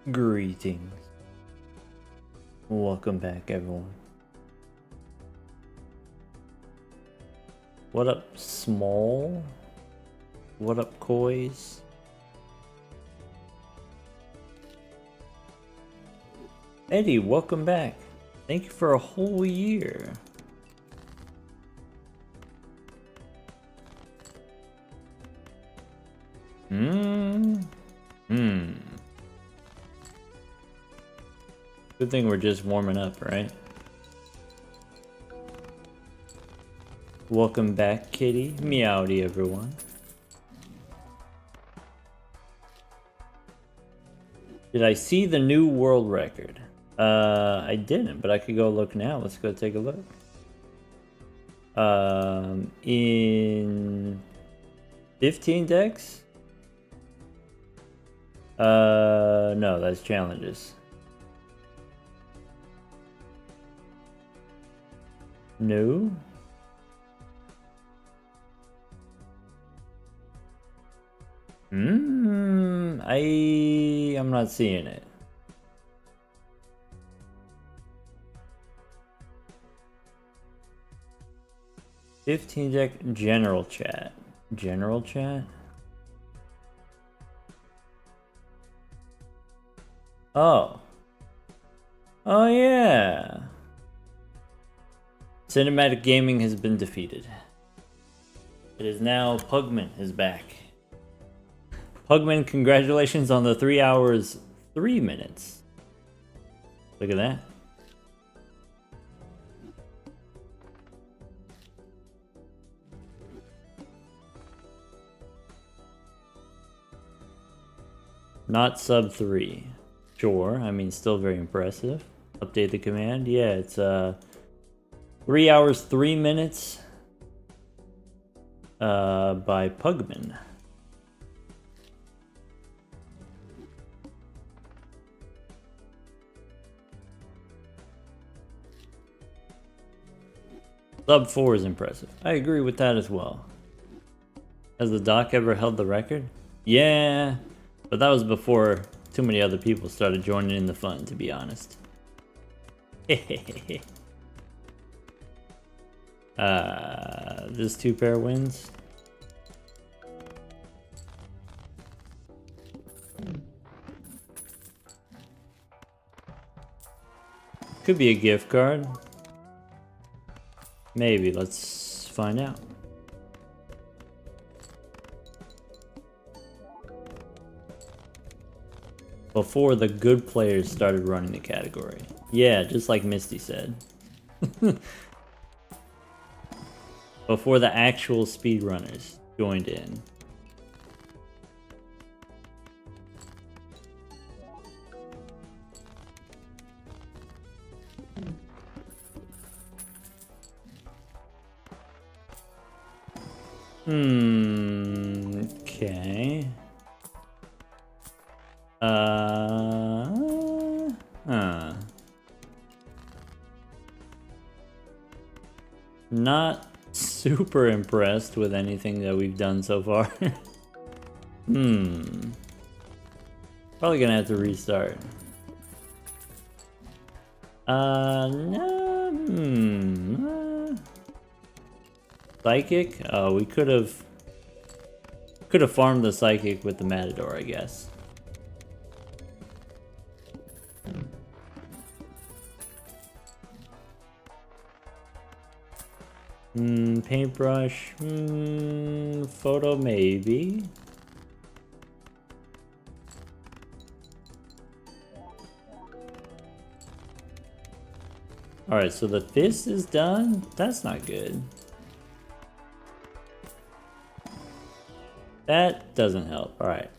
Greetings. Welcome back, everyone. What up, Small? What up, Kois? Eddie, welcome back. Thank you for a whole year. Good thing we're just warming up, right? Welcome back, Kitty. Meowdy, everyone. Did I see the new world record? I didn't, but I could go look now. Let's go take a look. In 15 decks? No, that's challenges. No? I'm not seeing it. $15 deck general chat. General chat? Oh. Oh yeah. Cinematic Gaming has been defeated. It is now Pugman is back. Pugman, congratulations on the 3 hours, 3 minutes. Look at that. Not sub 3. Sure, I mean, still very impressive. Update the command. Yeah, it's 3 hours, 3 minutes by Pugman. Sub 4 is impressive. I agree with that as well. Has the doc ever held the record? Yeah, but that was before too many other people started joining in the fun, to be honest. This 2-pair wins. Could be a gift card. Maybe, let's find out. Before the good players started running the category. Yeah, just like Misty said. Before the actual speedrunners joined in. Okay. Not super impressed with anything that we've done so far. Probably gonna have to restart. No. Psychic? Oh, we could have farmed the psychic with the matador, I guess. Paintbrush. Photo maybe. Alright, so the fist is done? That's not good. That doesn't help. Alright.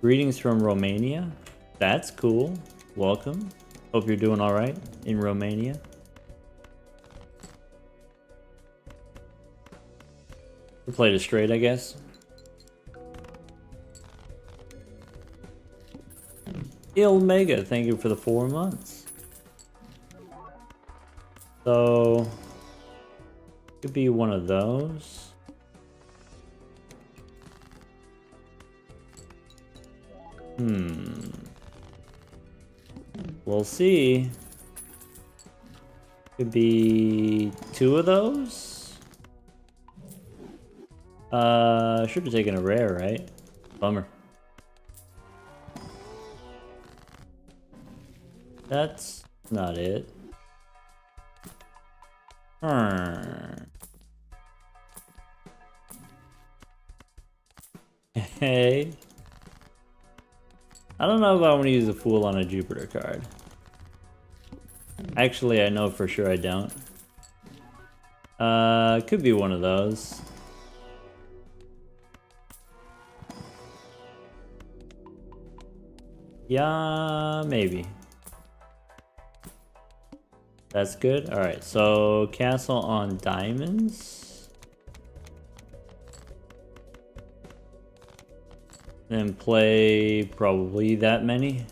Greetings from Romania. That's cool. Welcome. Hope you're doing alright in Romania. We played it straight, I guess. Mega, thank you for the 4 months. So could be one of those. We'll see. Could be 2 of those. Should have taken a rare, right? Bummer. That's not it. Hey. I don't know if I want to use a Fool on a Jupiter card. Actually, I know for sure I don't. Could be one of those. Yeah, maybe. That's good. Alright, so castle on diamonds. Then play probably that many.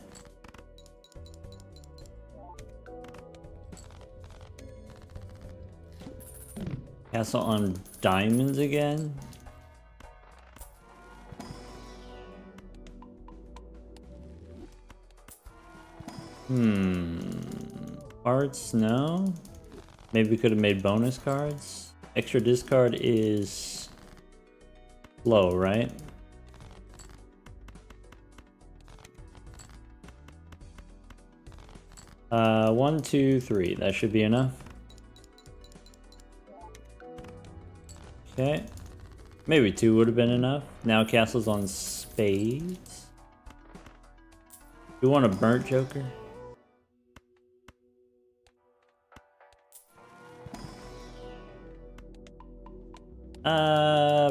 Castle on diamonds again. Hearts, no. Maybe we could have made bonus cards. Extra discard is low, right? One, two, three. That should be enough. Okay. Maybe 2 would have been enough. Now castle's on spades. You want a burnt joker?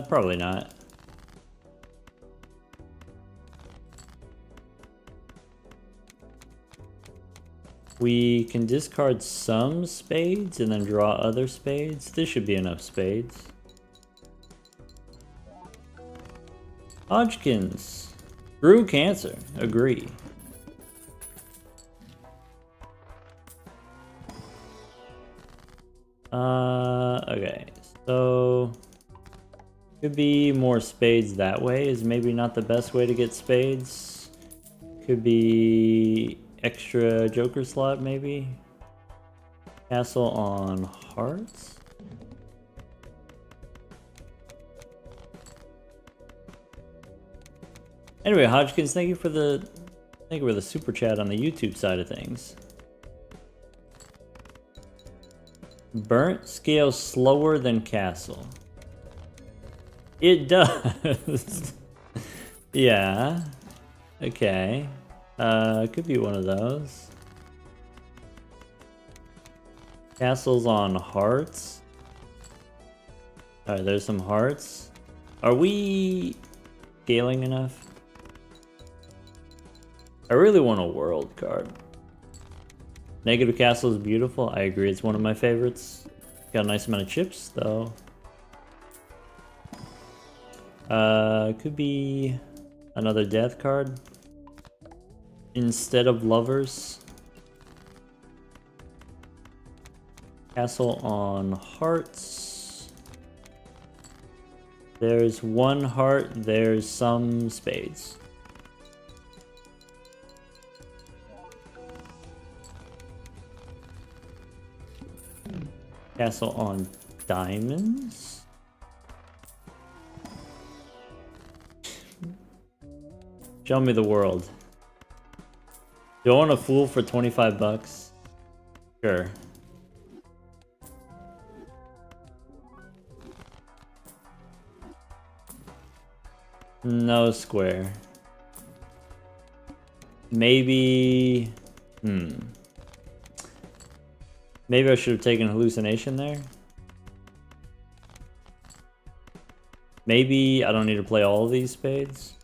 Probably not. We can discard some spades and then draw other spades. This should be enough spades. Hodgkins. Grew cancer. Agree. Okay. So could be more spades that way is maybe not the best way to get spades. Could be extra joker slot maybe. Castle on hearts. Anyway, Hodgkins, thank you for the super chat on the YouTube side of things. Burnt scales slower than castle. It does. Yeah. Okay. Could be one of those. Castles on hearts. Alright, there's some hearts. Are we scaling enough? I really want a world card. Negative Castle is beautiful. I agree, it's one of my favorites. Got a nice amount of chips, though. Could be another death card. Instead of lovers. Castle on hearts. There's one heart, there's some spades. Castle on diamonds. Show me the world. Do I want a Fool for 25 bucks? Sure. No square. Maybe... Maybe I should have taken hallucination there. Maybe I don't need to play all of these spades.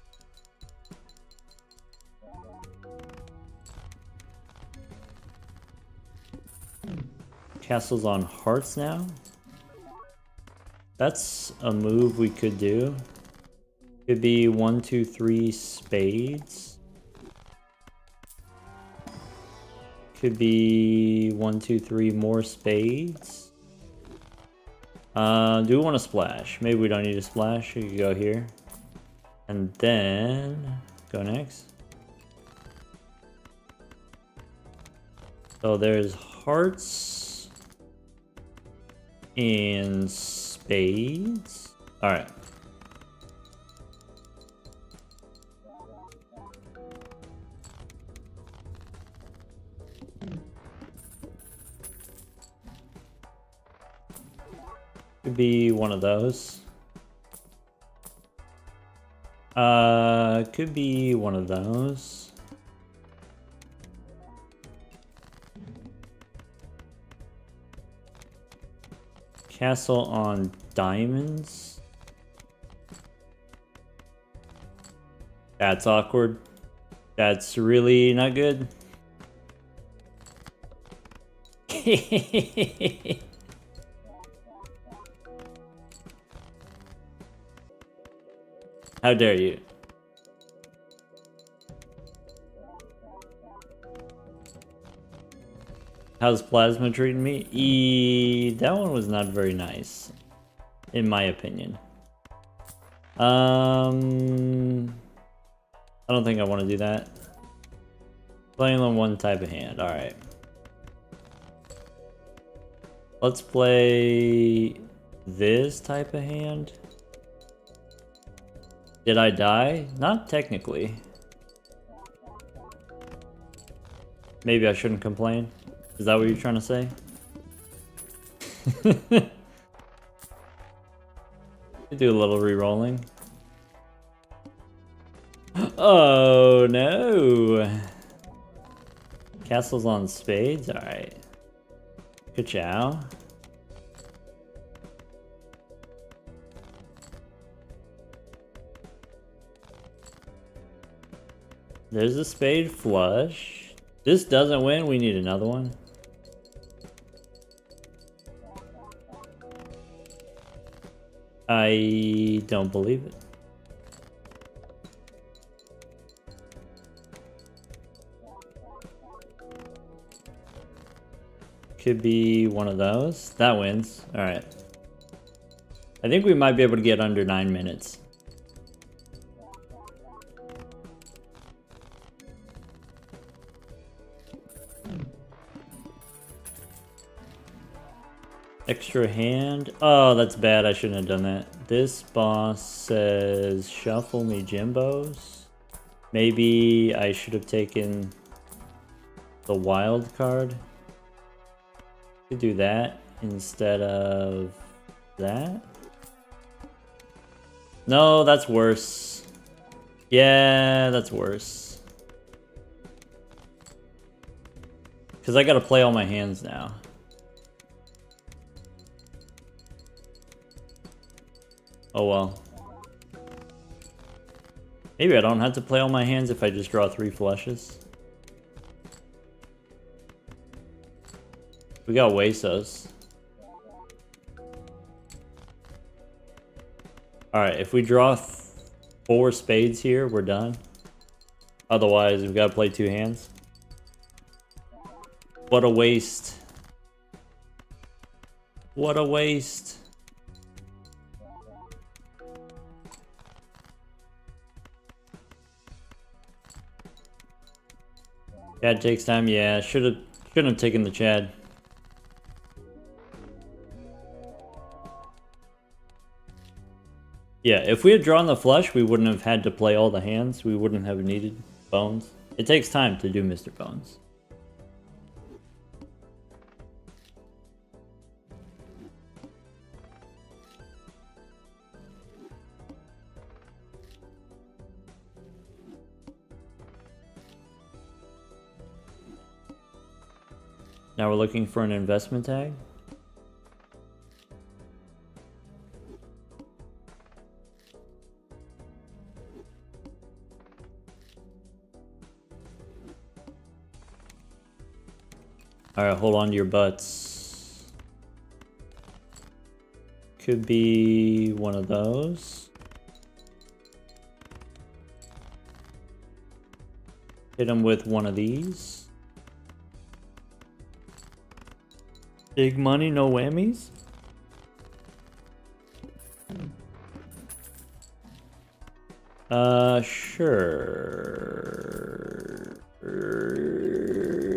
Castles on hearts now. That's a move we could do. Could be 1, 2, 3 spades. Could be 1, 2, 3 more spades. Do we want to splash? Maybe we don't need a splash. We could go here. And then go next. So there's hearts and spades. All right. Could be one of those. Could be one of those. Castle on diamonds. That's awkward. That's really not good. How dare you? How's Plasma treating me? That one was not very nice, in my opinion. I don't think I want to do that. Playing on one type of hand, alright. Let's play this type of hand. Did I die? Not technically. Maybe I shouldn't complain. Is that what you're trying to say? Do a little re-rolling. Oh no! Castles on spades? Alright. Good chow. There's a spade flush. This doesn't win, we need another one. I don't believe it. Could be one of those. That wins. Alright. I think we might be able to get under 9 minutes. Extra hand. Oh, that's bad. I shouldn't have done that. This boss says shuffle me Jimbos. Maybe I should have taken the wild card. Could do that instead of that. No, that's worse. Yeah, that's worse. Because I gotta play all my hands now. Oh well. Maybe I don't have to play all my hands if I just draw 3 flushes. We got Huesos. Alright, if we draw 4 spades here, we're done. Otherwise, we've got to play 2 hands. What a waste. What a waste. Chad takes time. Yeah, shouldn't have taken the Chad. Yeah, if we had drawn the flush, we wouldn't have had to play all the hands. We wouldn't have needed Bones. It takes time to do Mr. Bones. Now we're looking for an investment tag. Alright, hold on to your butts. Could be one of those. Hit him with one of these. Big money, no whammies? Sure.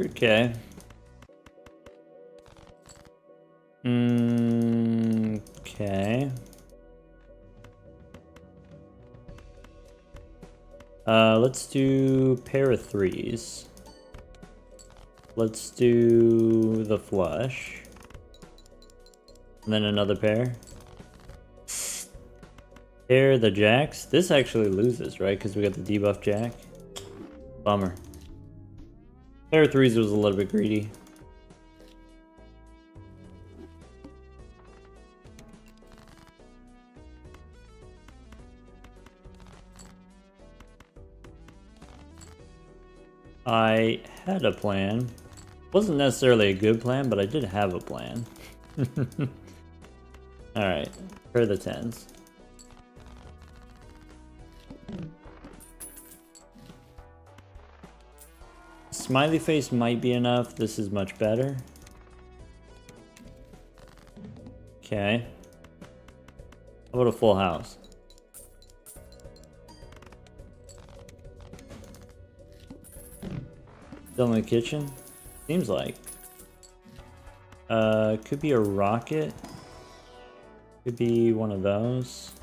Okay. Let's do pair of threes. Let's do the flush. And then another pair. Pair the jacks. This actually loses, right? Because we got the debuff jack. Bummer. Pair of threes was a little bit greedy. I had a plan. Wasn't necessarily a good plan, but I did have a plan. Alright, pair the tens. Smiley face might be enough. This is much better. Okay. How about a full house? Still in the kitchen? Seems like. Could be a rocket. Could be one of those.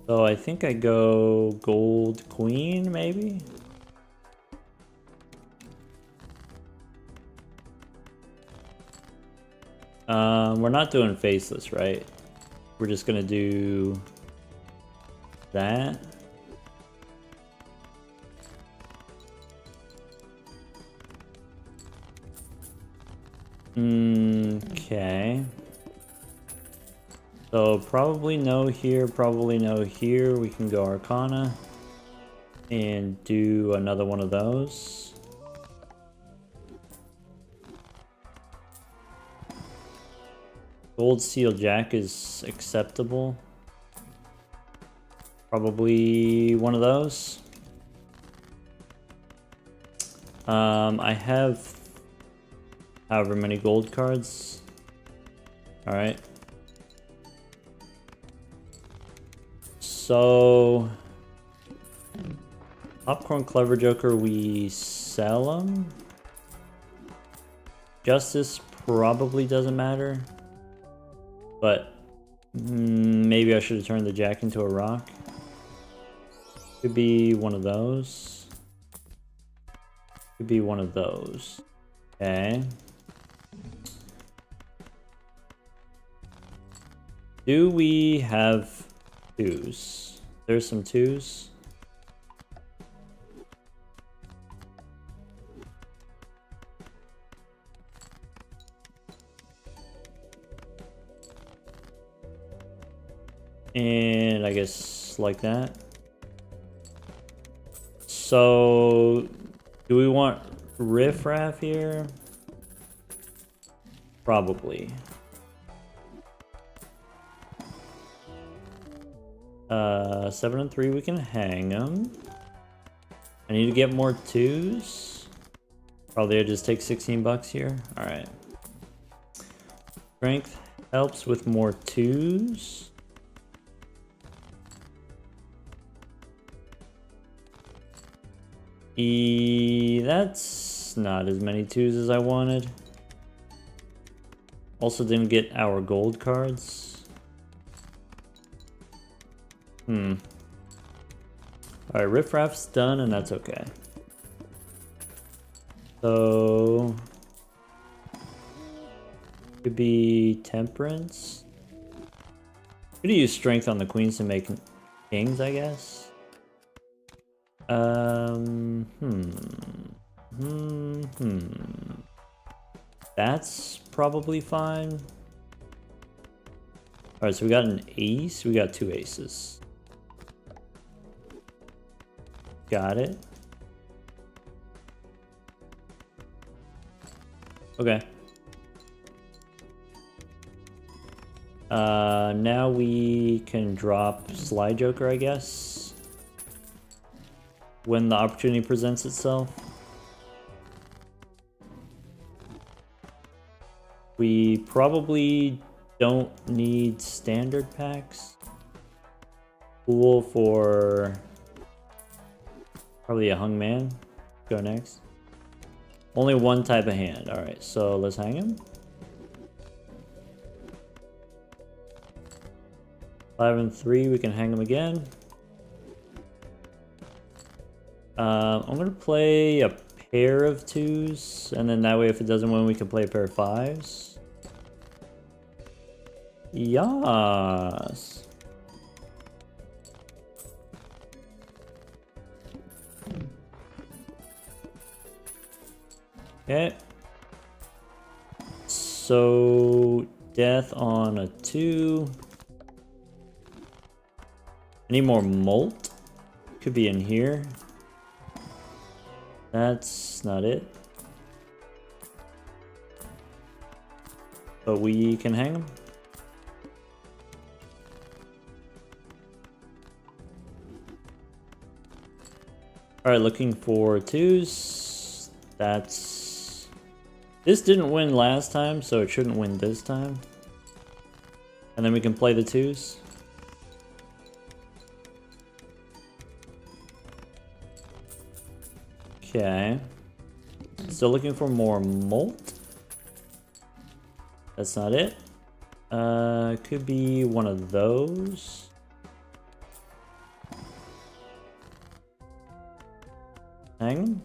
So I think I go gold queen, maybe? We're not doing faceless, right? We're just gonna do that. Okay. So probably no here, probably no here. We can go Arcana and do another one of those. Gold seal jack is acceptable. Probably one of those. I have however many gold cards. Alright. So Popcorn Clever Joker, we sell them. Justice probably doesn't matter. But maybe I should have turned the jack into a rock. Could be one of those. Could be one of those. Okay. Do we have twos? There's some twos. And I guess like that. So do we want Riff Raff here? Probably. 7 and 3, we can hang them. I need to get more twos. Probably I just take 16 bucks here. Alright. Strength helps with more twos. That's not as many twos as I wanted. Also didn't get our gold cards. Alright, Riff Raff's done, and that's okay. So could be Temperance. Could use Strength on the queens to make kings, I guess. That's probably fine. Alright, so we got an ace. We got two aces. Got it. Okay. Now we can drop Slide Joker, I guess, when the opportunity presents itself. We probably don't need standard packs. Cool for probably a hung man. Go next. Only one type of hand. Alright, so let's hang him. 5 and 3, we can hang them again. I'm gonna play a pair of 2s, and then that way if it doesn't win, we can play a pair of 5s. Yes. Okay. So, death on a 2. I need more molt. Could be in here. That's not it. But we can hang them. Alright, looking for 2s. That's... This didn't win last time, so it shouldn't win this time. And then we can play the 2s. Okay. Still looking for more molt. That's not it. Could be one of those. Hang them.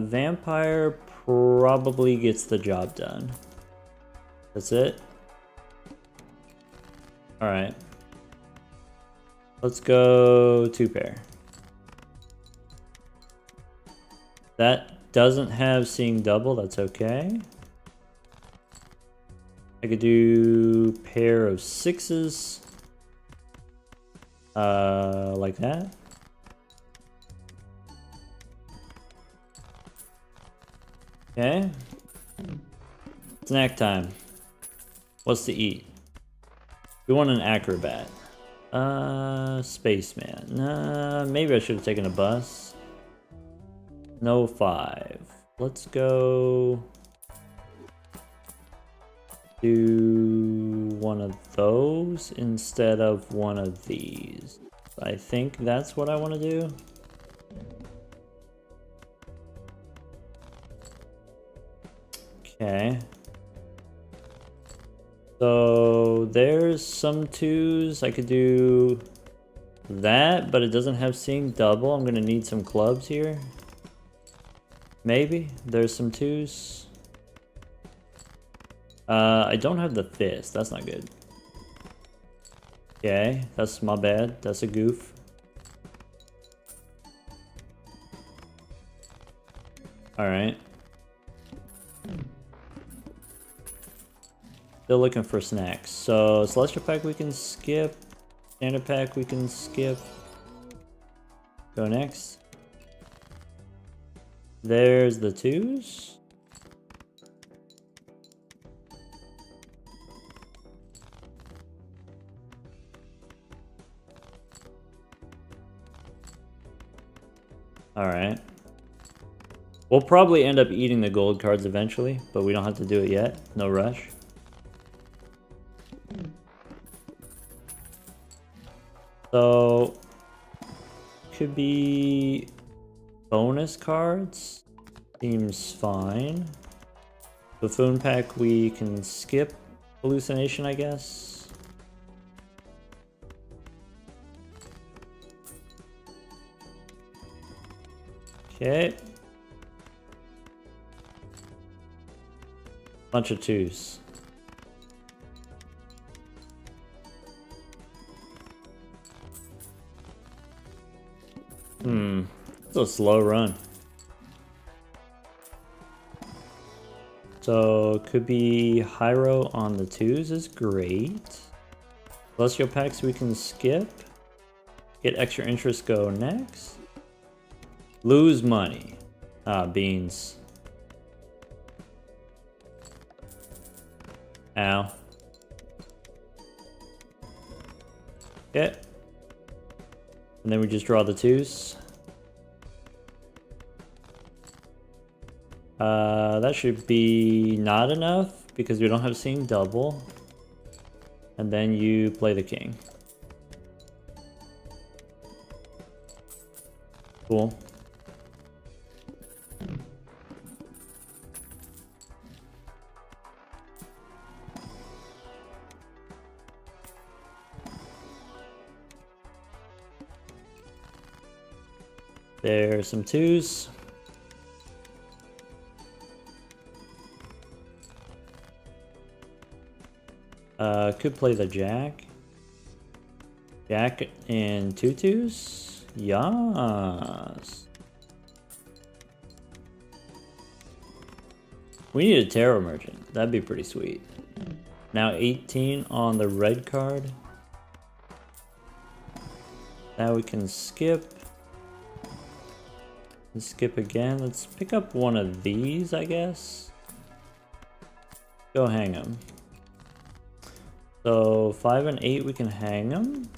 Vampire probably gets the job done. That's it. Alright. Let's go 2-pair. That doesn't have seeing double, that's okay. I could do pair of 6s. Like that. Okay. Snack time. What's to eat? We want an acrobat. Spaceman. Maybe I should have taken a bus. No 5. Let's go do one of those instead of one of these. I think that's what I want to do. Okay. So there's some 2s. I could do that, but it doesn't have seeing double. I'm gonna need some clubs here. Maybe. There's some 2s. I don't have the fist. That's not good. Okay, that's my bad. That's a goof. Alright. Still looking for snacks. So, Celestial Pack we can skip. Standard Pack we can skip. Go next. There's the 2s. Alright. We'll probably end up eating the gold cards eventually, but we don't have to do it yet. No rush. So, could be bonus cards. Seems fine. Buffoon Pack we can skip. Hallucination, I guess. Okay. Bunch of 2s. It's a slow run. So, could be Hyro on the 2s is great. Celestial Packs we can skip. Get extra interest, go next. Lose money. Ah, beans. Ow. Okay. And then we just draw the 2s. That should be not enough because we don't have seeing double. And then you play the king. Cool. There's some twos. Could play the jack. Jack and two twos. Yes. We need a tarot merchant. That'd be pretty sweet. Now 18 on the red card. Now we can skip. And skip again. Let's pick up one of these, I guess. Go hang them. So 5 and 8 we can hang them.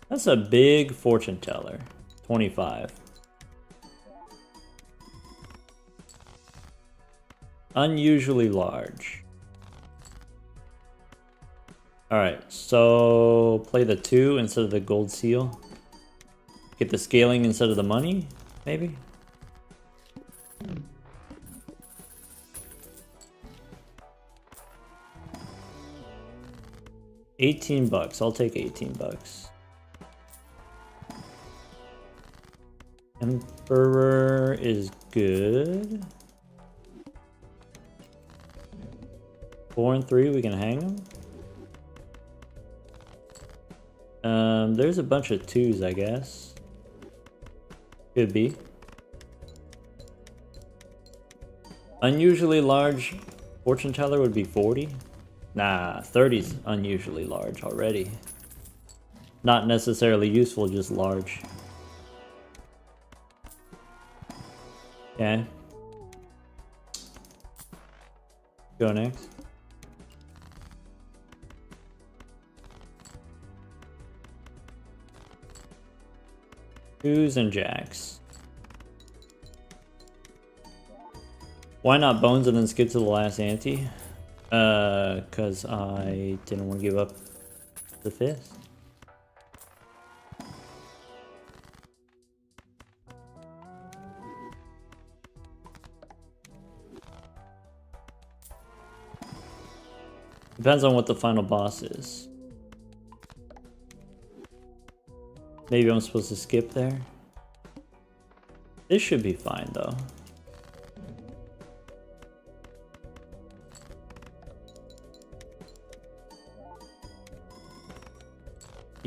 That's a big fortune teller. 25. Unusually large. Alright, so play the 2 instead of the gold seal. Get the scaling instead of the money, maybe? $18. I'll take $18. Emperor is good. 4 and 3, we can hang them. There's a bunch of 2s, I guess. Could be. Unusually large fortune teller would be 40. Nah, 30's unusually large already. Not necessarily useful, just large. Okay. Go next. Twos and jacks. Why not bones and then skip to the last ante? Cause I didn't want to give up the fifth. Depends on what the final boss is. Maybe I'm supposed to skip there. This should be fine though.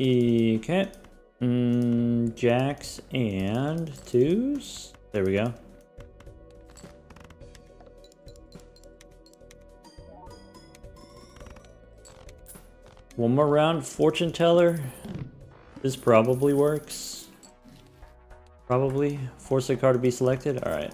Okay. Jacks and twos. There we go. One more round, fortune teller. This probably works. Probably. Force a card to be selected. Alright.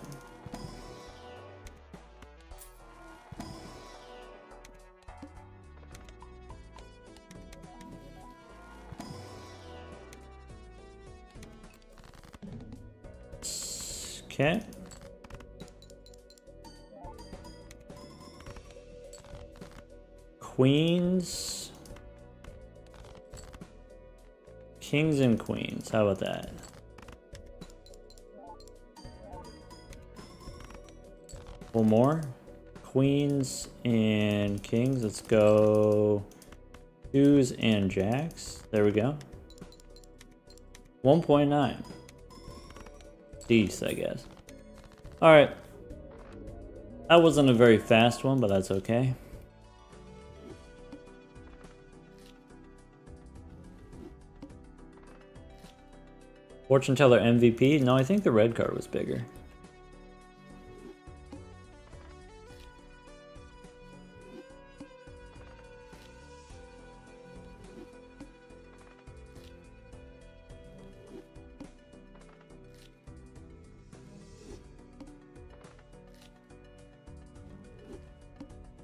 Okay. Queens. Kings and queens. How about that? One more. Queens and kings. Let's go twos and jacks. There we go. 1.9. Decent, I guess. Alright. That wasn't a very fast one, but that's okay. Fortune teller MVP? No, I think the red card was bigger.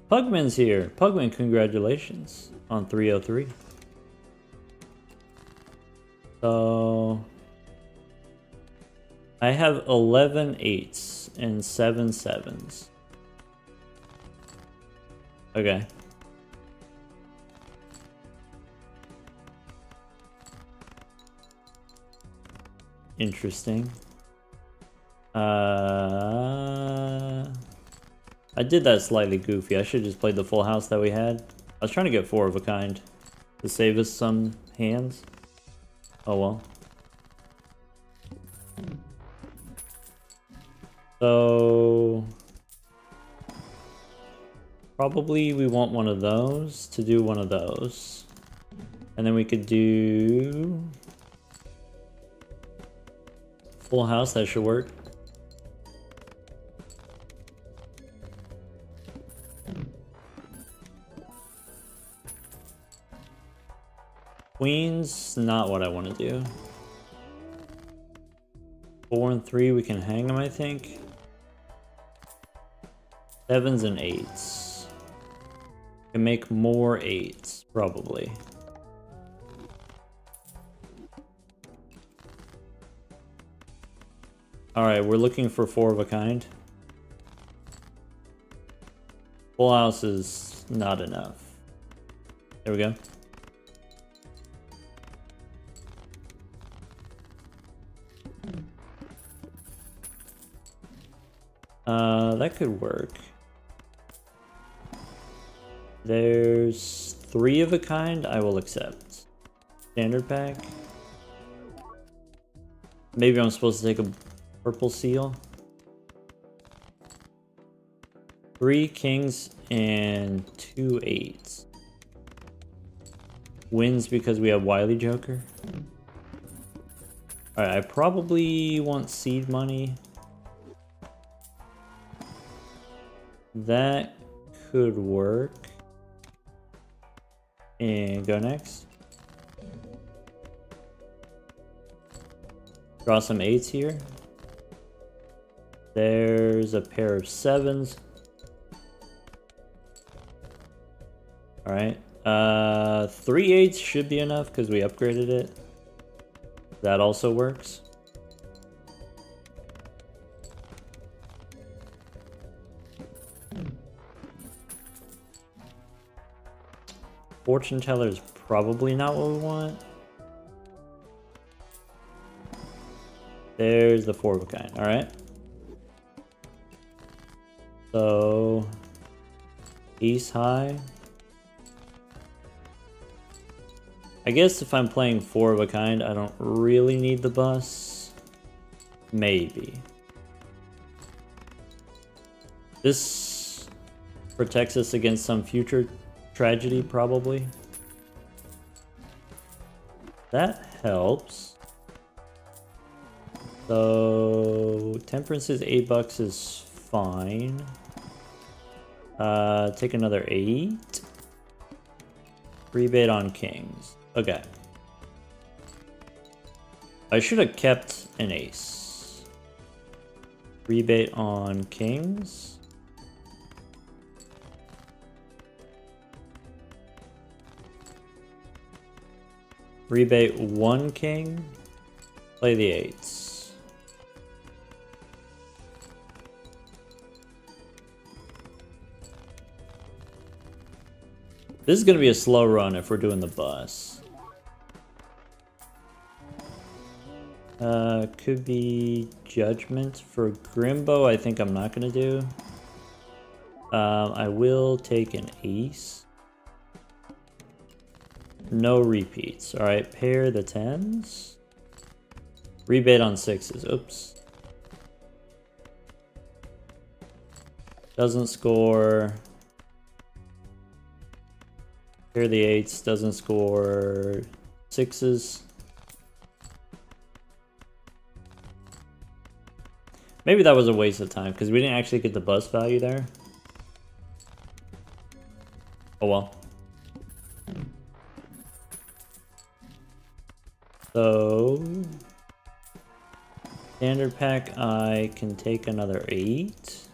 Pugman's here. Pugman, congratulations on 303. So I have 11 8s and 7 7s. Okay. Interesting. I did that slightly goofy. I should have just played the full house that we had. I was trying to get 4 of a kind to save us some hands. Oh well. So probably we want one of those to do one of those. And then we could do full house, that should work. Queens, not what I want to do. 4 and 3, we can hang them, I think. 7s and 8s. Can make more 8s, probably. Alright, we're looking for 4 of a kind. Full house is not enough. There we go. That could work. There's 3 of a kind, I will accept. Standard pack. Maybe I'm supposed to take a purple seal. 3 kings and 2 8s. Wins because we have Wily Joker. Alright, I probably want seed money. That could work. And go next. Draw some 8s here. There's a pair of 7s. Alright. 3 8s should be enough because we upgraded it. That also works. Fortune teller is probably not what we want. There's the 4 of a kind. Alright. So ace high. I guess if I'm playing 4 of a kind, I don't really need the bus. Maybe. This protects us against some future tragedy, probably. That helps. So temperance is $8 is fine. Take another 8. Rebate on kings. Okay. I should have kept an ace. Rebate on kings. Rebate 1 king. Play the 8s. This is going to be a slow run if we're doing the bus. Could be judgment for Grimbo. I think I'm not going to do. I will take an ace. No repeats. Alright, pair the 10s. Rebate on 6s. Oops. Doesn't score. Pair the 8s. Doesn't score 6s. Maybe that was a waste of time because we didn't actually get the bus value there. Oh well. So standard pack, I can take another 8.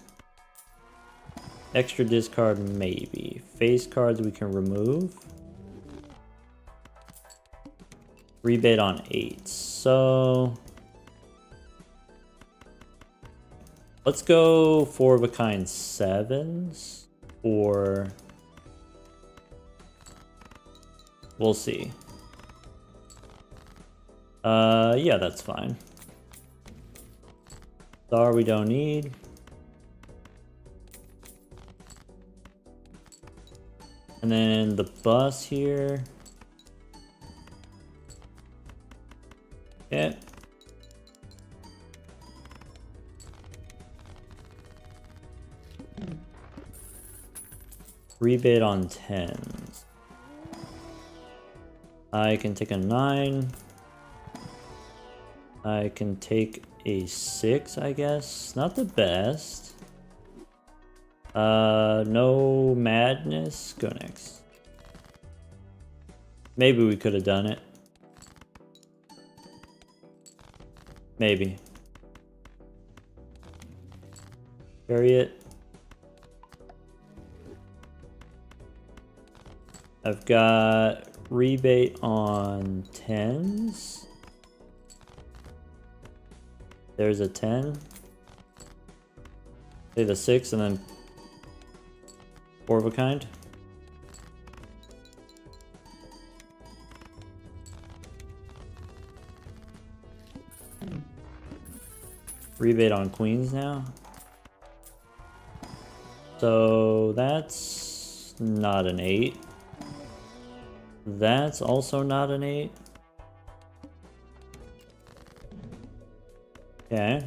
Extra discard, maybe. Face cards we can remove. Rebate on 8. So let's go 4 of a kind 7s, or we'll see. Yeah, that's fine. Star we don't need. And then the bus here. Yeah. Rebate on 10s. I can take a 9. I can take a 6, I guess. Not the best. No madness. Go next. Maybe we could have done it. Maybe. Carry it. I've got rebate on 10s. There's a 10. Say the 6 and then 4 of a kind. Rebate on queens now. So that's not an 8. That's also not an 8. Okay.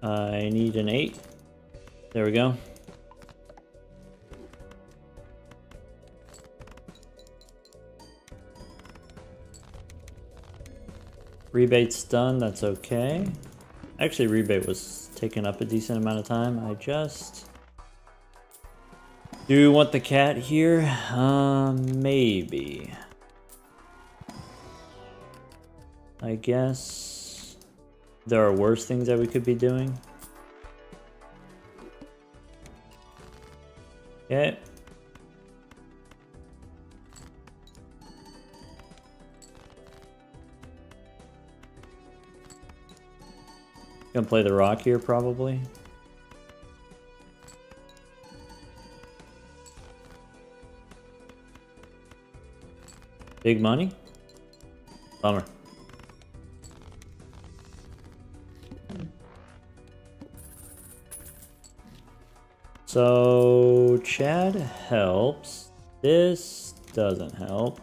I need an 8. There we go. Rebate's done, that's okay. Actually, rebate was taking up a decent amount of time. I just do want the cat here. Maybe. I guess there are worse things that we could be doing. Okay. Gonna play the rock here, probably. Big money? Bummer. So, Chad helps. This doesn't help.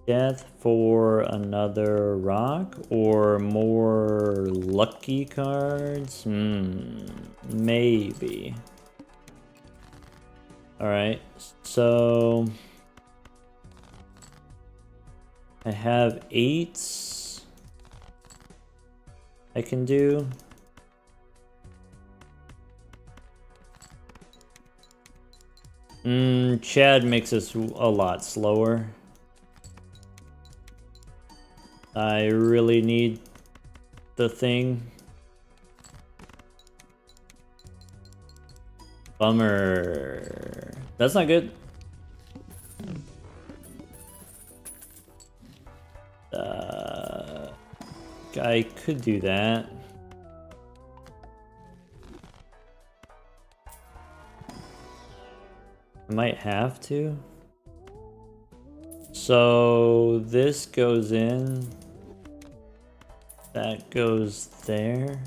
Death for another rock or more lucky cards? Maybe. Alright, so I have 8s I can do. Chad makes us a lot slower. I really need the thing. Bummer. That's not good. I could do that. I might have to. So this goes in. That goes there.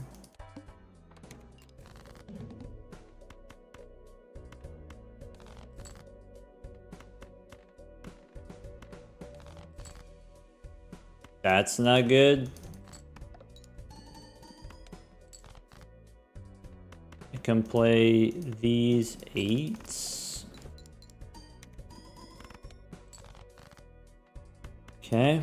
That's not good. I can play these 8s. Okay.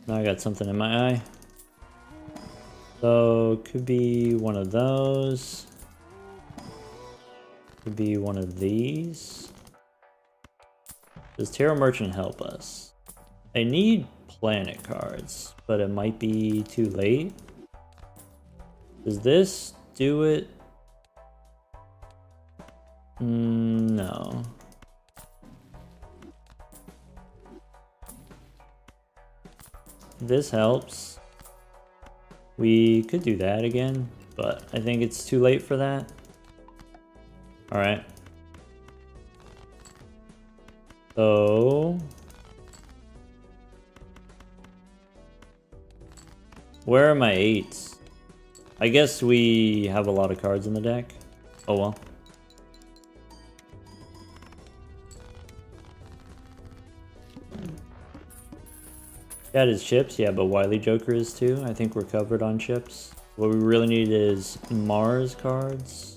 Now I got something in my eye. So could be one of those. Could be one of these. Does Tarot Merchant help us? I need planet cards, but it might be too late. Does this do it? No. This helps. We could do that again, but I think it's too late for that. Alright. So where are my 8s? I guess we have a lot of cards in the deck. Oh well. That is chips, yeah, but Wily Joker is too. I think we're covered on chips. What we really need is Mars cards.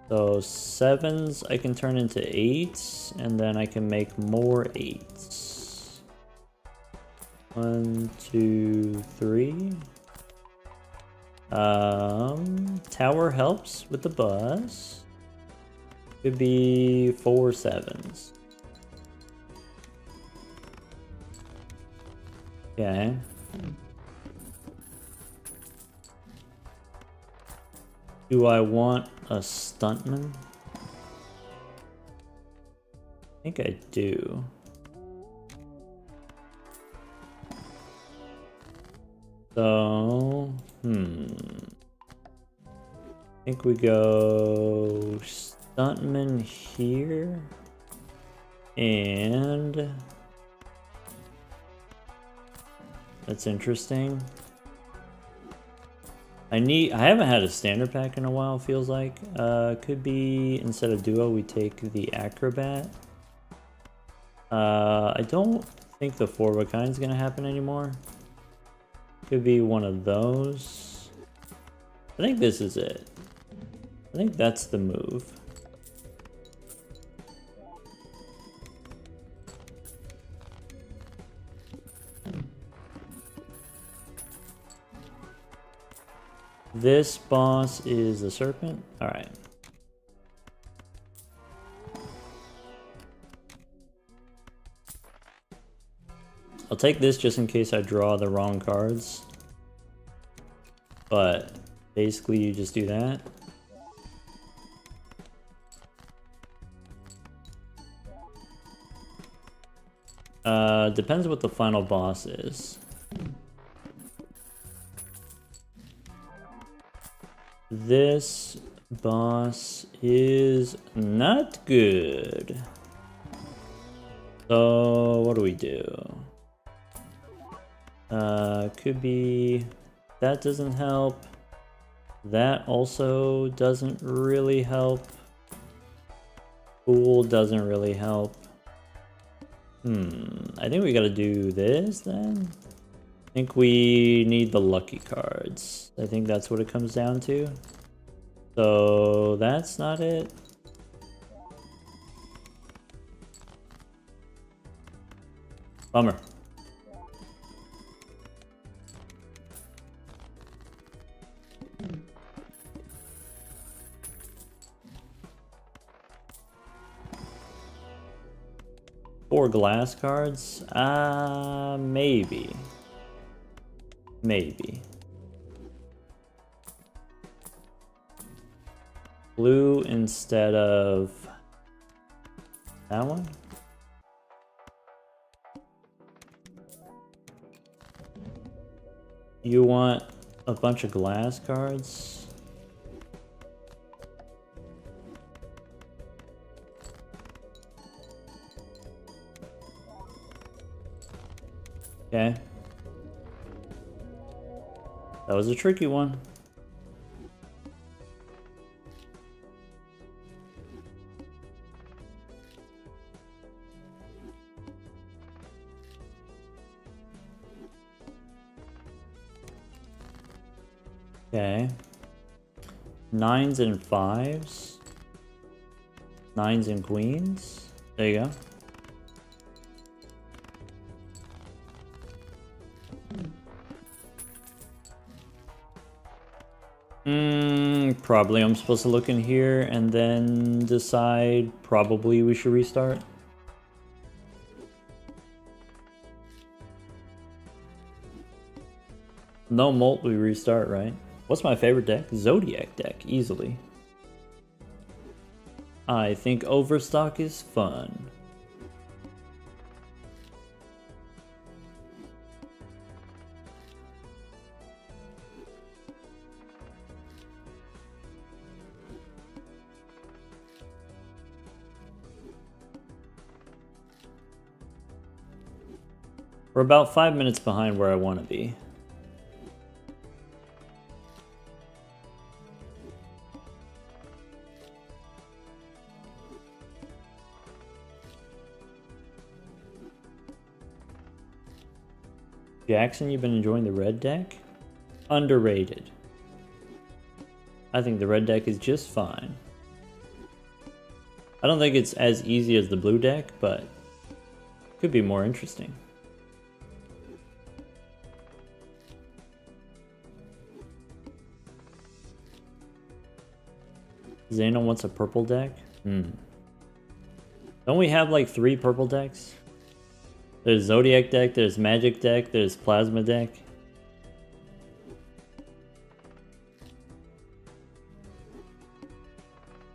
So 7s I can turn into 8s, and then I can make more 8s. 1, 2, 3. Tower helps with the bus. Could be 4 7s. Okay. Do I want a stuntman? I think I do. So, I think we go stuntman here, and that's interesting. I haven't had a standard pack in a while, feels like. Could be, instead of duo, we take the acrobat. I don't think the 4 of a kind is gonna happen anymore. Could be one of those. I think this is it. I think that's the move. This boss is the serpent. All right. I'll take this just in case I draw the wrong cards. But basically you just do that. Depends what the final boss is. This boss is not good. So what do we do? Could be that doesn't help. That also doesn't really help. Pool doesn't really help. I think we gotta do this then. I think we need the lucky cards. I think that's what it comes down to. So that's not it. Bummer. Four glass cards? Maybe. Maybe. Blue instead of that one? You want a bunch of glass cards? Okay. That was a tricky one. Okay. 9s and 5s. 9s and queens. There you go. Probably I'm supposed to look in here and then decide probably we should restart. No molt, we restart, right? What's my favorite deck? Zodiac deck, easily. I think Overstock is fun. We're about 5 minutes behind where I want to be. Jackson, you've been enjoying the red deck? Underrated. I think the red deck is just fine. I don't think it's as easy as the blue deck, but could be more interesting. Xano wants a purple deck? Don't we have like 3 purple decks? There's Zodiac deck, there's Magic deck, there's Plasma deck.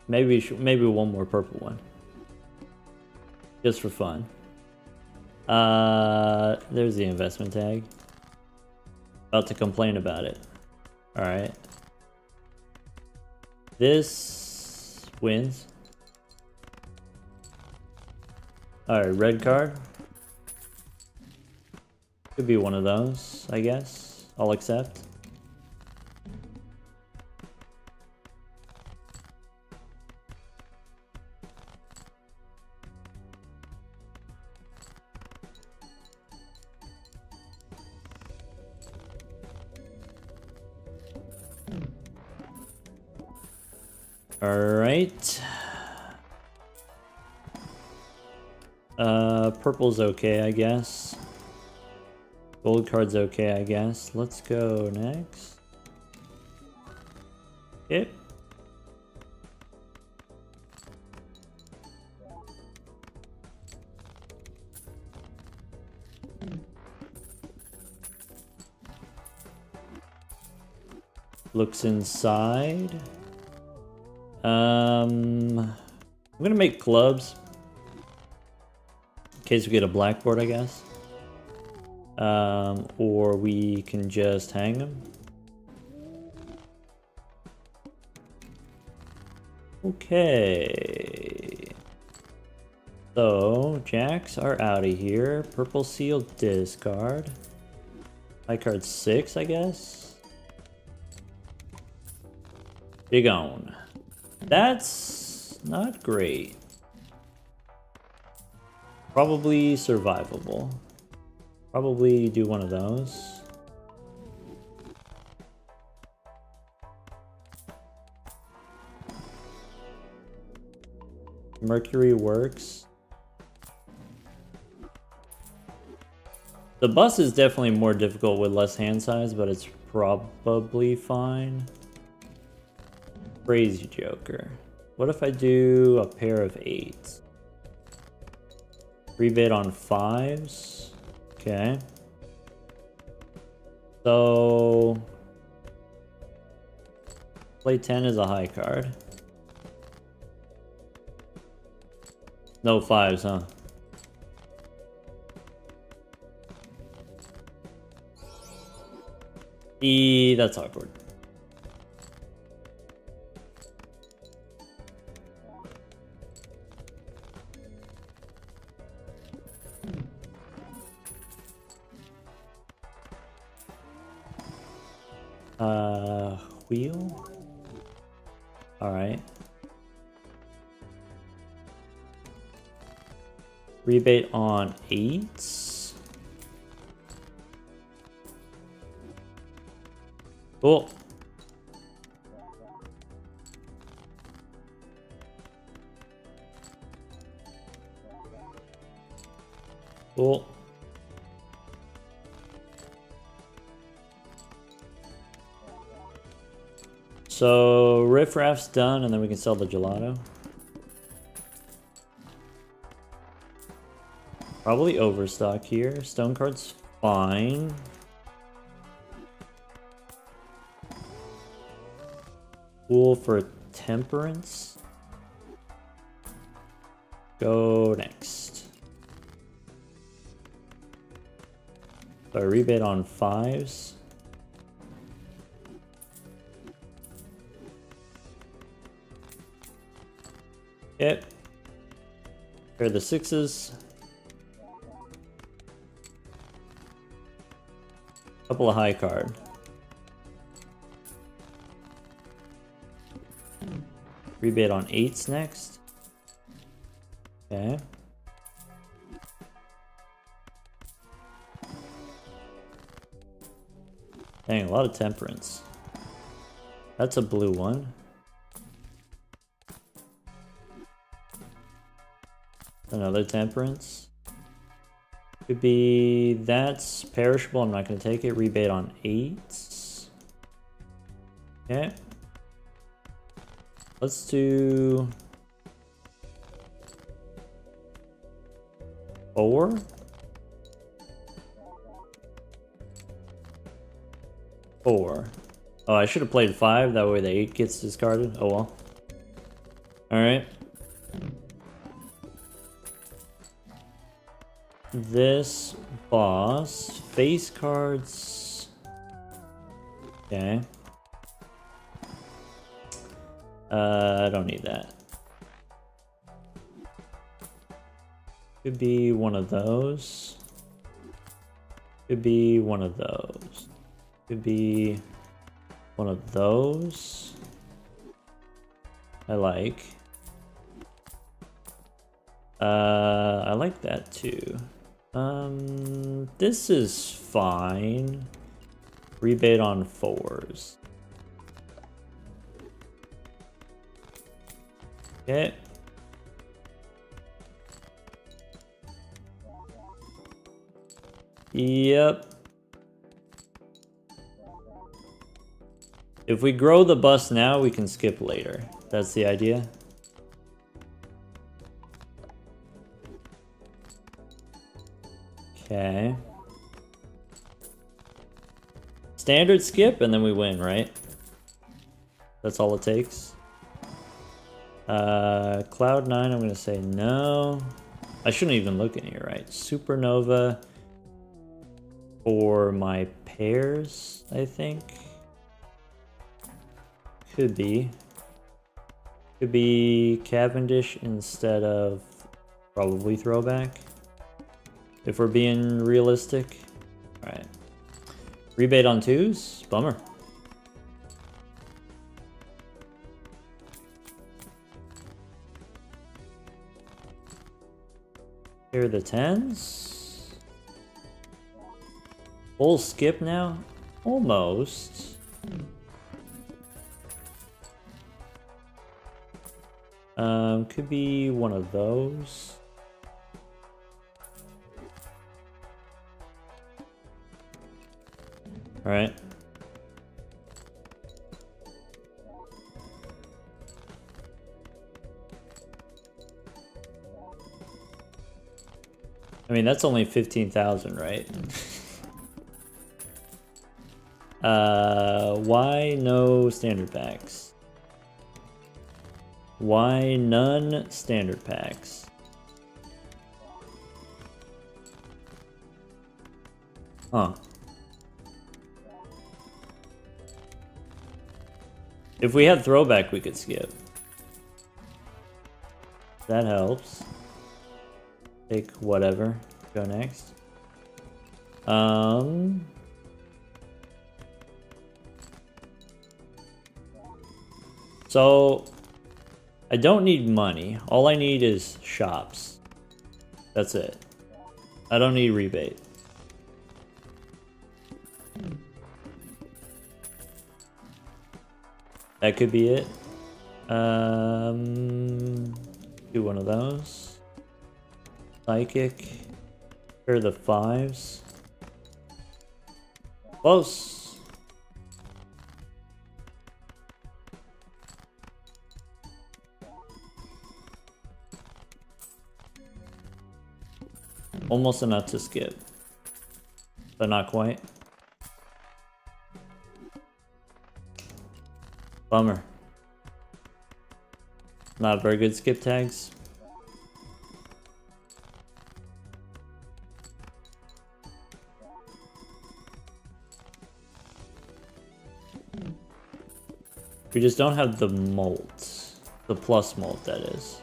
Maybe one more purple one. Just for fun. There's the investment tag. About to complain about it. Alright. This wins. Alright, red card. Could be one of those, I guess. I'll accept. Alright. Purple's okay, I guess. Gold card's okay, I guess. Let's go next. Yep. Looks inside. I'm gonna make clubs. In case we get a blackboard, I guess. Or we can just hang them. Okay. So, jacks are out of here. Purple seal discard. High card 6, I guess. Big on. That's not great. Probably survivable. Probably do one of those. Mercury works. The bus is definitely more difficult with less hand size, but it's probably fine. Crazy Joker. What if I do a pair of 8s? Rebate on 5s. Okay. So play 10 is a high card. No 5s, huh? That's awkward. Wheel? Alright. Rebate on 8s. Cool. Cool. So Riff Raff's done, and then we can sell the gelato. Probably overstock here. Stone card's fine. Cool for temperance. Go next. So a rebate on 5s. Yep. Pair the 6s. Couple of high card. Rebate on 8s next. Okay. Dang, a lot of temperance. That's a blue one. Another temperance. Could be, that's perishable, I'm not going to take it. Rebate on 8s. Okay. Let's do 4. Oh, I should have played 5, that way the 8 gets discarded. Oh well. Alright. This boss, face cards. Okay. I don't need that. Could be one of those. Could be one of those. Could be one of those. I like that too. This is fine. Rebate on 4s. Okay. Yep. If we grow the bus now, we can skip later. That's the idea. Okay. Standard skip and then we win, right? That's all it takes. Cloud 9, I'm gonna say no. I shouldn't even look in here, right? Supernova for my pairs, I think. Could be. Could be Cavendish instead of probably Throwback. If we're being realistic. Alright. Rebate on 2s? Bummer. Here are the 10s. Full skip now? Almost. Could be one of those. All right. I mean, that's only 15,000, right? Why no standard packs? Why none standard packs? Huh. If we had Throwback, we could skip. That helps. Take whatever. Go next. So I don't need money. All I need is shops. That's it. I don't need rebate. That could be it. Do one of those. Psychic. Here are the 5s. Close. Almost enough to skip, but not quite. Bummer. Not very good skip tags. We just don't have the molt. The plus molt, that is.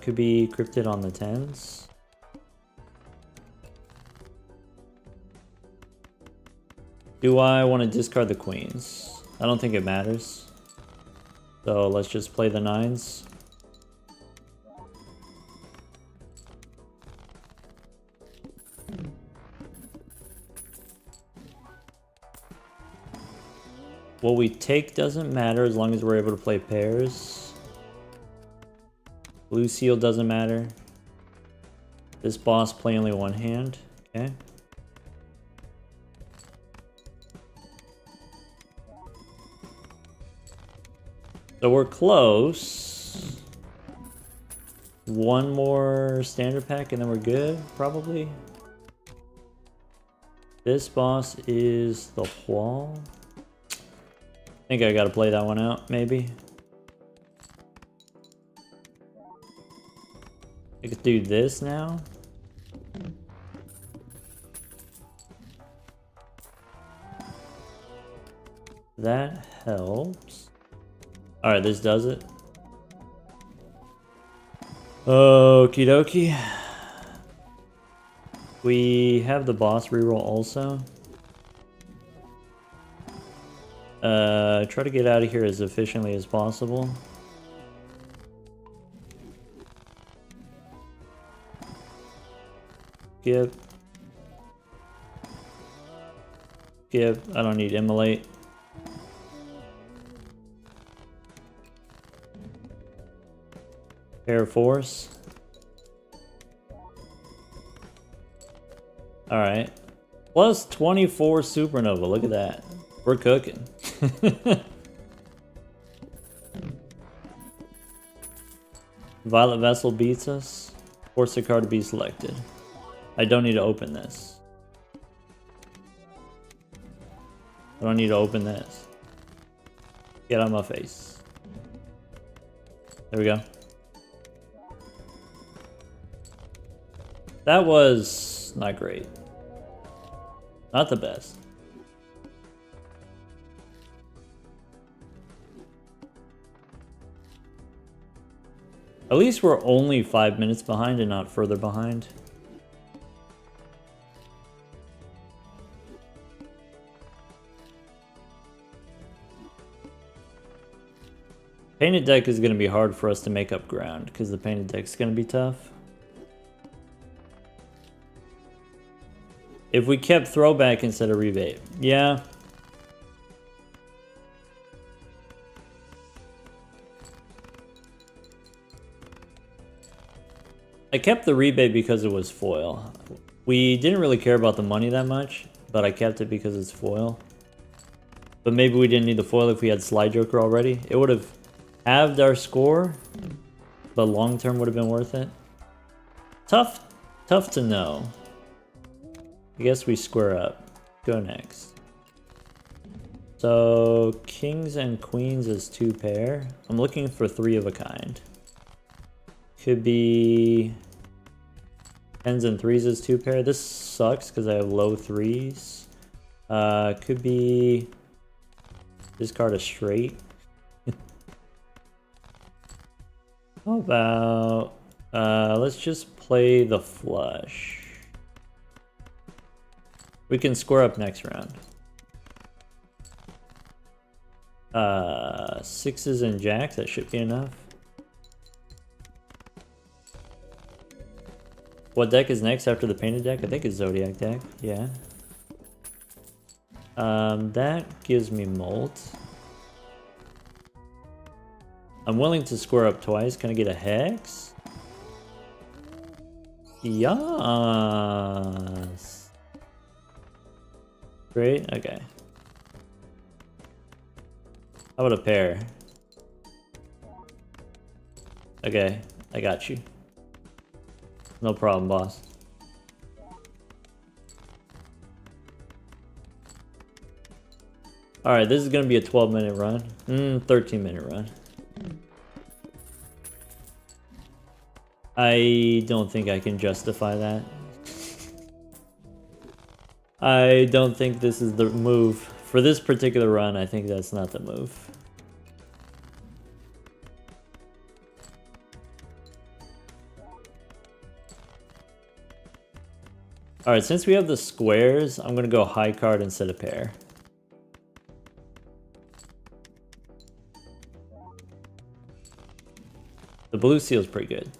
Could be cryptid on the 10s. Do I want to discard the queens? I don't think it matters. So let's just play the nines. What we take doesn't matter as long as we're able to play pairs. Blue seal doesn't matter. This boss play only one hand. Okay. So we're close. One more standard pack and then we're good, probably. This boss is the wall. I think I gotta play that one out, maybe. I could do this now. That helps. Alright, this does it. Okie dokie. We have the boss reroll also. Try to get out of here as efficiently as possible. Skip. Skip. I don't need immolate. Air Force. Alright. Plus 24 supernova. Look at that. We're cooking. Violet Vessel beats us. Force a card to be selected. I don't need to open this. I don't need to open this. Get out of my face. There we go. That was not great. Not the best. At least we're only 5 minutes behind and not further behind. Painted deck is going to be hard for us to make up ground because the painted deck is going to be tough. If we kept throwback instead of rebate, yeah. I kept the rebate because it was foil. We didn't really care about the money that much, but I kept it because it's foil. But maybe we didn't need the foil if we had Slide Joker already. It would have halved our score, but long term would have been worth it. Tough to know. I guess we square up. Go next. So kings and queens is 2 pair. I'm looking for 3 of a kind. Could be 10s and 3s is 2 pair. This sucks because I have low 3s. Could be discard a straight. How about let's just play the flush. We can square up next round. 6s and jacks, that should be enough. What deck is next after the painted deck? I think it's Zodiac deck, yeah. That gives me Molt. I'm willing to square up twice. Can I get a Hex? Yes. Great, okay. How about a pair? Okay, I got you. No problem, boss. Alright, this is gonna be a 12-minute run. 13-minute run. I don't think I can justify that. I don't think this is the move. For this particular run, I think that's not the move. Alright, since we have the squares, I'm gonna go high card instead of pair. The blue seal's pretty good.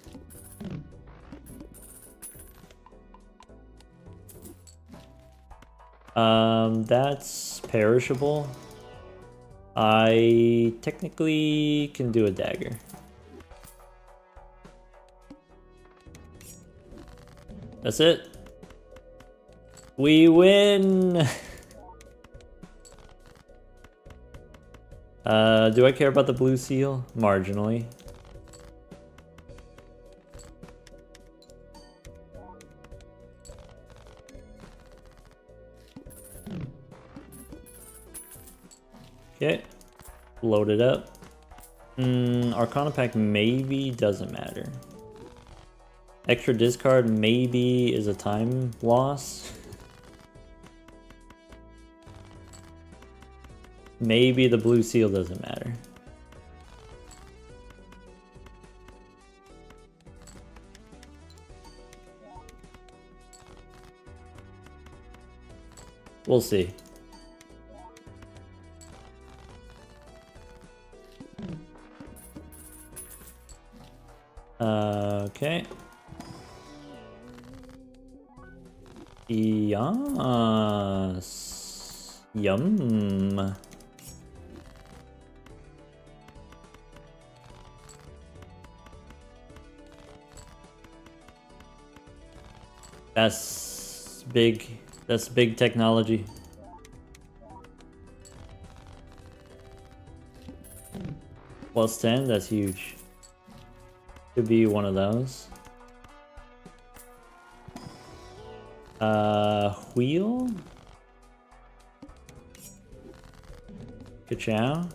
That's perishable. I technically can do a dagger. That's it. We win! Do I care about the blue seal? Marginally. Okay. Load it up. Arcana pack maybe doesn't matter. Extra discard maybe is a time loss. Maybe the blue seal doesn't matter. We'll see. Okay. Yes. Yum. That's big. That's big technology. Plus 10, that's huge. Could be one of those. Wheel? Ka-chow?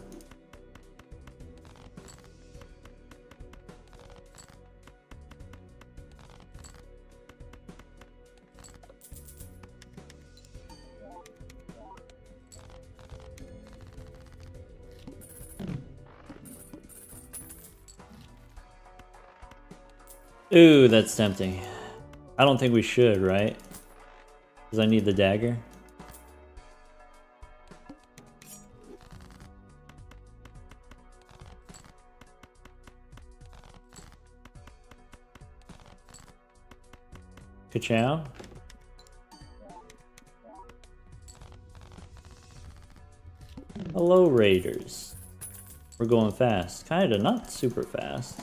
Ooh, that's tempting. I don't think we should, right? Because I need the dagger. Ka-chow? Hello, Raiders. We're going fast. Kinda, not super fast.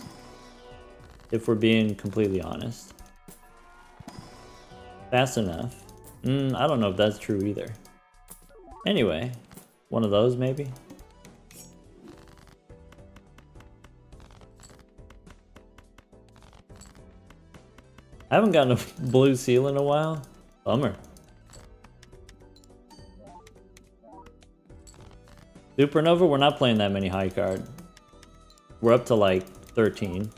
If we're being completely honest. Fast enough. I don't know if that's true either. Anyway, one of those maybe? I haven't gotten a blue seal in a while. Bummer. Supernova, we're not playing that many high card. We're up to like 13.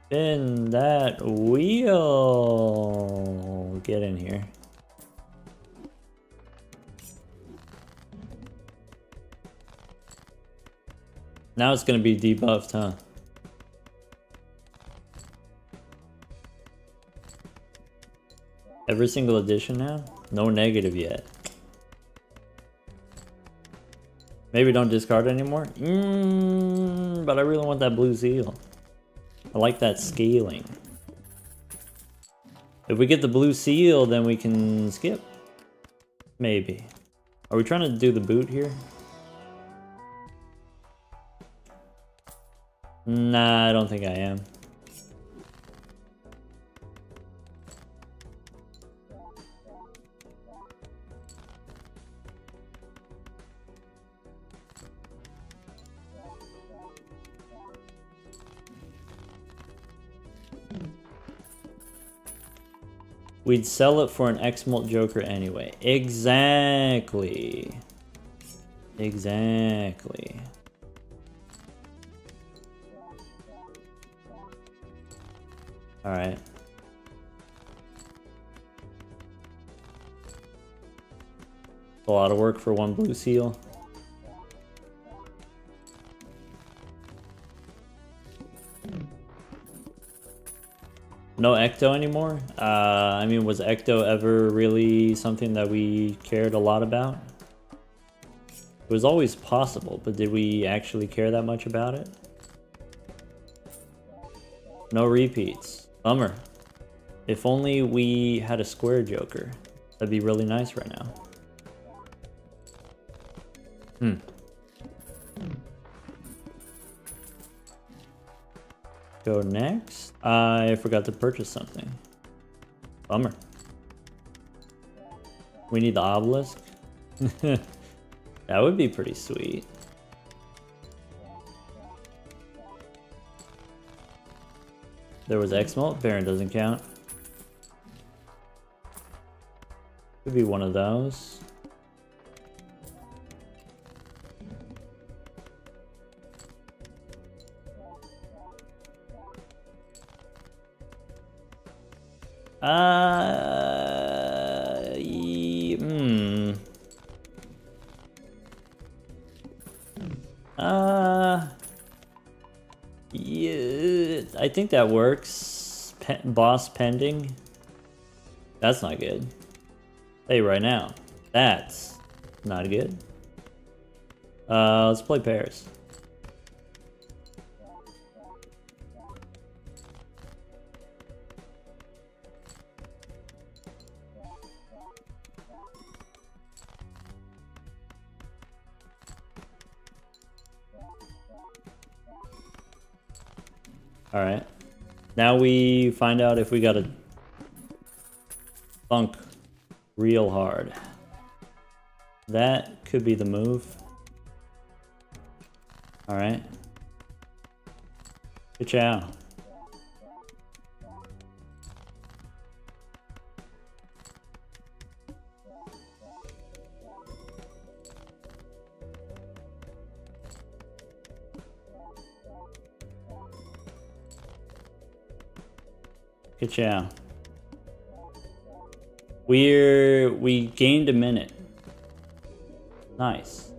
Spin that wheel. Get in here. Now it's gonna be debuffed, huh? Every single edition now? No negative yet. Maybe don't discard anymore? But I really want that blue seal. I like that scaling. If we get the blue seal, then we can skip. Maybe. Are we trying to do the boot here? Nah, I don't think I am. We'd sell it for an X-Molt Joker anyway. Exactly. Exactly. Alright. A lot of work for one blue seal. No Ecto anymore? I mean, was Ecto ever really something that we cared a lot about? It was always possible, but did we actually care that much about it? No repeats. Bummer. If only we had a square Joker. That'd be really nice right now. Go next. I forgot to purchase something. Bummer. We need the obelisk. That would be pretty sweet. There was X-Mult. Baron doesn't count. Could be one of those. Yeah, I think that works. Boss pending. That's not good. Hey, right now, that's not good. Let's play pairs. All right. Now we find out if we gotta thunk real hard. That could be the move. All right. Good chow. Good chow. We gained a minute. Nice.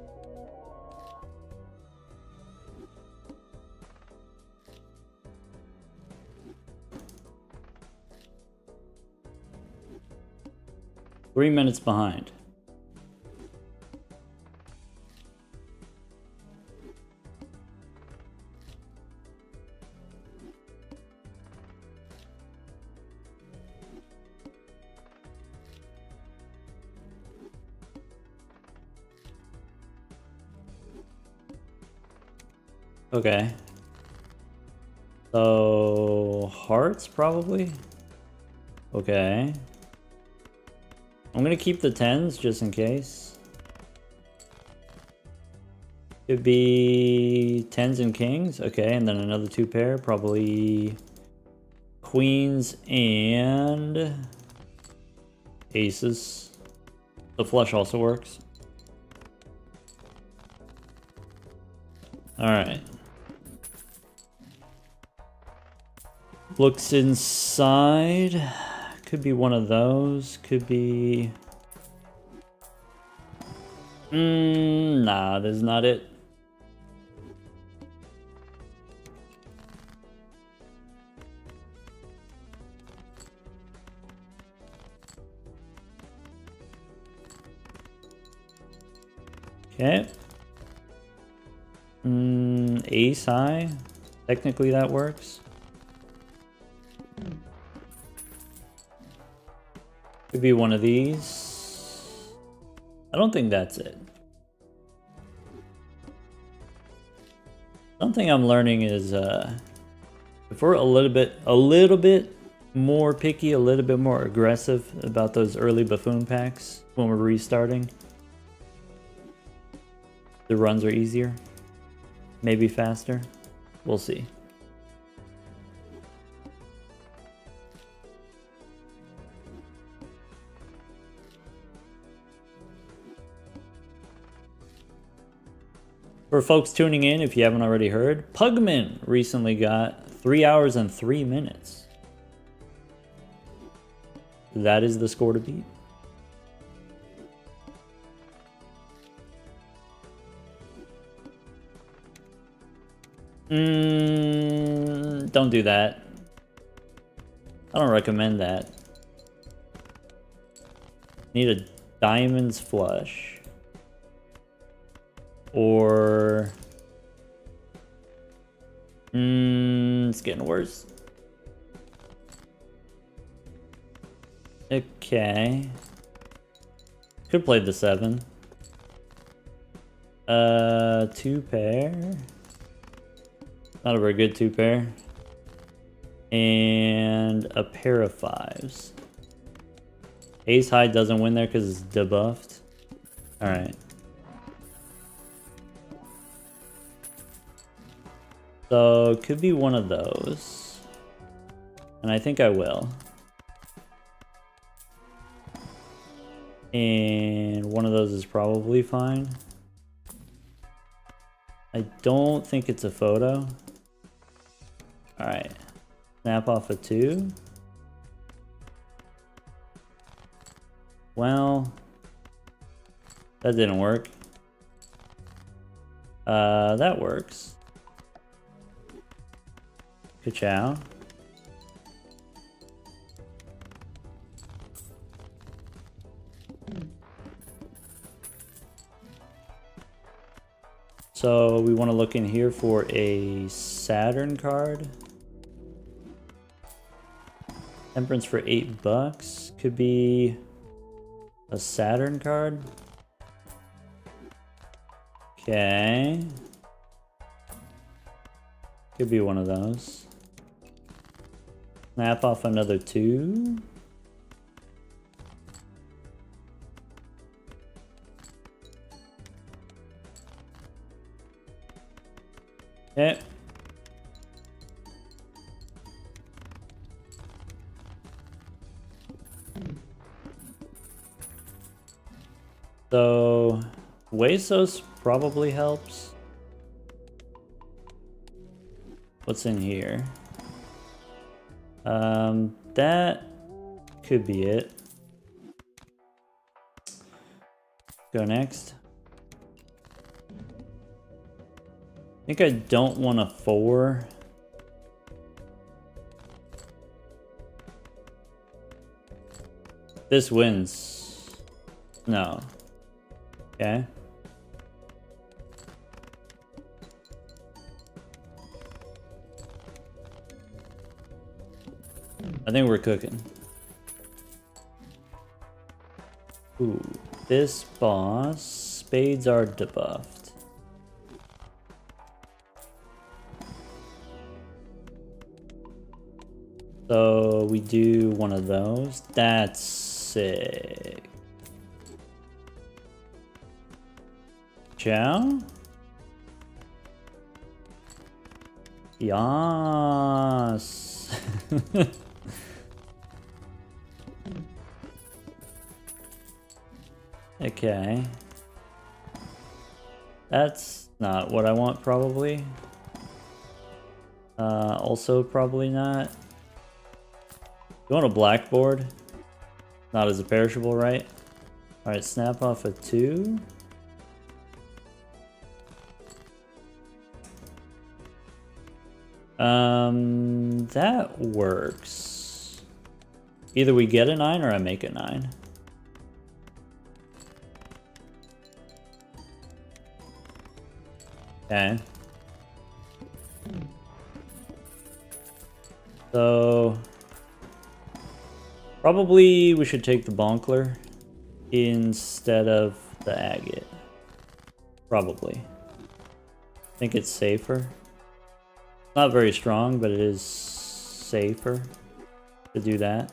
Three minutes behind. Okay. So hearts probably. Okay. I'm gonna keep the 10s just in case. Could be 10s and kings. Okay, and then another 2 pair, probably queens and aces. The flush also works. All right. Looks inside. Could be one of those. Could be... nah, that's not it. Okay. Ace high. Technically that works. Could be one of these. I don't think that's it. Something I'm learning is if we're a little bit more picky, a little bit more aggressive about those early buffoon packs when we're restarting, the runs are easier, maybe faster. We'll see. For folks tuning in, if you haven't already heard, Pugman recently got 3 hours and 3 minutes. That is the score to beat. Don't do that. I don't recommend that. Need a diamonds flush. Or... it's getting worse. Okay. Could play the 7. 2 pair. Not a very good 2 pair. And a pair of 5s. Ace high doesn't win there because it's debuffed. Alright. So, could be one of those. And I think I will. And one of those is probably fine. I don't think it's a photo. Alright. Snap off a 2. Well, that didn't work. That works. Ka-chow. So we want to look in here for a Saturn card. Temperance for $8. Could be a Saturn card. Okay. Could be one of those. Snap off another 2. Okay. So, Huesos probably helps. What's in here? That could be it. Go next. I think I don't want a 4. This wins. No. Okay. I think we're cooking. Ooh, this boss, spades are debuffed. So we do one of those. That's sick. Chow? Yas. Okay. That's not what I want, probably. Also probably not. You want a blackboard? Not as a perishable, right? Alright, snap off a 2. That works. Either we get a 9 or I make a 9. Okay. So probably we should take the Bonkler instead of the Agate. Probably. I think it's safer. Not very strong, but it is safer to do that.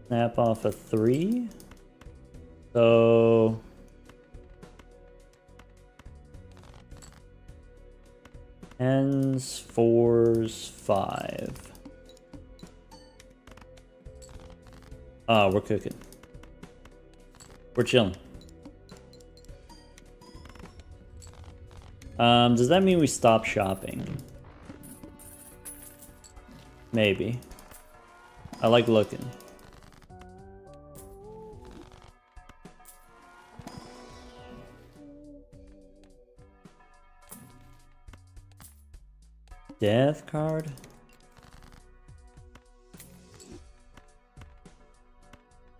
Snap off a 3. So tens, 4s, 5. Oh, we're cooking. We're chilling. Does that mean we stop shopping? Maybe. I like looking. death card.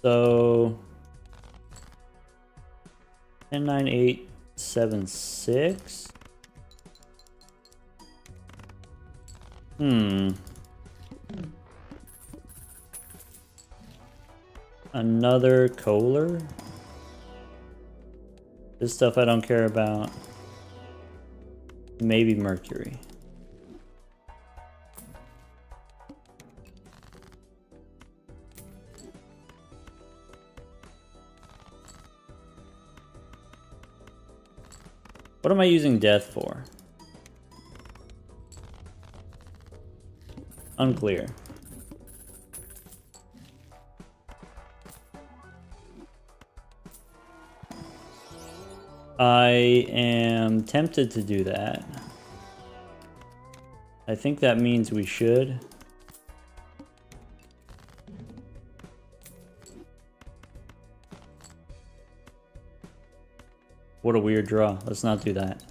So 10, 9, 8, 7, 6. Another Kohler. This stuff I don't care about. Maybe Mercury. What am I using death for? Unclear. I am tempted to do that. I think that means we should. What a weird draw. Let's not do that.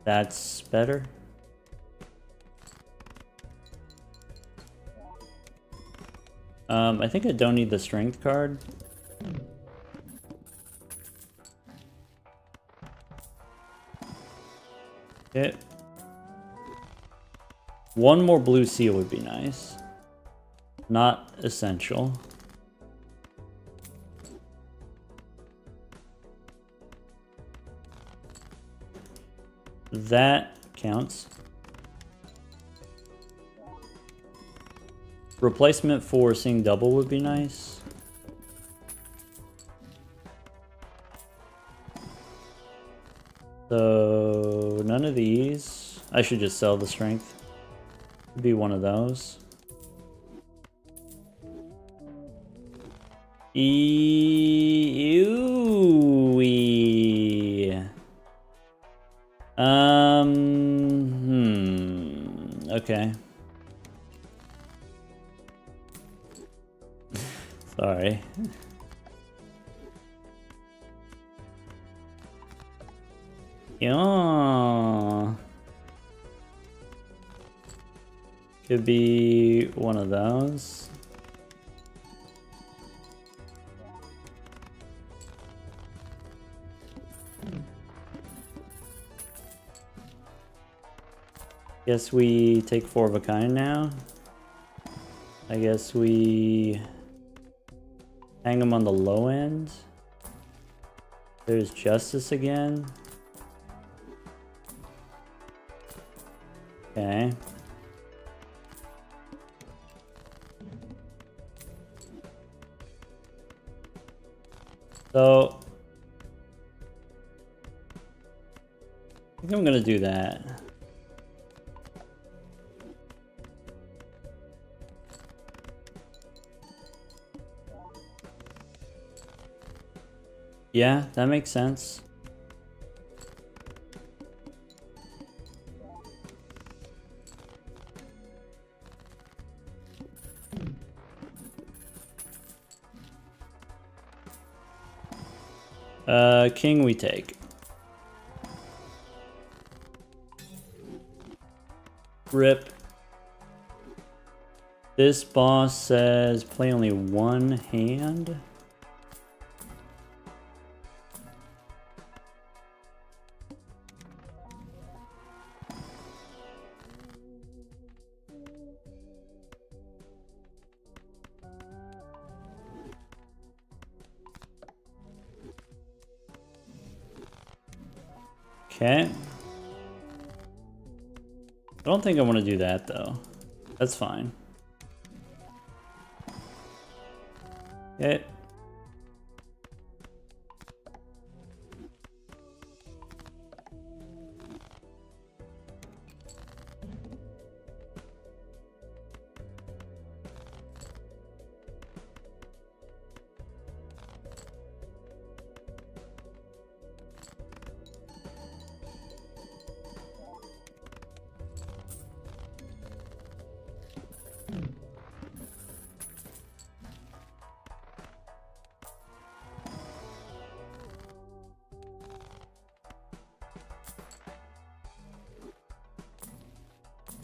That's better. I think I don't need the strength card. Okay. One more blue seal would be nice. Not essential. That counts. Replacement for seeing double would be nice. So none of these. I should just sell the strength. Could be one of those. Okay. Sorry. Yeah. Could be one of those. Guess we take 4 of a kind now. I guess we hang them on the low end. There's Justice again. Okay. So I think I'm gonna do that. Yeah, that makes sense. King we take. Rip. This boss says play only one hand. Okay. I don't think I want to do that though. That's fine. Okay.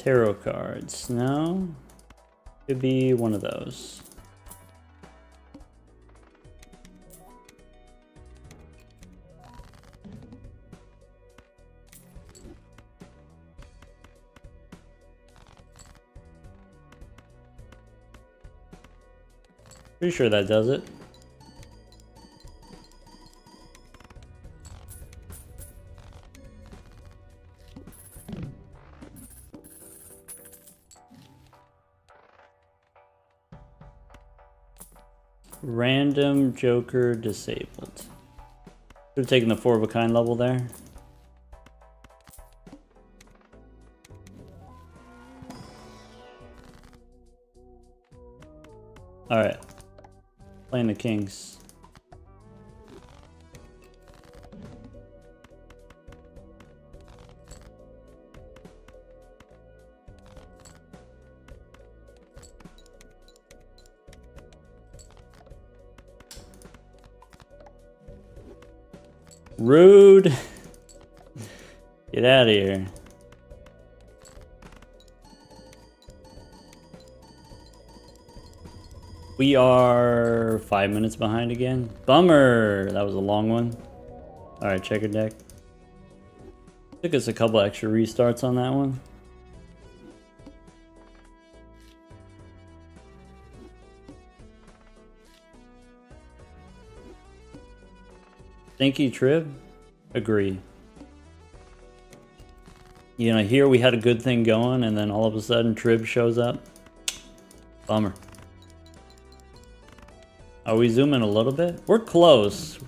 Tarot cards. No? Could be one of those. Pretty sure that does it. Random Joker disabled. Should have taken the 4 of a kind level there. Alright. Playing the kings. Rude. Get out of here. We are 5 minutes behind again. Bummer. That was a long one. Alright, checker deck. Took us a couple extra restarts on that one. Thank you, Trib. Agree. You know, here we had a good thing going, and then all of a sudden Trib shows up. Bummer. Are we zooming a little bit? We're close.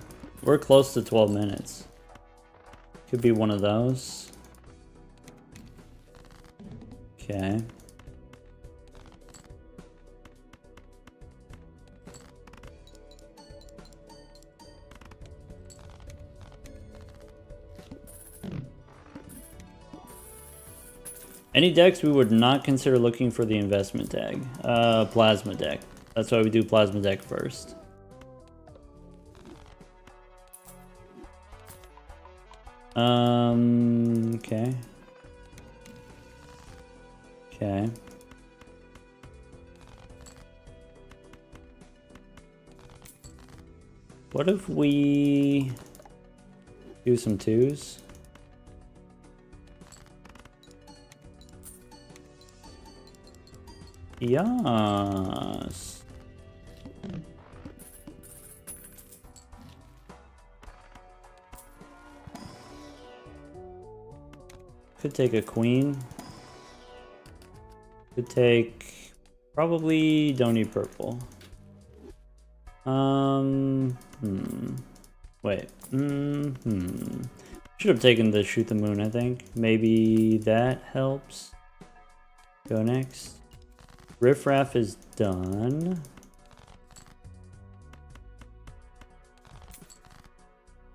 We're close to 12 minutes. Could be one of those. Okay. Any decks we would not consider looking for the investment tag. Plasma deck. That's why we do plasma deck first. Okay. Okay. What if we do some 2s? Yes. Could take a queen. Could take... Probably don't need purple. Wait. Should have taken the shoot the moon, I think. Maybe that helps. Go next. Riffraff is done.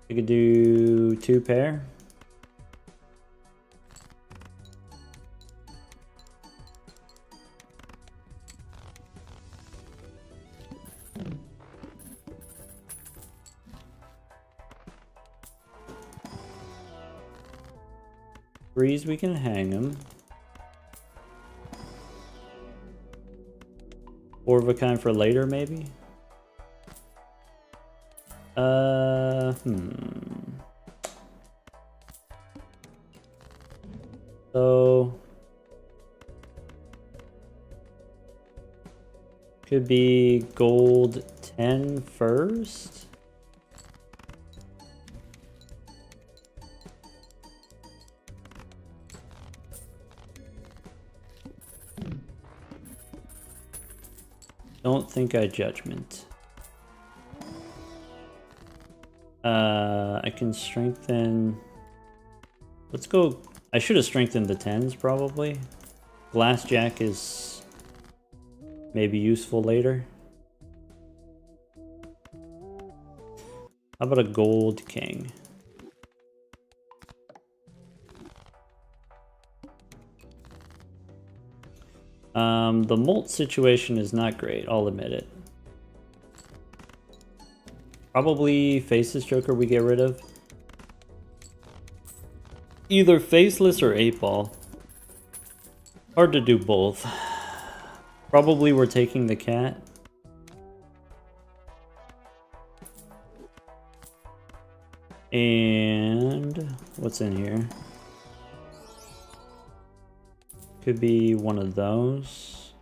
We could do 2 pair. Breeze, we can hang him. 4 of a kind for later, maybe? So... Could be gold 10 first? Don't think I judgment. I can strengthen... Let's go... I should have strengthened the 10s, probably. Glassjack is maybe useful later. How about a gold king? The molt situation is not great, I'll admit it. Probably Faceless Joker we get rid of. Either Faceless or 8 Ball. Hard to do both. Probably we're taking the cat. And what's in here? Could be one of those.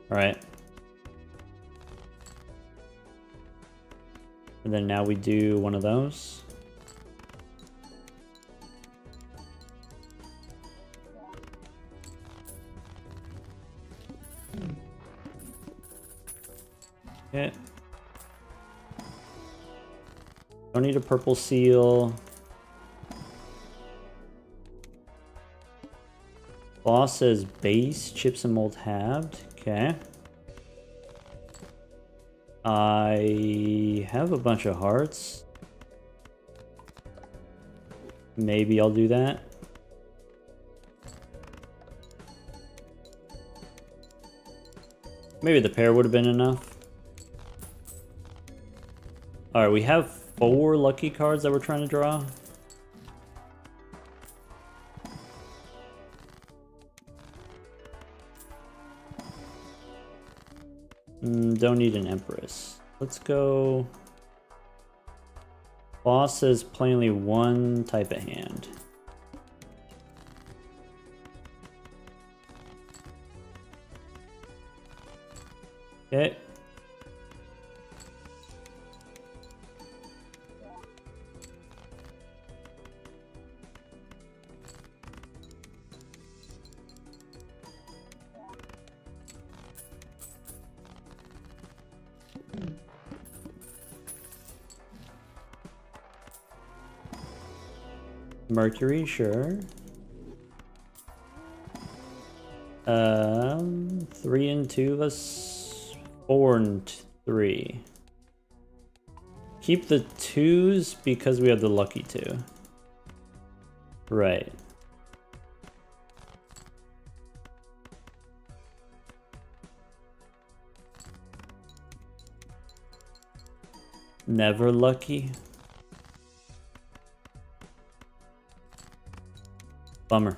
All right. And then now we do one of those. Okay. Don't need a purple seal. Boss says base, chips and mold halved. Okay. I have a bunch of hearts. Maybe I'll do that. Maybe the pair would have been enough. Alright, we have 4 lucky cards that we're trying to draw. Don't need an Empress. Let's go. Boss says plainly one type of hand. Okay. Mercury, sure. 3 and 2, let's 4 and 3. Keep the 2s because we have the lucky 2. Right. Never lucky. Bummer.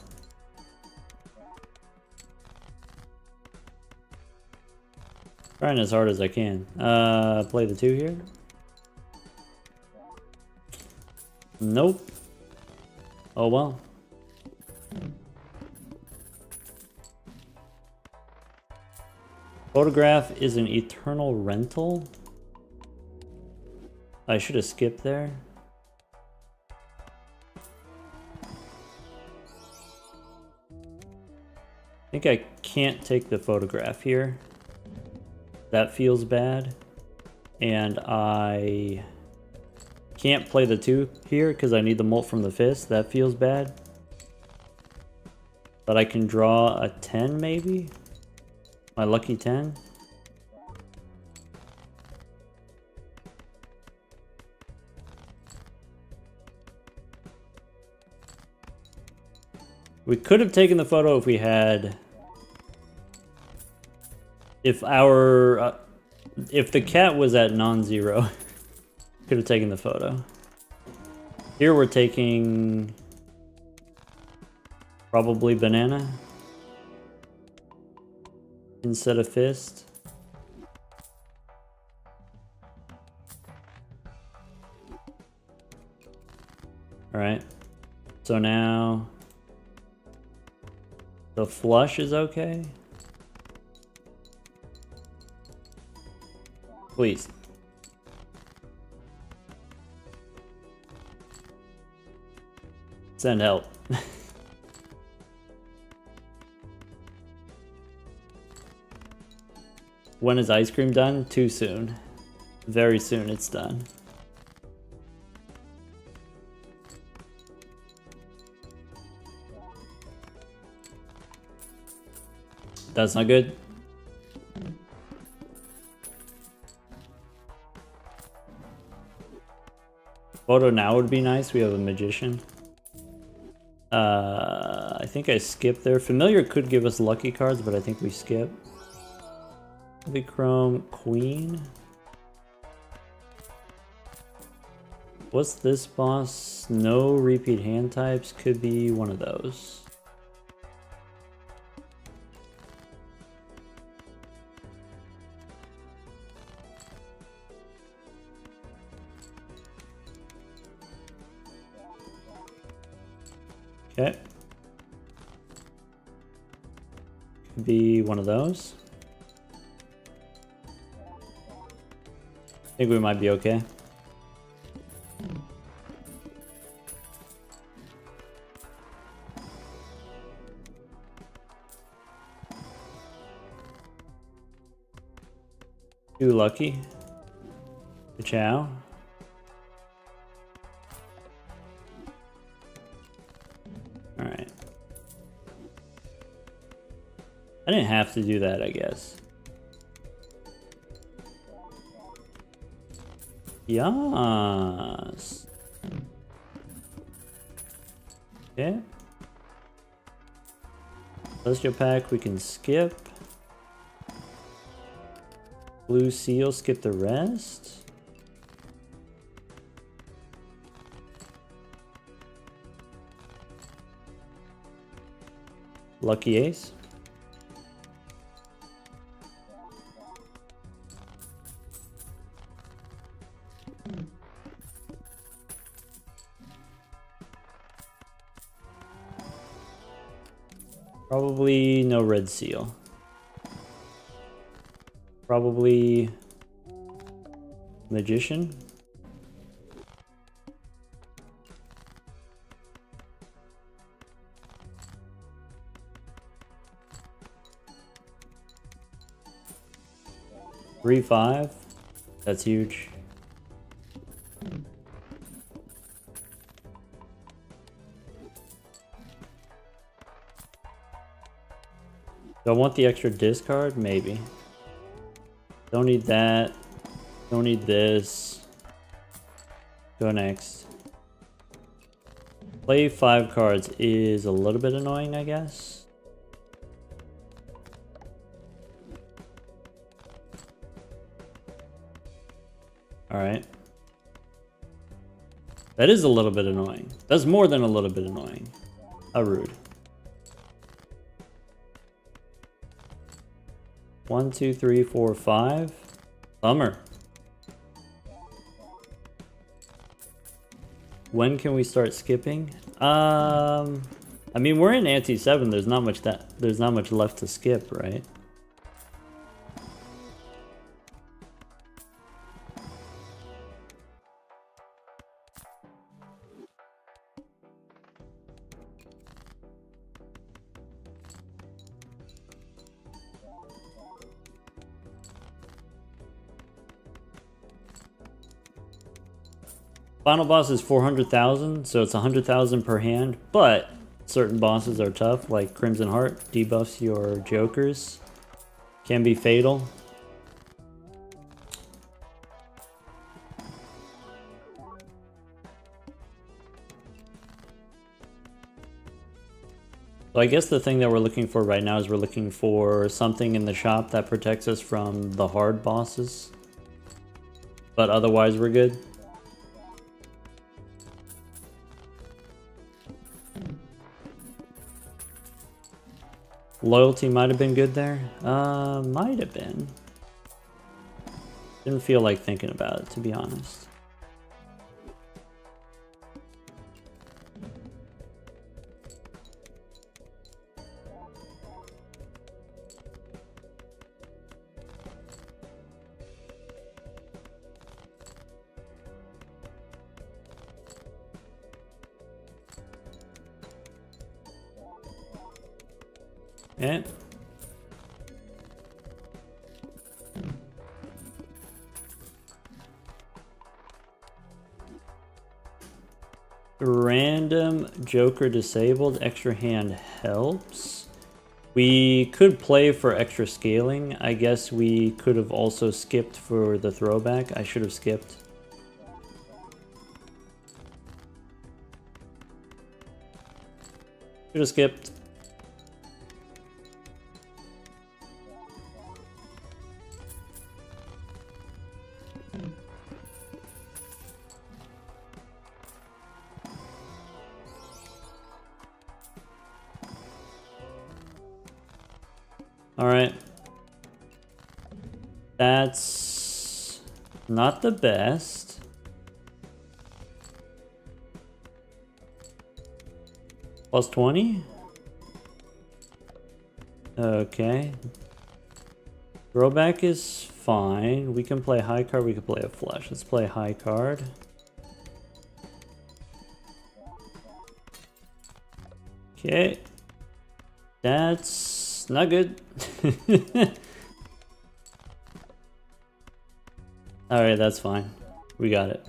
Trying as hard as I can. Play the 2 here. Nope. Oh well. Photograph is an eternal rental. I should have skipped there. I think I can't take the photograph here. That feels bad. And I can't play the 2 here because I need the molt from the fist. That feels bad. But I can draw a 10 maybe? My lucky 10? We could have taken the photo if we had... If the cat was at non-zero, could have taken the photo. Here we're taking probably banana instead of fist. All right, so now the flush is okay. Please. Send help. When is ice cream done? Too soon. Very soon it's done. That's not good. Photo now would be nice. We have a magician. I think I skipped there. Familiar could give us lucky cards, but I think we skip. Heavy Chrome Queen. What's this boss? No repeat hand types. Could be one of those. Okay. Could be one of those. I think we might be okay. Too lucky. Ciao. Alright. I didn't have to do that, I guess. Yes. Okay. Celestial pack we can skip. Blue seal, skip the rest. Lucky ace. Probably no red seal. Probably magician. Three, 5. That's huge. Do I want the extra discard? Maybe. Don't need that. Don't need this. Go next. Play 5 cards is a little bit annoying, I guess. Alright. That is a little bit annoying. That's more than a little bit annoying. How rude. 1, 2, 3, 4, 5. Bummer. When can we start skipping? I mean, we're in ante 7. There's not much left to skip, right? Final boss is 400,000, so it's 100,000 per hand, but certain bosses are tough, like Crimson Heart debuffs your jokers. Can be fatal. So I guess the thing that we're looking for right now is we're looking for something in the shop that protects us from the hard bosses. But otherwise we're good. Loyalty might have been good there. Might have been. Didn't feel like thinking about it, to be honest. Okay. Random Joker disabled, extra hand helps. We could play for extra scaling. I guess we could have also skipped for the throwback. I should have skipped. Should have skipped. Alright. That's not the best. Plus 20? Okay. Throwback is fine. We can play high card, we can play a flush. Let's play high card. Okay. That's not good. Alright, that's fine. We got it.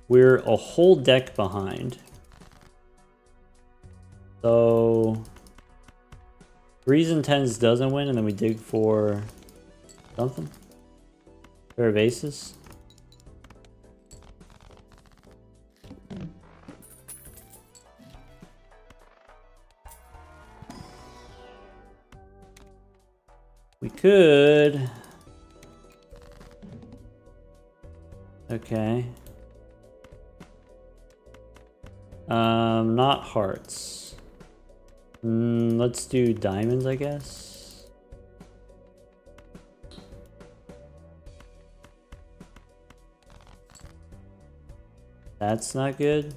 We're a whole deck behind. So 3s and 10s doesn't win, and then we dig for something. Pair of aces. We could. Okay. Not hearts. Let's do diamonds, I guess. That's not good.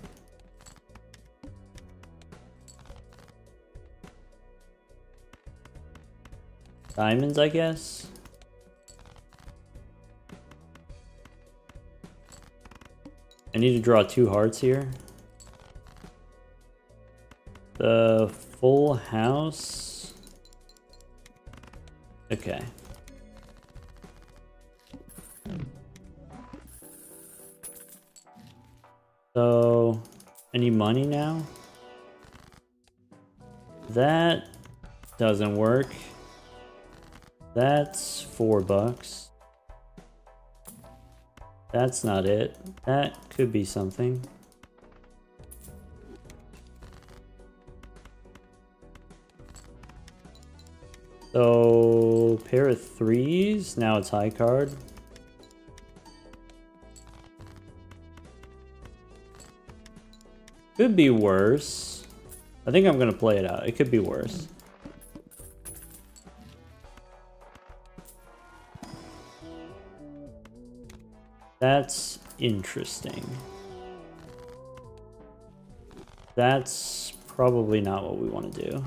Diamonds, I guess. I need to draw 2 hearts here. The full house. Okay. So, any money now? That doesn't work. That's $4. That's not it. That could be something. So, pair of 3s. Now it's high card. Could be worse. I think I'm gonna play it out. It could be worse. That's interesting. That's probably not what we want to do.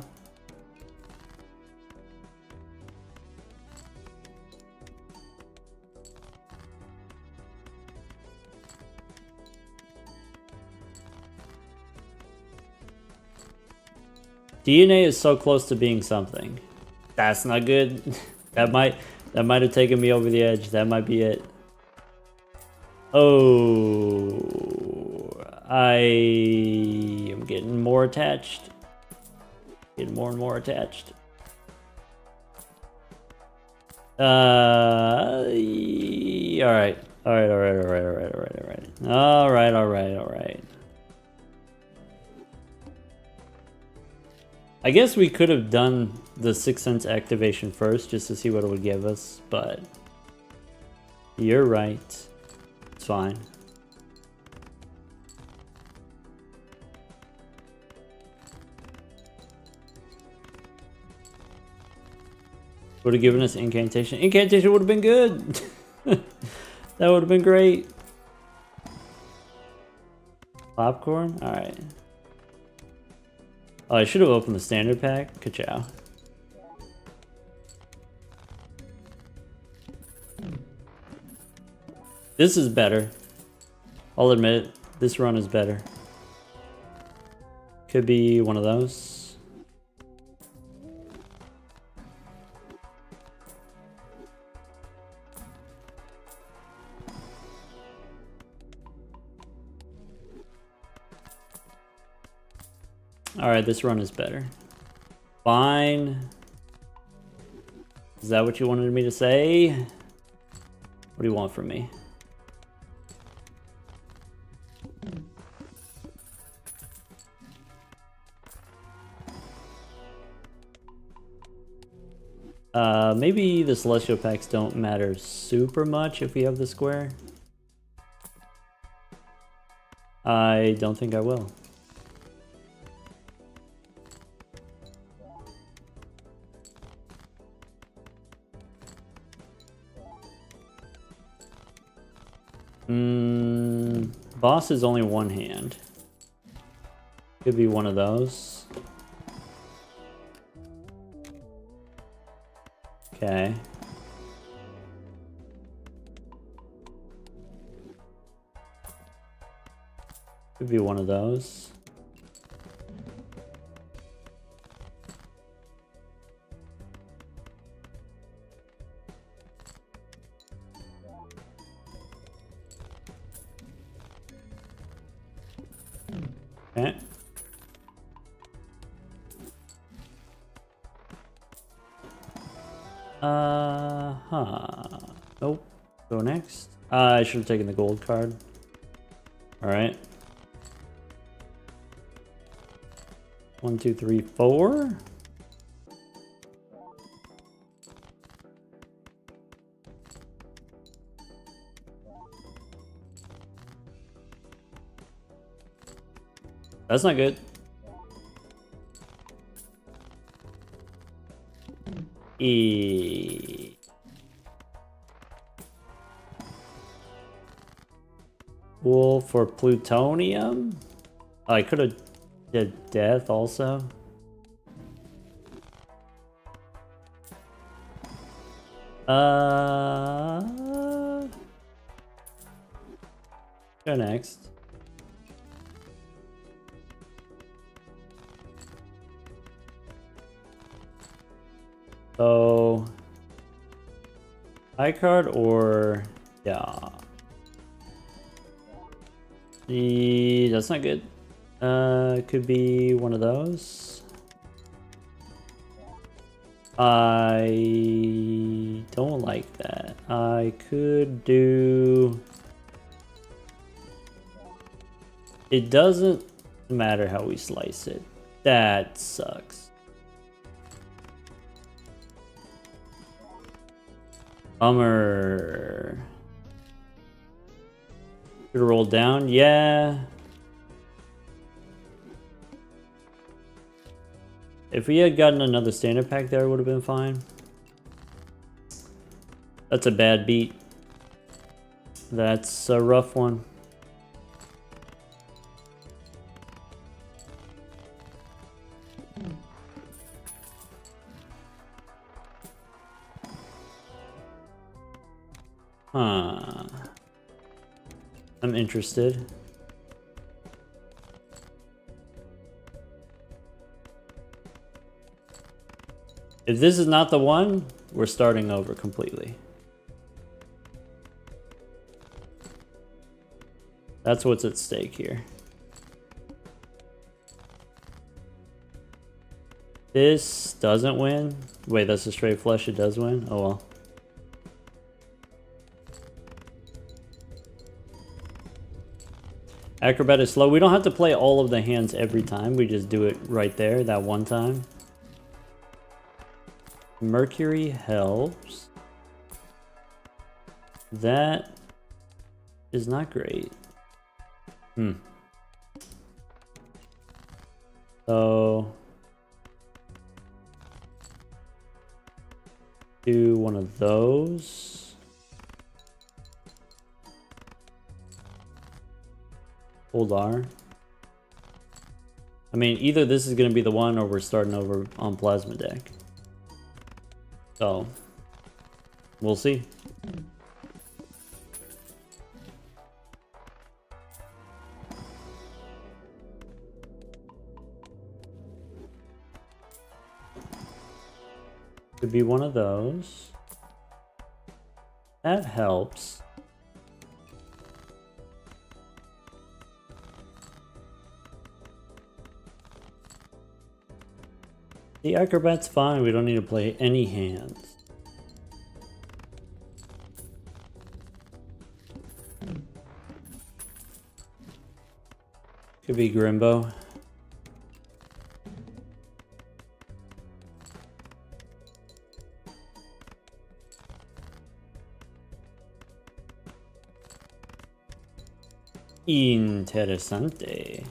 DNA is so close to being something. That's not good. that might have taken me over the edge. That might be it. Oh, I am getting more attached. Getting more and more attached. All right. I guess we could have done the 6 cents activation first just to see what it would give us, but you're right. It's fine. Would have given us incantation. Incantation would have been good. That would have been great. Popcorn? Alright. Oh, I should have opened the standard pack. Ka-chow. This is better. I'll admit it. This run is better. Could be one of those. Alright, this run is better. Fine. Is that what you wanted me to say? What do you want from me? Maybe the Celestial packs don't matter super much if we have the square. I don't think I will. Boss is only one hand. Could be one of those. Okay. Could be one of those. Okay. Nope. Go next. I should have taken the gold card. Alright. 1, 2, 3, 4. That's not good. Wool for plutonium? Oh, I could have did death also. Go next. So, high card or yeah. That's not good. Could be one of those. I don't like that. I could do. It doesn't matter how we slice it. That sucks. Bummer. Should roll down? Yeah. If we had gotten another standard pack there, it would have been fine. That's a bad beat. That's a rough one. Huh. I'm interested. If this is not the one, we're starting over completely. That's what's at stake here. This doesn't win. Wait, that's a straight flush. It does win? Oh well. Acrobat is slow. We don't have to play all of the hands every time. We just do it right there, that one time. Mercury helps. That is not great. So do one of those. Hold R. I mean, either this is going to be the one or we're starting over on Plasma deck. So, we'll see. Could be one of those. That helps. The Acrobat's fine, we don't need to play any hands. Could be Grimbo. Interesante.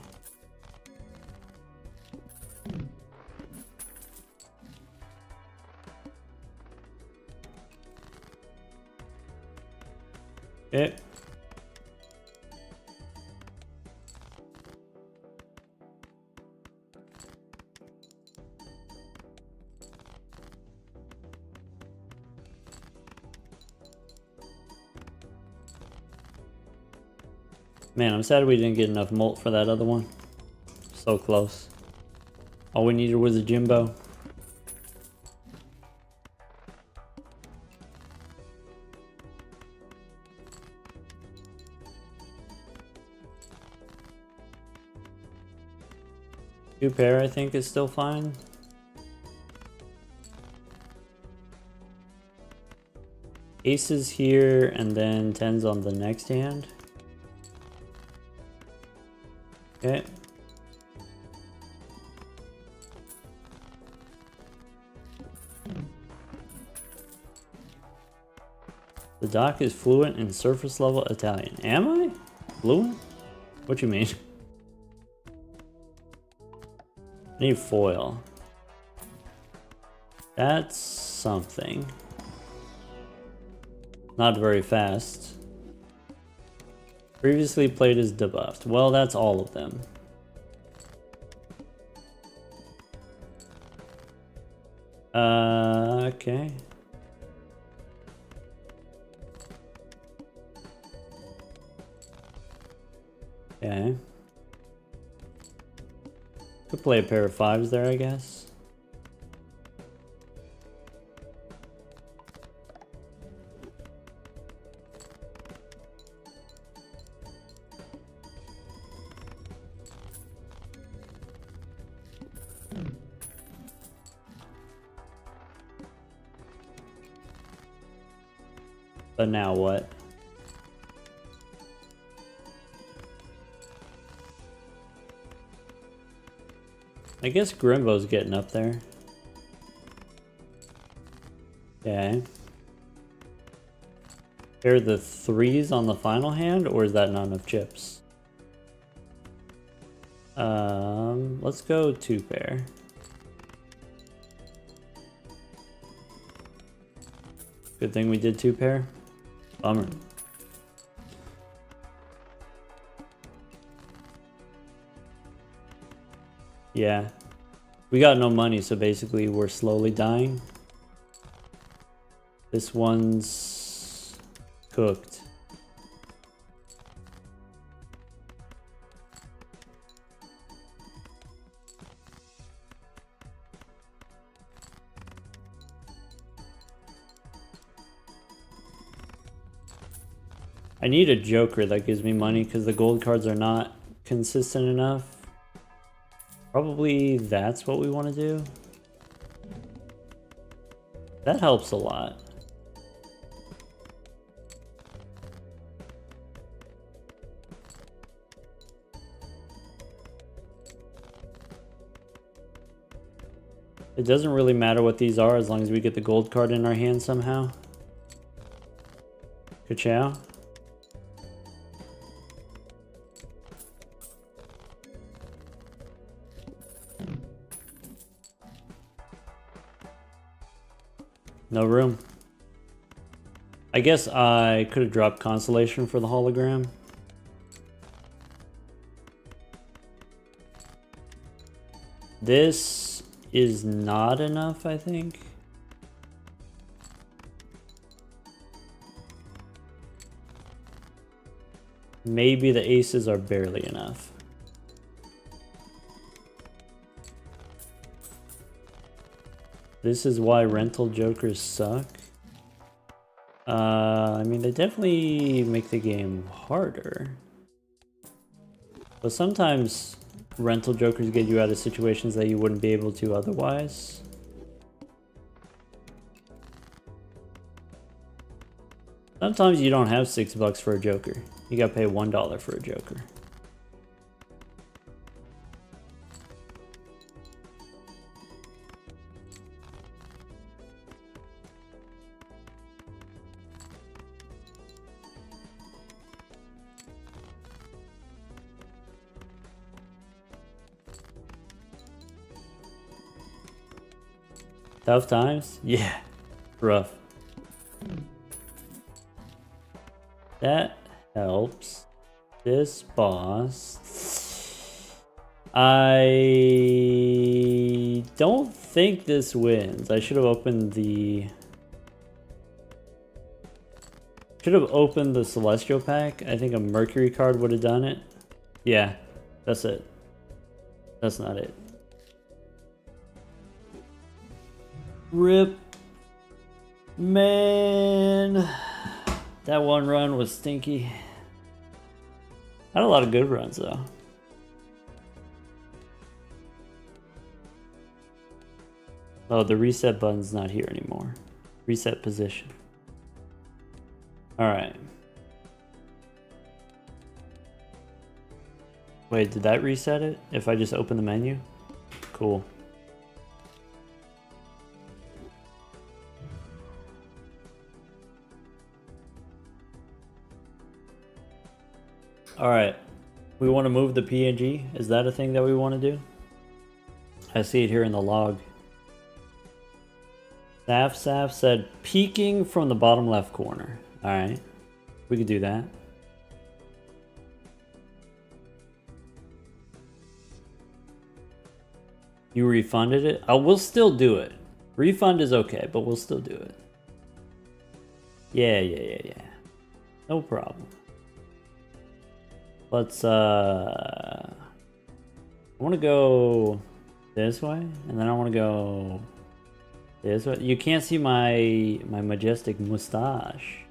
Okay. Man, I'm sad we didn't get enough molt for that other one. So close. All we needed was a Jimbo. Two pair, I think, is still fine. Aces here, and then tens on the next hand. Okay. The doc is fluent in surface level Italian. Am I? Fluent? What you mean? I need foil. That's something. Not very fast. Previously played as debuffed. Well, that's all of them. Okay. Okay. Could play a pair of fives there, I guess. But now what? I guess Grimbo's getting up there. Okay. Pair the threes on the final hand, or is that not enough chips? Let's go two pair. Good thing we did two pair. Bummer. Yeah. We got no money, so basically we're slowly dying. This one's cooked. I need a joker that gives me money because the gold cards are not consistent enough. Probably that's what we want to do. That helps a lot. It doesn't really matter what these are as long as we get the gold card in our hand somehow. Ka-chow. No room. I guess I could have dropped Consolation for the hologram. This is not enough, I think. Maybe the aces are barely enough. This is why rental jokers suck. I mean, they definitely make the game harder. But sometimes rental jokers get you out of situations that you wouldn't be able to otherwise. Sometimes you don't have $6 for a joker. You gotta pay $1 for a joker. Tough times? Yeah. Rough. That helps. This boss. I don't think this wins. I should have opened the Should have opened the Celestial pack. I think a Mercury card would have done it. Yeah, that's it. That's not it. RIP. Man. That one run was stinky. I had a lot of good runs though. Oh, the reset button's not here anymore. Reset position. Alright. Wait, did that reset it? If I just open the menu? Cool. Alright. We want to move the PNG? Is that a thing that we want to do? I see it here in the log. Saf said peeking from the bottom left corner. Alright. We could do that. You refunded it? Oh, we'll still do it. Refund is okay, but we'll still do it. Yeah. No problem. Let's, I want to go this way, and then I want to go this way. You can't see my majestic mustache.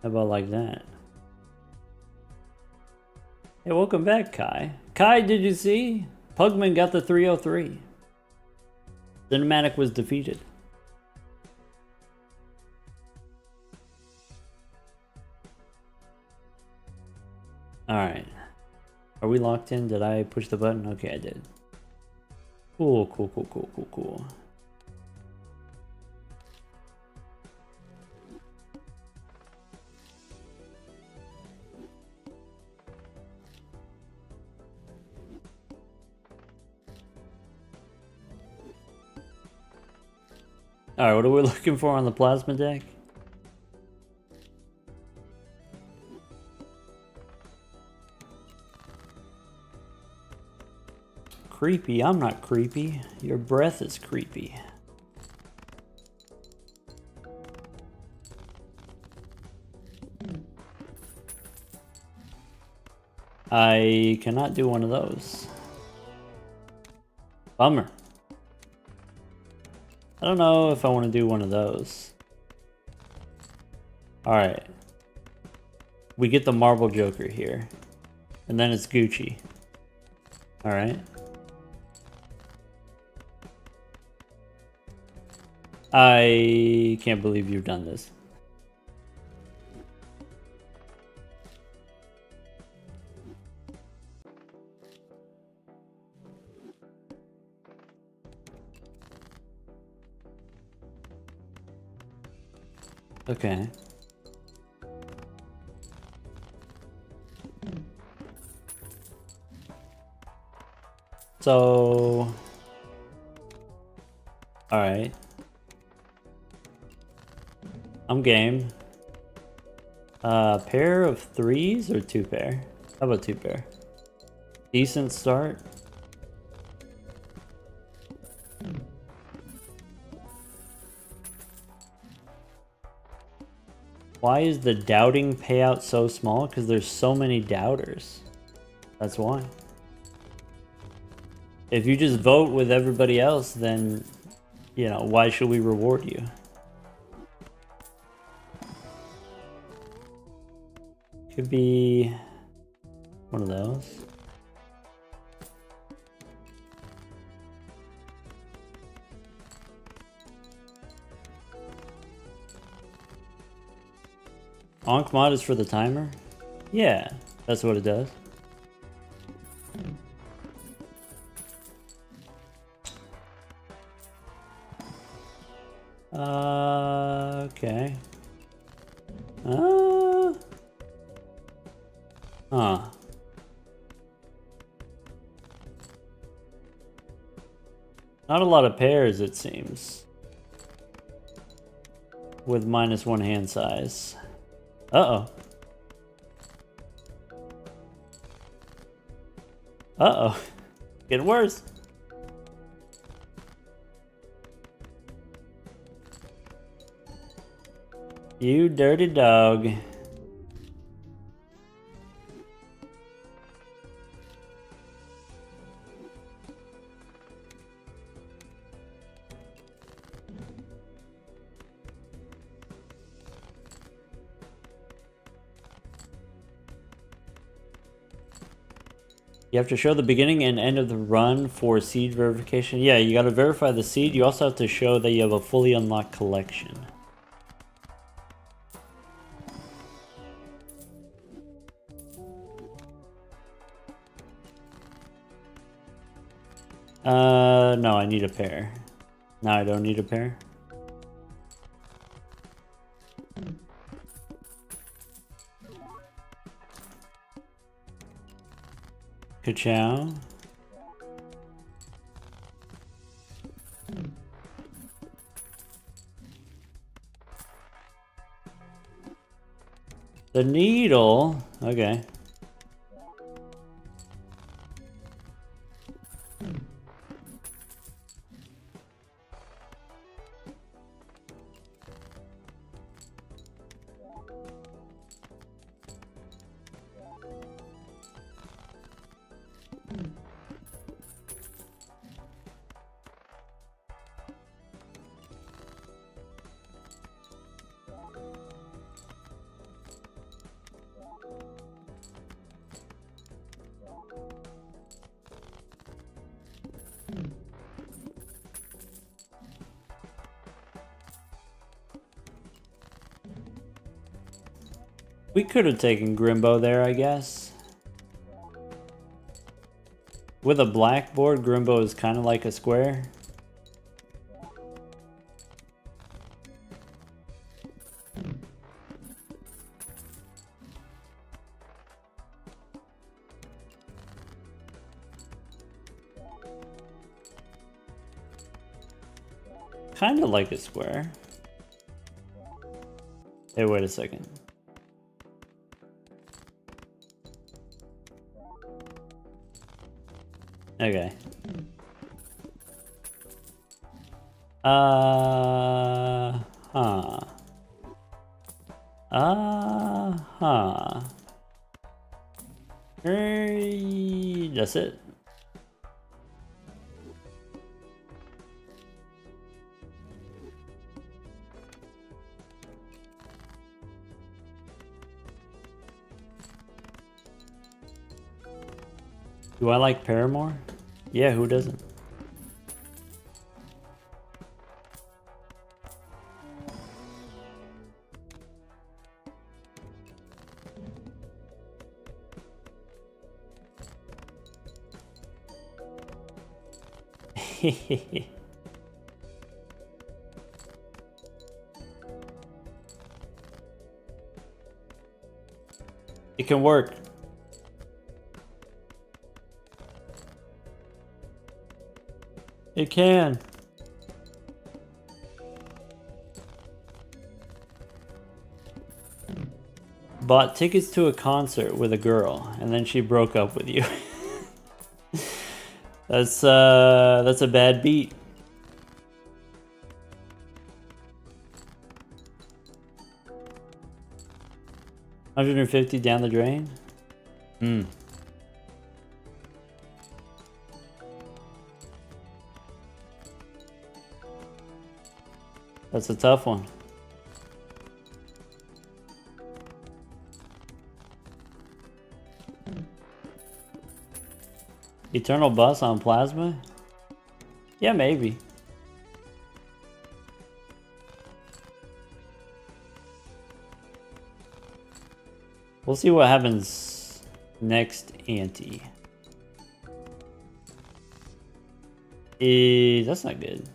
How about like that? Hey, welcome back, Kai. Kai, did you see? Pugman got the 303. Cinematic was defeated. Alright. Are we locked in? Did I push the button? Okay, I did. Cool. Alright, what are we looking for on the plasma deck? Creepy? I'm not creepy. Your breath is creepy. I cannot do one of those. Bummer. I don't know if I want to do one of those. Alright. We get the Marble Joker here. And then it's Gucci. Alright. I can't believe you've done this. Okay. So... Alright. I'm game. Pair of threes or two pair? How about two pair? Decent start. Why is the doubting payout so small? Because there's so many doubters. That's why. If you just vote with everybody else, then, you know, why should we reward you? Could be one of those. Onk mod is for the timer? Yeah, that's what it does. Okay. Huh. Not a lot of pairs, it seems. With -1 hand size. Uh-oh. Uh-oh. Getting worse. You dirty dog. You have to show the beginning and end of the run for seed verification. Yeah, you gotta verify the seed. You also have to show that you have a fully unlocked collection. No, I need a pair. No, I don't need a pair. Ka-chow. The needle. Okay. We could have taken Grimbo there, I guess. With a blackboard, Grimbo is kind of like a square. Kind of like a square. Hey, wait a second. Okay. Huh. Hey, that's it. Do I like Paramore? Yeah, who doesn't? It can work. It can. Bought tickets to a concert with a girl, and then she broke up with you. That's a bad beat. $150 down the drain? Hmm. That's a tough one. Eternal bus on plasma? Yeah, maybe. We'll see what happens next ante. That's not good.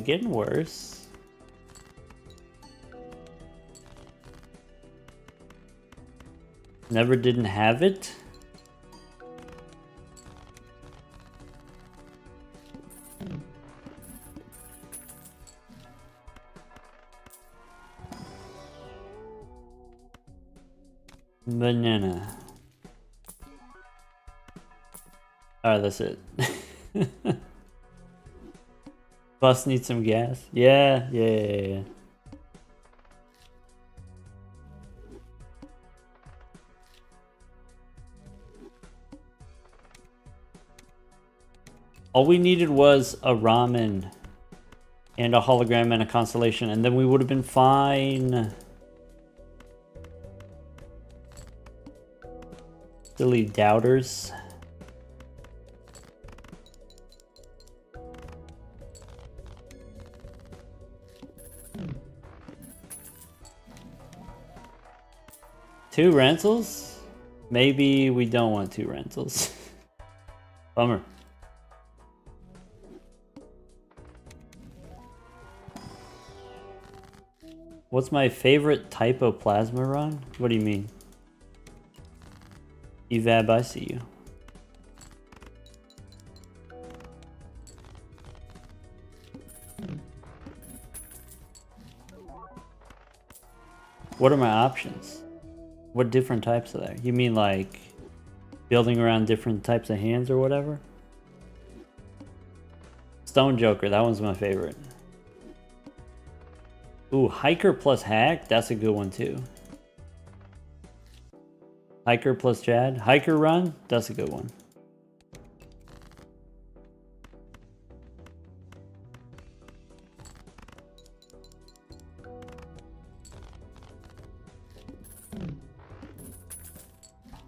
Getting worse. Never didn't have it. Banana. Alright, that's it. Bus needs some gas. Yeah. All we needed was a ramen and a hologram and a constellation, and then we would have been fine. Silly doubters. Two rentals? Maybe we don't want two rentals. Bummer. What's my favorite type of plasma run? What do you mean? Evab, I see you. What are my options? What different types are there? You mean like building around different types of hands or whatever? Stone Joker, that one's my favorite. Ooh, Hiker plus Hack, that's a good one too. Hiker plus Chad. Hiker Run, that's a good one.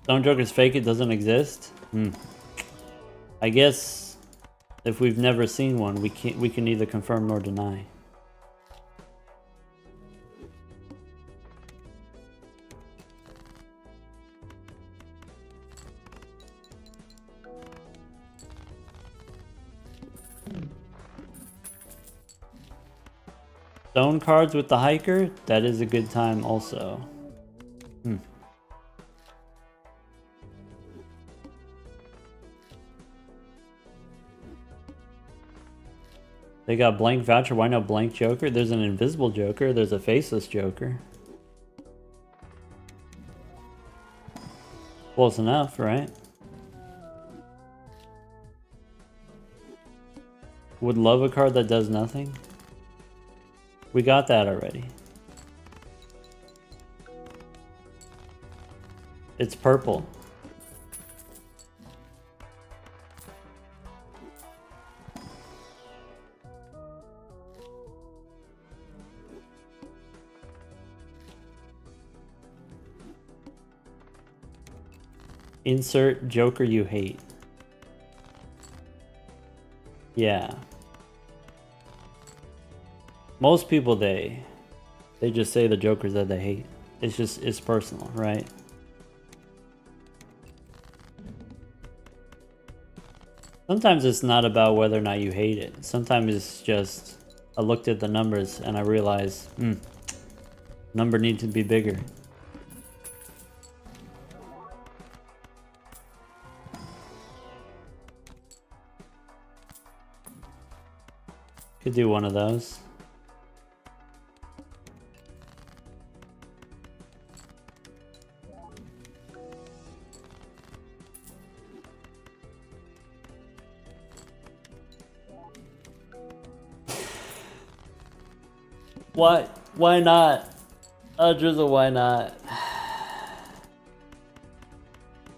Stone Joker's fake, it doesn't exist? I guess if we've never seen one, we can neither confirm nor deny. Stone cards with the hiker, that is a good time also. They got blank voucher, why no blank Joker? There's an invisible Joker, there's a faceless Joker. Close enough, right? Would love a card that does nothing. We got that already. It's purple. Insert Joker you hate. Yeah. Most people, they just say the Jokers that they hate. It's personal, right? Sometimes it's not about whether or not you hate it. Sometimes it's just, I looked at the numbers and I realized, number needs to be bigger. Could do one of those. What? Why not? Drizzle, why not?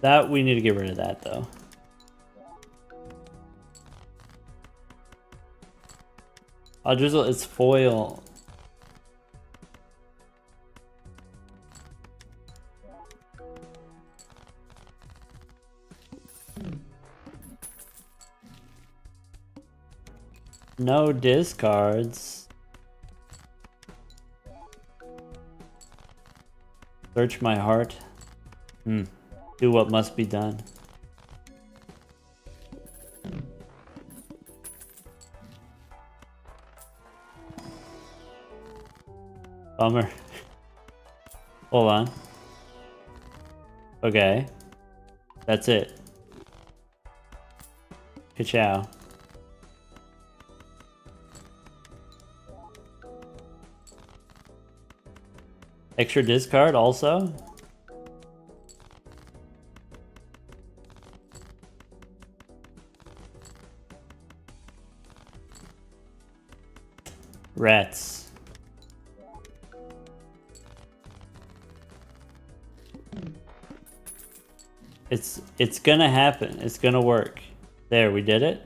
That, we need to get rid of that though. Drizzle, it's foil. No discards. Search my heart. Do what must be done. Bummer. Hold on. Okay. That's it. Ka-chow. Extra discard also? Rats. It's gonna happen. It's gonna work. There, we did it.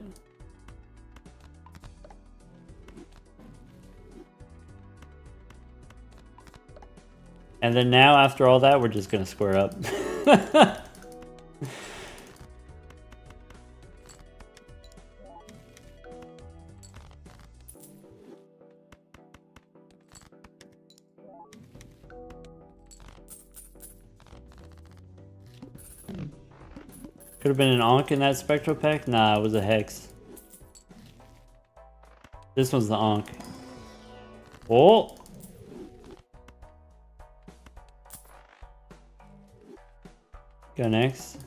And then now, after all that, we're just gonna square up. Could have been an Ankh in that Spectral pack? Nah, it was a Hex. This one's the Ankh. Oh! Go next.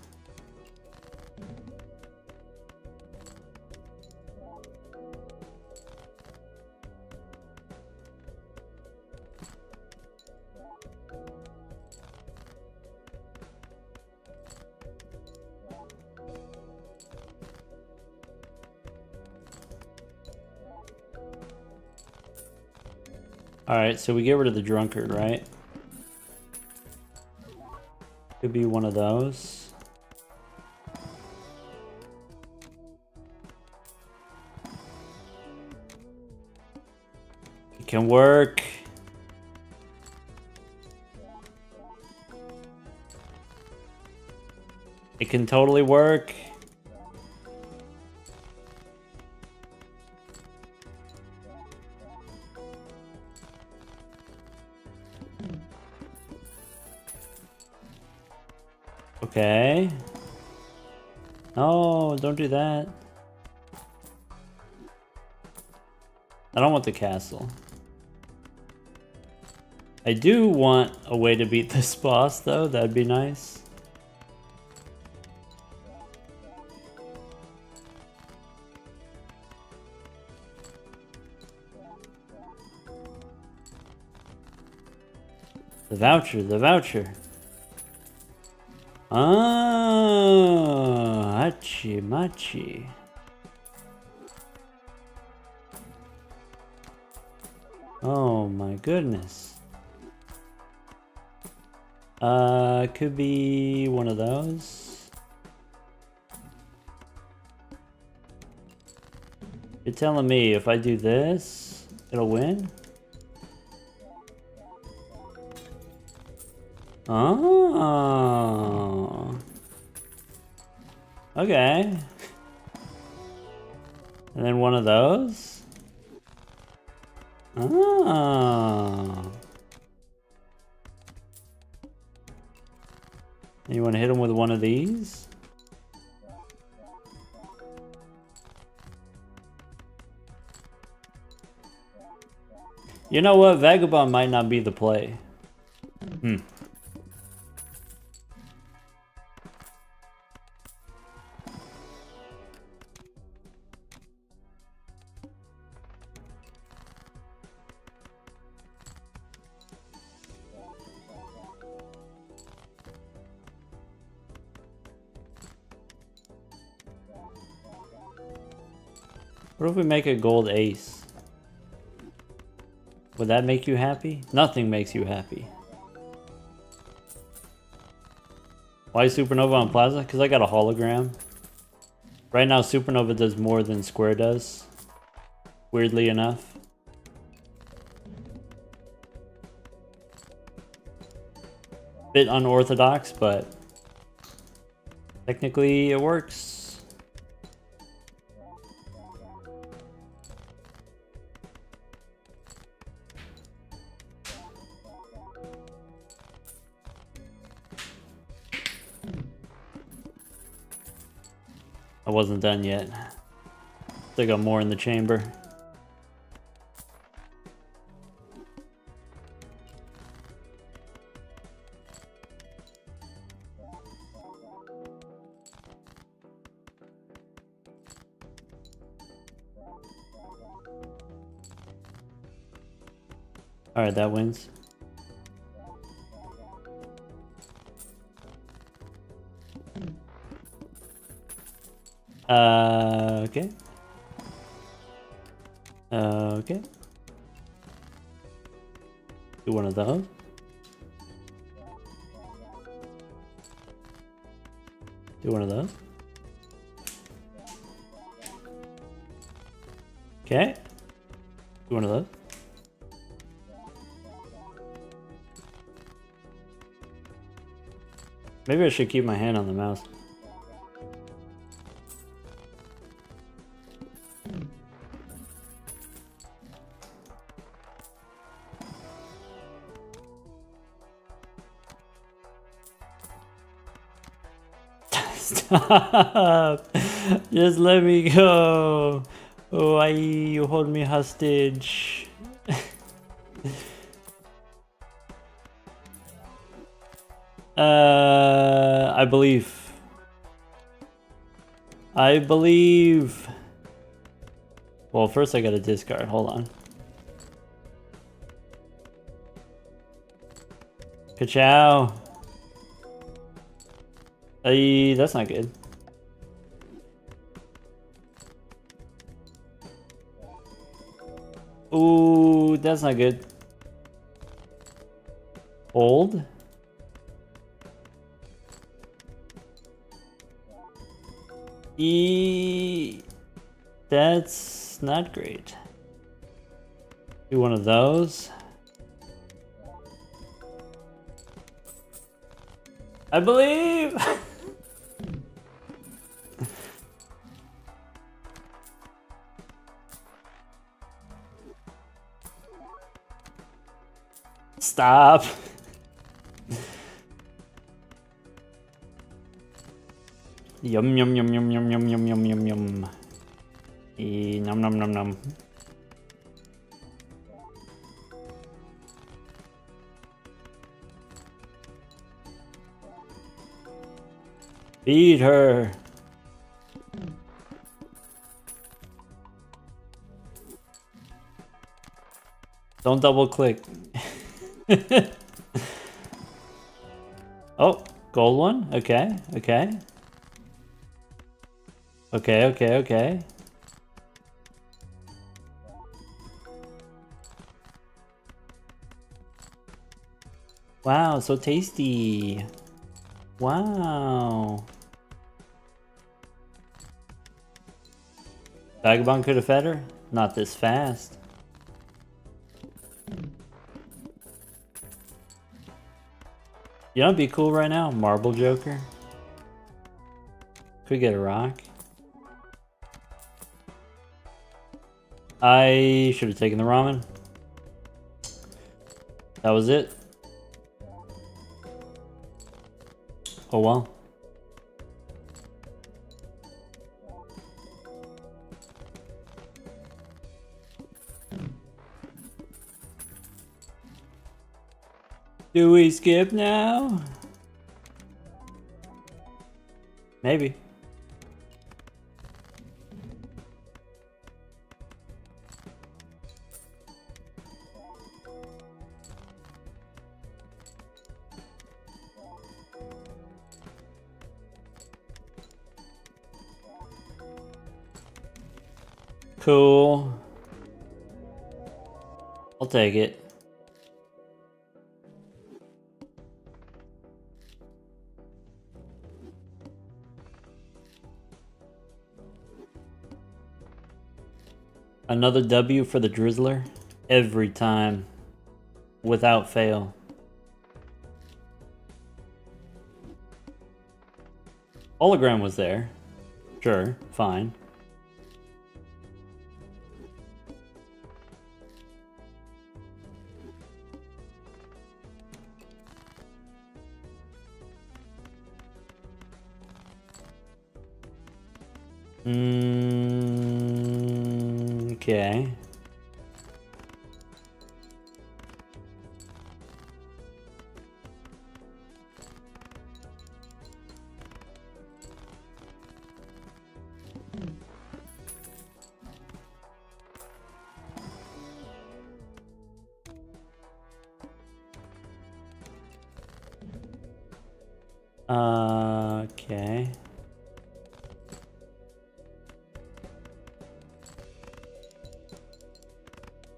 Alright, so we get rid of the Drunkard, right? Could be one of those. It can work. It can totally work. Okay. No, don't do that. I don't want the castle. I do want a way to beat this boss, though. That'd be nice. The voucher, the voucher. Ah, hachi machi. Oh my goodness. Could be one of those. You're telling me if I do this, it'll win? Oh. Okay. And then one of those? Oh. And you want to hit him with one of these? You know what? Vagabond might not be the play. What if we make a gold ace? Would that make you happy? Nothing makes you happy. Why Supernova on Plaza? Because I got a hologram. Right now Supernova does more than Square does. Weirdly enough. Bit unorthodox, but technically it works. I wasn't done yet. Still got more in the chamber. Alright, that wins. Okay. Okay. Do one of those. Do one of those. Okay. Do one of those. Maybe I should keep my hand on the mouse. Stop! Just let me go! Why you hold me hostage? I believe. I believe. Well, first I gotta discard. Hold on. Ka-chow. That's not good. Ooh, that's not good. Hold. That's not great. Do one of those. I believe. Stop. Yum yum yum yum yum yum yum yum yum yum. Nom nom nom nom. Feed her. Don't double click. Oh, gold one? Okay, okay. Okay, okay, okay. Wow, so tasty. Wow. Vagabond could have fed her? Not this fast. You know what'd be cool right now? Marble Joker. Could get a rock. I should have taken the ramen. That was it. Oh well. Do we skip now? Maybe. Cool. I'll take it. Another W for the Drizzler. Every time. Without fail. Hologram was there. Sure, fine. Okay. Okay.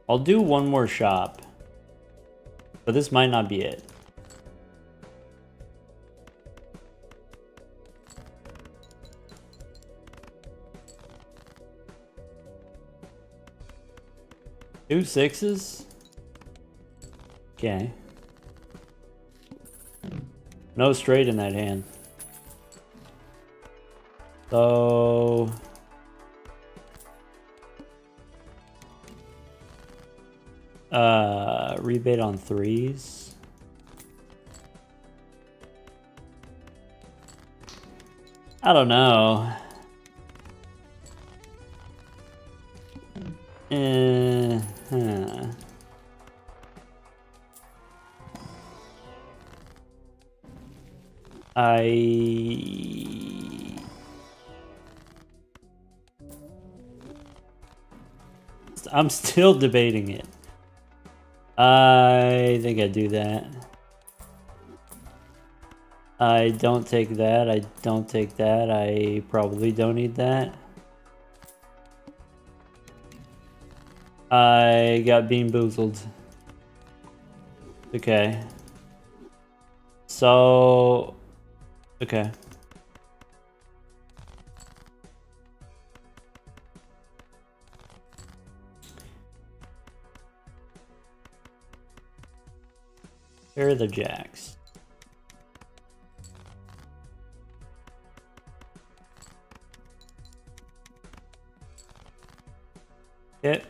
I'll do one more shop. But this might not be it. Two sixes? Okay. No straight in that hand. So... rebate on threes. I don't know. Huh. I'm still debating it. I think I do that. I don't take that. I don't take that. I probably don't need that. I got bean boozled. Okay. So... Okay. Here are the jacks. Okay.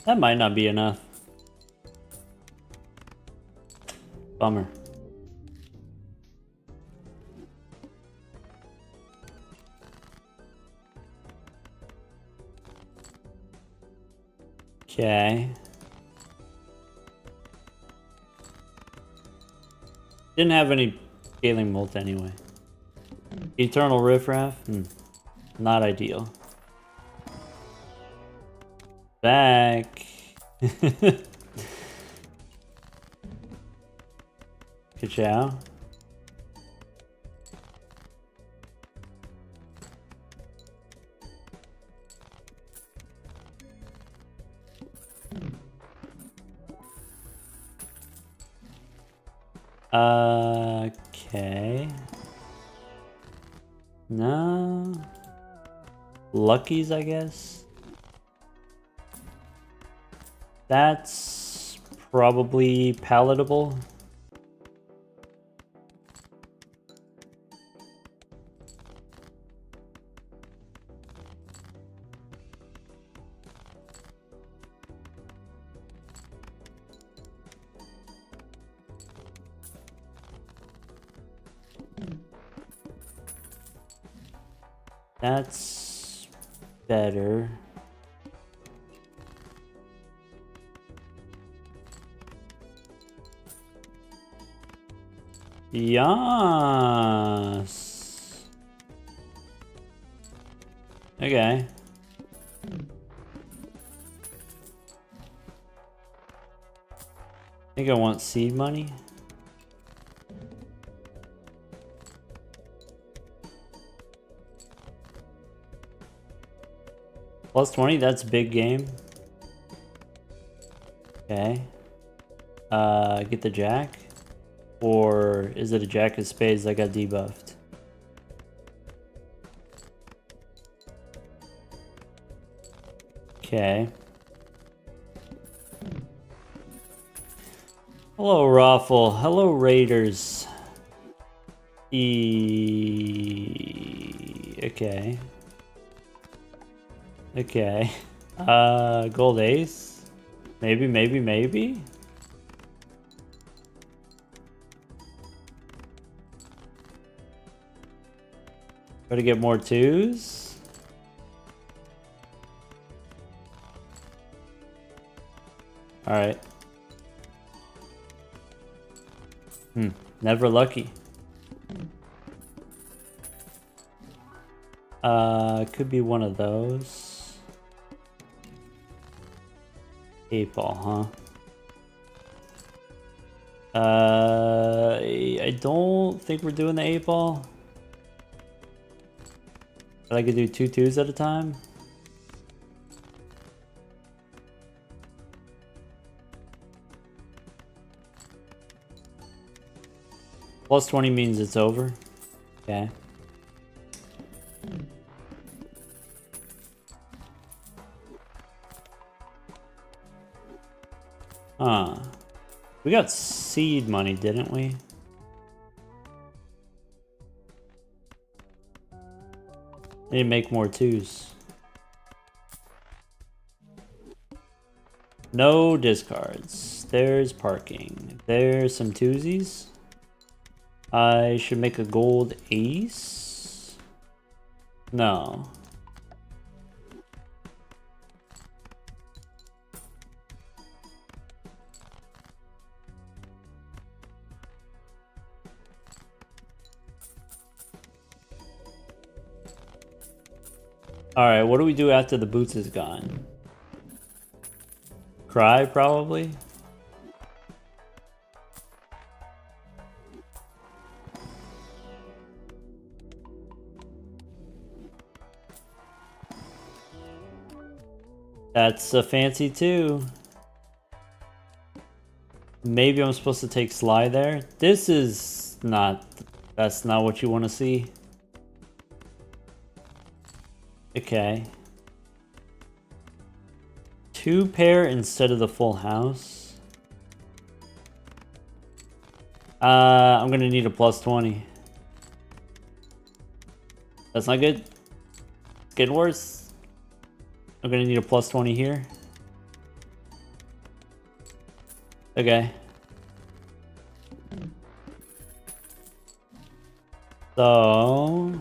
That might not be enough. Bummer. Okay. Didn't have any scaling molt anyway. Eternal riffraff? Not ideal. Back. Ka-chow. Okay. No. Luckies, I guess. That's probably palatable. That's better. Yes. Okay. I think I want seed money. Plus 20, that's big game. Okay. Get the jack. Or is it a jack of spades that got debuffed? Okay. Hello, Raffle. Hello, Raiders. Okay. Okay. Gold ace? Maybe, maybe, maybe? Try to get more twos? Alright. Never lucky. Could be one of those. 8-ball, huh? I don't think we're doing the 8-ball. But I could do 2 twos at a time. Plus 20 means it's over. Okay. We got seed money, didn't we? Need to make more twos. No discards. There's parking. There's some twosies. I should make a gold ace. No. Alright, what do we do after the boots is gone? Cry, probably? That's a fancy too. Maybe I'm supposed to take Sly there. This is not... That's not what you want to see. Okay. 2 pair instead of the full house. I'm gonna need a plus 20. That's not good. It's getting worse. I'm gonna need a plus 20 here. Okay. So...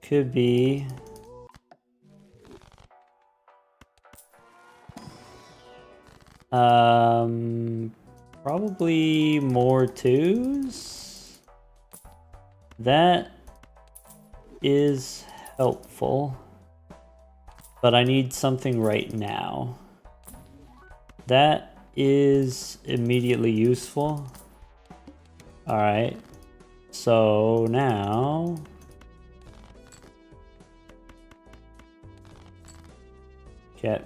could be... probably more twos. That is helpful, but I need something right now. That is immediately useful. All right, so now okay.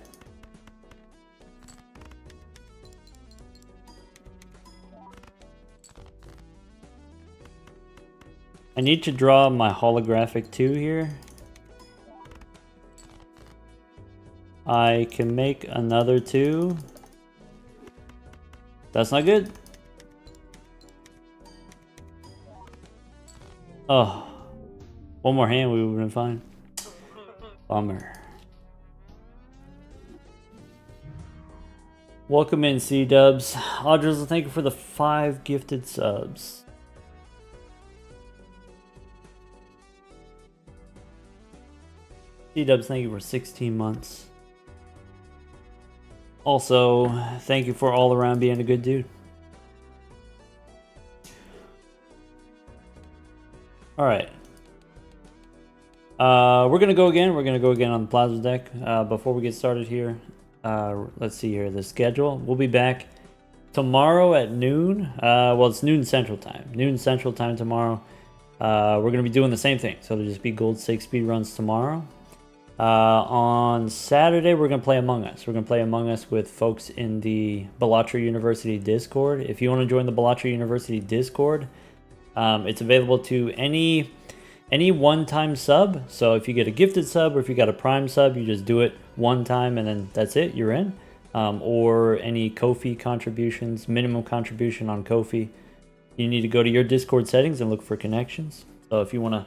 I need to draw my holographic 2 here. I can make another 2. That's not good. Oh, one more hand, we would have been fine. Bummer. Welcome in, C-Dubs. Audrizzle, thank you for the 5 gifted subs. C-Dubs, thank you for 16 months. Also, thank you for all around being a good dude. Alright. We're gonna go again. We're gonna go again on the Plasma deck. Before we get started here, let's see here, the schedule. We'll be back tomorrow at noon. Well, it's noon Central Time. Noon Central Time tomorrow. We're gonna be doing the same thing. So there'll just be gold stake speed runs tomorrow. On Saturday, we're going to play Among Us. We're going to play Among Us with folks in the Bellatra University Discord. If you want to join the Bellatra University Discord, it's available to any one-time sub. So if you get a gifted sub or if you got a prime sub, you just do it one time and then that's it, you're in. Or any Ko-fi contributions, minimum contribution on Ko-fi. You need to go to your Discord settings and look for connections. So if you want to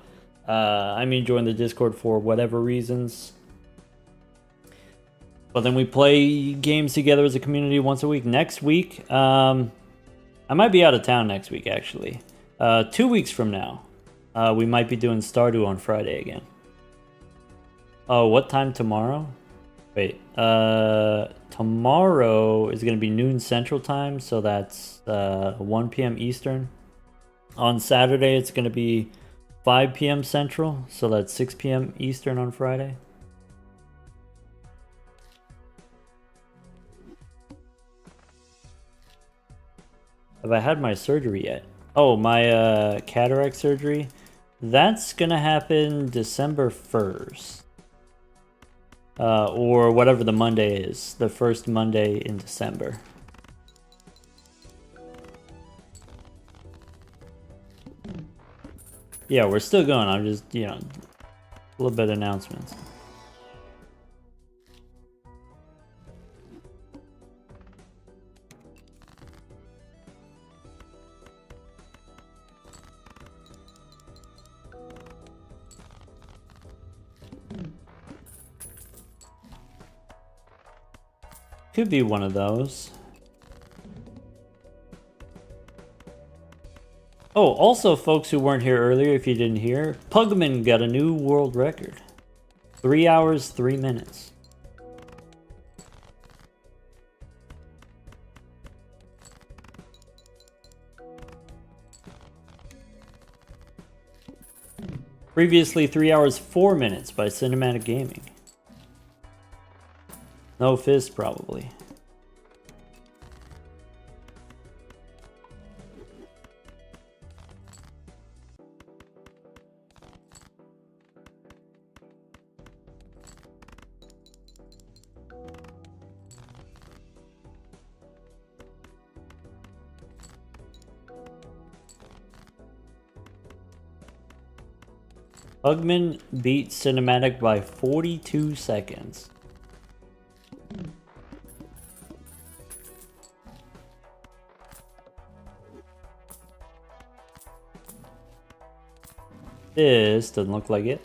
join the Discord for whatever reasons. But then we play games together as a community once a week. Next week, I might be out of town next week, actually. 2 weeks from now, we might be doing Stardew on Friday again. Oh, what time tomorrow? Wait, tomorrow is going to be noon Central Time, so that's 1 p.m. Eastern. On Saturday, it's going to be 5 p.m. Central, so that's 6 p.m. Eastern on Friday. Have I had my surgery yet? Oh, my cataract surgery. That's gonna happen December 1st. Or whatever the Monday is. The first Monday in December. Yeah, we're still going. I'm just, you know, a little bit of announcements. Could be one of those. Oh, also, folks who weren't here earlier, if you didn't hear, Pugman got a new world record. 3 hours, 3 minutes. Previously 3 hours, 4 minutes by Cinematic Gaming. No fist, probably. Pugman beat Cinematic by 42 seconds. This doesn't look like it.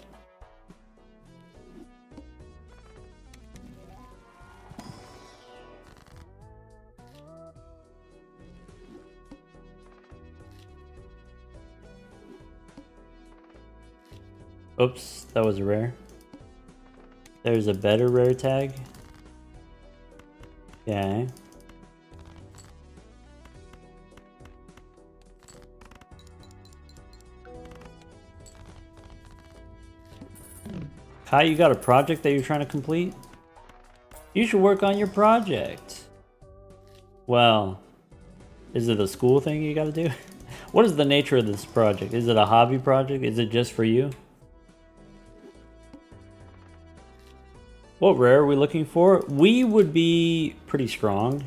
Oops, that was rare. There's a better rare tag. Okay. Kai, you got a project that you're trying to complete? You should work on your project. Well, is it a school thing you gotta do? What is the nature of this project? Is it a hobby project? Is it just for you? What rare are we looking for? We would be pretty strong.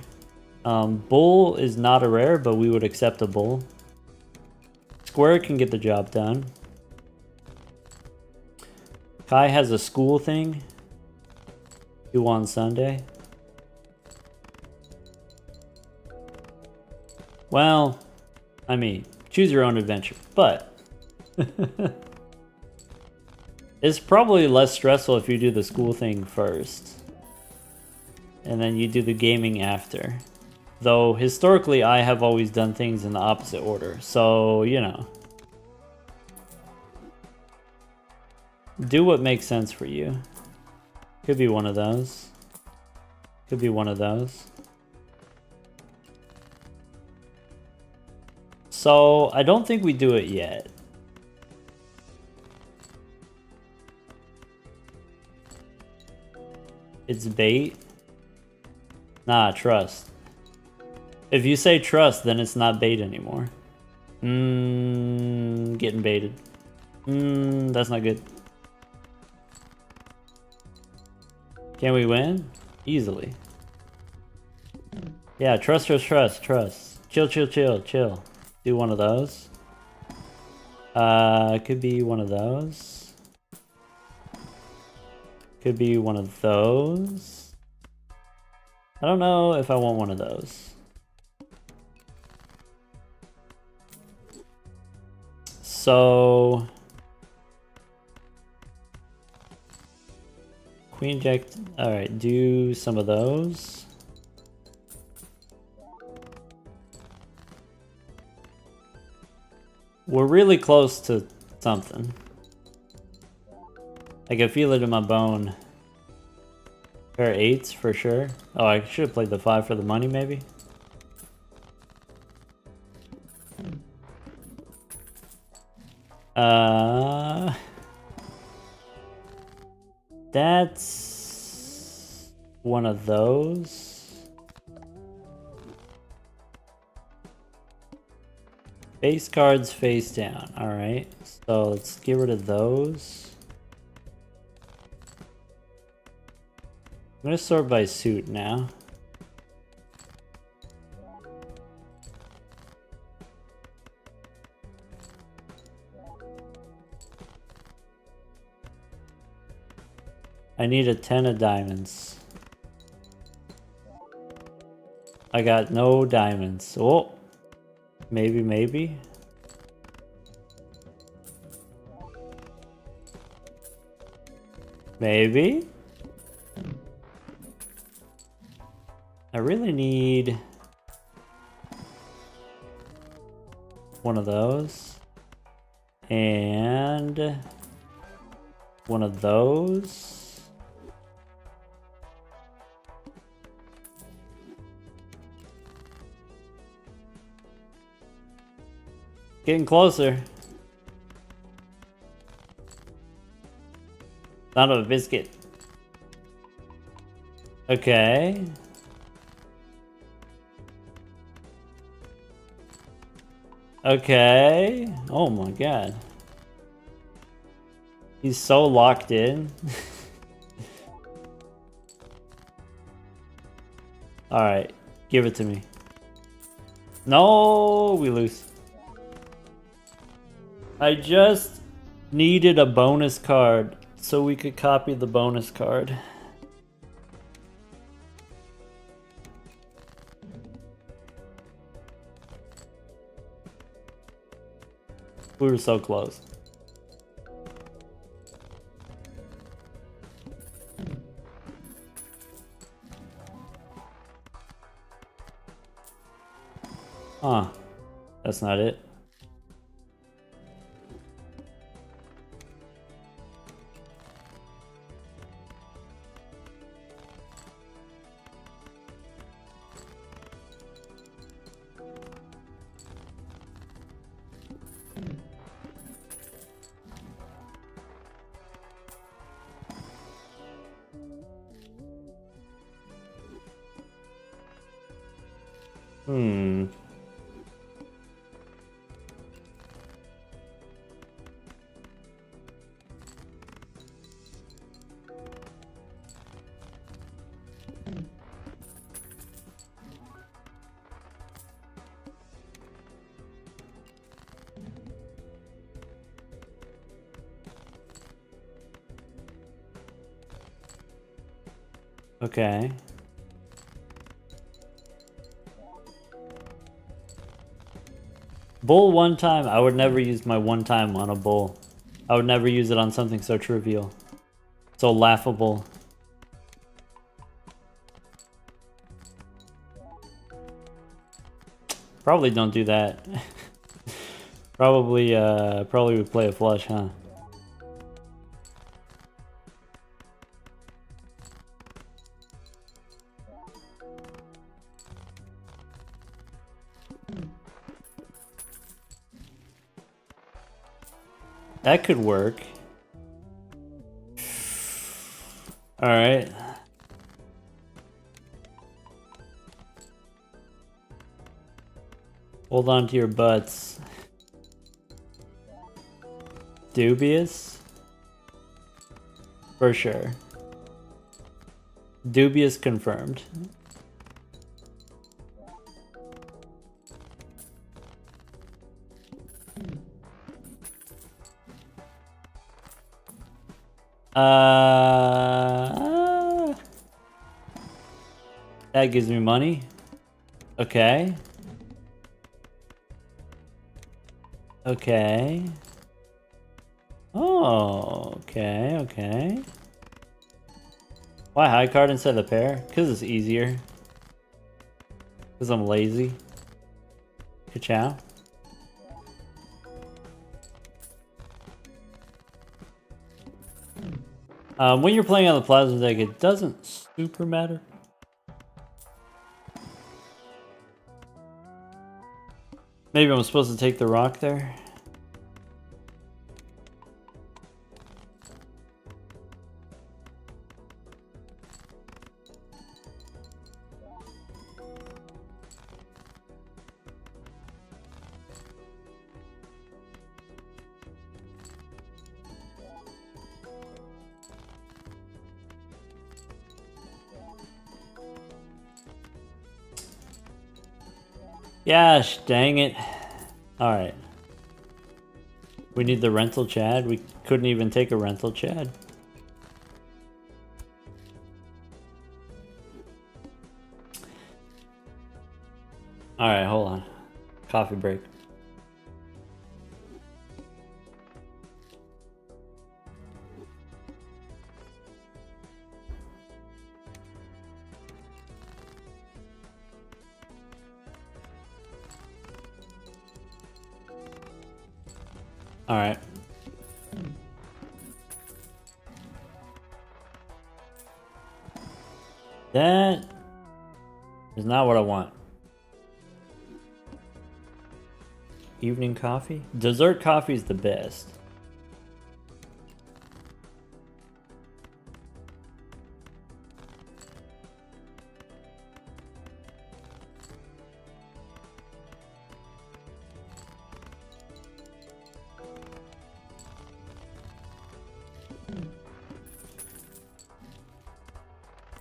Bull is not a rare, but we would accept a bull. Square can get the job done. Kai has a school thing. Due on Sunday. Well, I mean, choose your own adventure, but it's probably less stressful if you do the school thing first and then you do the gaming after. Though historically I have always done things in the opposite order, so you know, do what makes sense for you. Could be one of those. Could be one of those. So I don't think we do it yet. It's bait? Nah, trust. If you say trust, then it's not bait anymore. Getting baited. That's not good. Can we win? Easily. Yeah, trust. Chill. Do one of those. Could be one of those. Could be one of those. I don't know if I want one of those. So Queen Jack. All right, do some of those. We're really close to something. I can feel it in my bone. Pair of 8s for sure. Oh, I should have played the 5 for the money, maybe. That's one of those. Face cards face down. All right, so let's get rid of those. I'm gonna sort by suit now. I need a 10 of diamonds. I got no diamonds. Oh, maybe, maybe. Maybe. I really need one of those and one of those. Getting closer. Son of a biscuit. Okay. Okay. Oh my god. He's so locked in. Alright. Give it to me. No, we lose. I just needed a bonus card so we could copy the bonus card. We were so close. Huh. That's not it. Hmm. Okay. Bull one time. I would never use my one time on a bull. I would never use it on something so trivial. So laughable. Probably don't do that. Probably would play a flush, huh? That could work. Alright. Hold on to your butts. Dubious? For sure. Dubious confirmed. That gives me money. Okay. Okay. Oh, okay, okay. Why high card instead of pair? Because it's easier. Because I'm lazy. Ka-chow. When you're playing on the plasma deck, it doesn't super matter. Maybe I'm supposed to take the rock there. Gosh, dang it. Alright. We need the rental Chad. We couldn't even take a rental Chad. Alright, hold on. Coffee break. Alright. That is not what I want. Evening coffee? Dessert coffee is the best.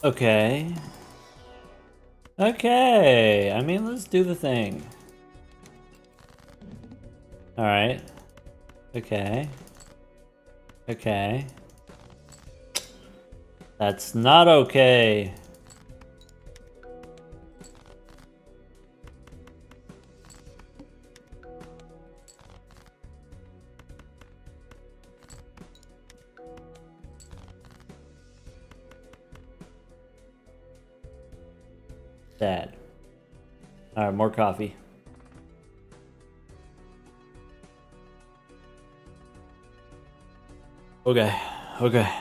Okay. Okay. I mean, let's do the thing. Alright. Okay. Okay. That's not okay. Sad. Alright, more coffee. Okay, okay.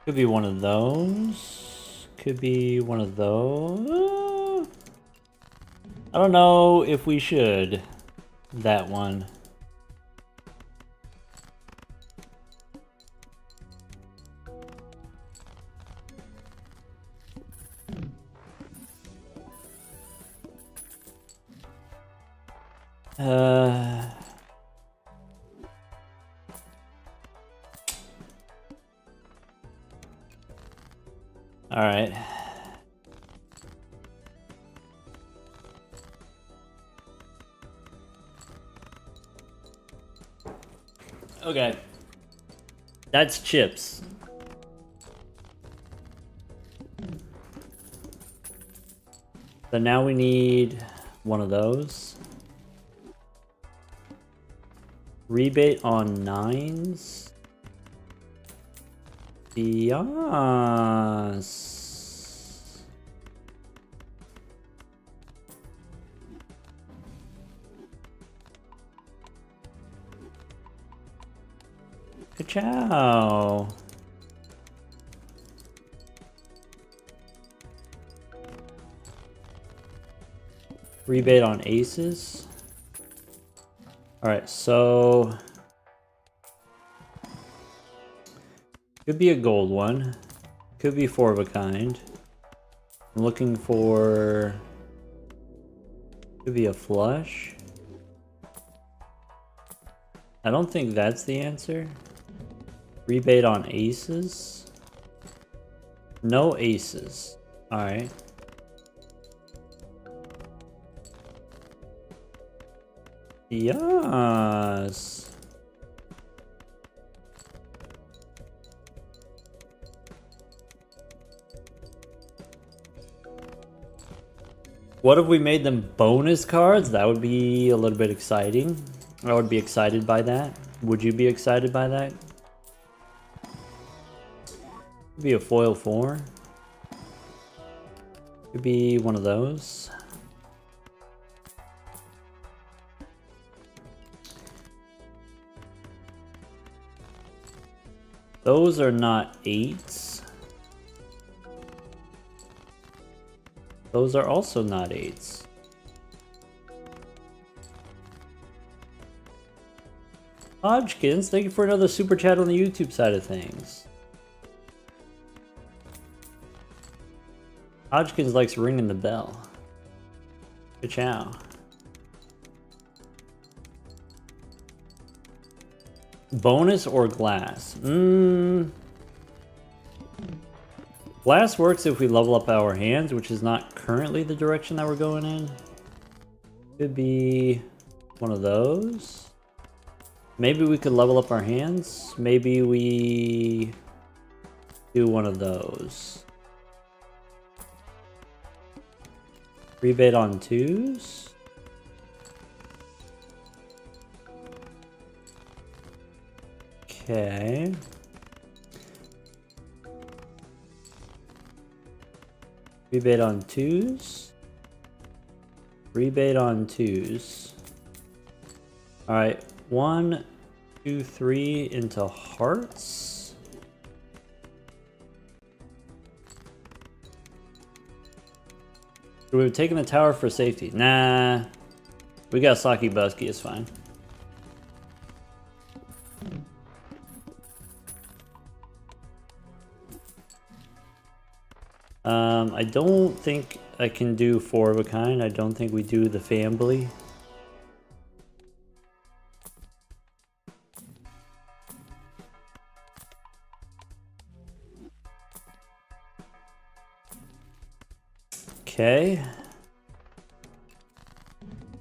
Could be one of those. Could be one of those. I don't know if we should. That one. All right. Okay. That's chips. So now we need one of those. Rebate on 9s. Yes. Ka-chow. Rebate on aces. Alright, so could be a gold one. Could be 4 of a kind. I'm looking for... Could be a flush. I don't think that's the answer. Rebate on aces. No aces. Alright. Yes. What if we made them bonus cards? That would be a little bit exciting. I would be excited by that. Would you be excited by that? Could be a foil 4. Could be one of those. Those are not 8s. Those are also not 8s. Hodgkins, thank you for another super chat on the YouTube side of things. Hodgkins likes ringing the bell. Ka-chow. Bonus or glass? Glass works if we level up our hands, which is not currently the direction that we're going in. Could be one of those. Maybe we could level up our hands. Maybe we do one of those. Rebate on 2s. Okay. Rebate on 2s. Rebate on 2s. Alright, 1, 2, 3 into hearts. We've taken the tower for safety. Nah. We got Saki Busky, it's fine. I don't think I can do 4 of a kind. I don't think we do the family. Okay.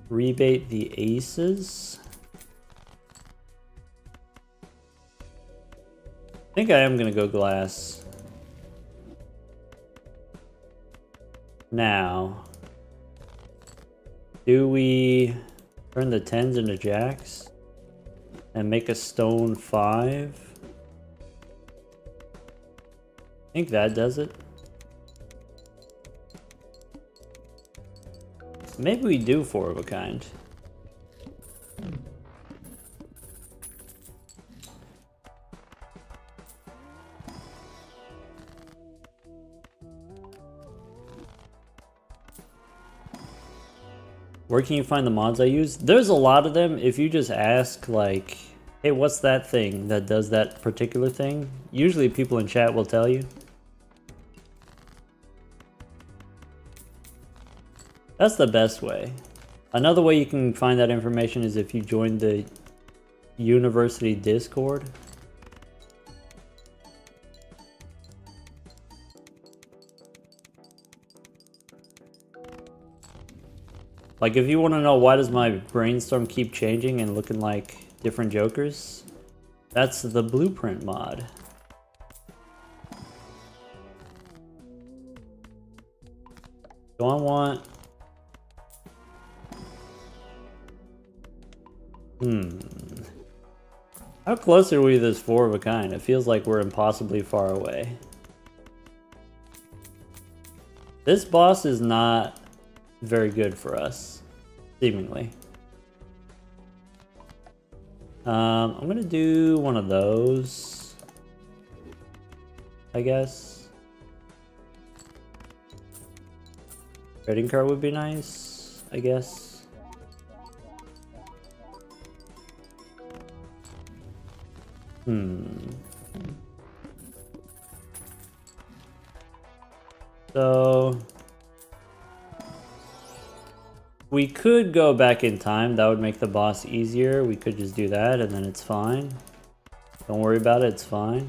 Rebate the aces. I think I am gonna go glass. Now, do we turn the 10s into jacks and make a stone 5? I think that does it. Maybe we do 4 of a kind. Where can you find the mods I use? There's a lot of them. If you just ask, like, hey, what's that thing that does that particular thing? Usually people in chat will tell you. That's the best way. Another way you can find that information is if you join the university Discord. Like, if you want to know why does my brainstorm keep changing and looking like different jokers, that's the blueprint mod. Do I want... How close are we to this 4 of a kind? It feels like we're impossibly far away. This boss is not very good for us, seemingly. I'm gonna do one of those, I guess. Trading card would be nice, I guess. So we could go back in time. That would make the boss easier. We could just do that and then it's fine. Don't worry about it, it's fine.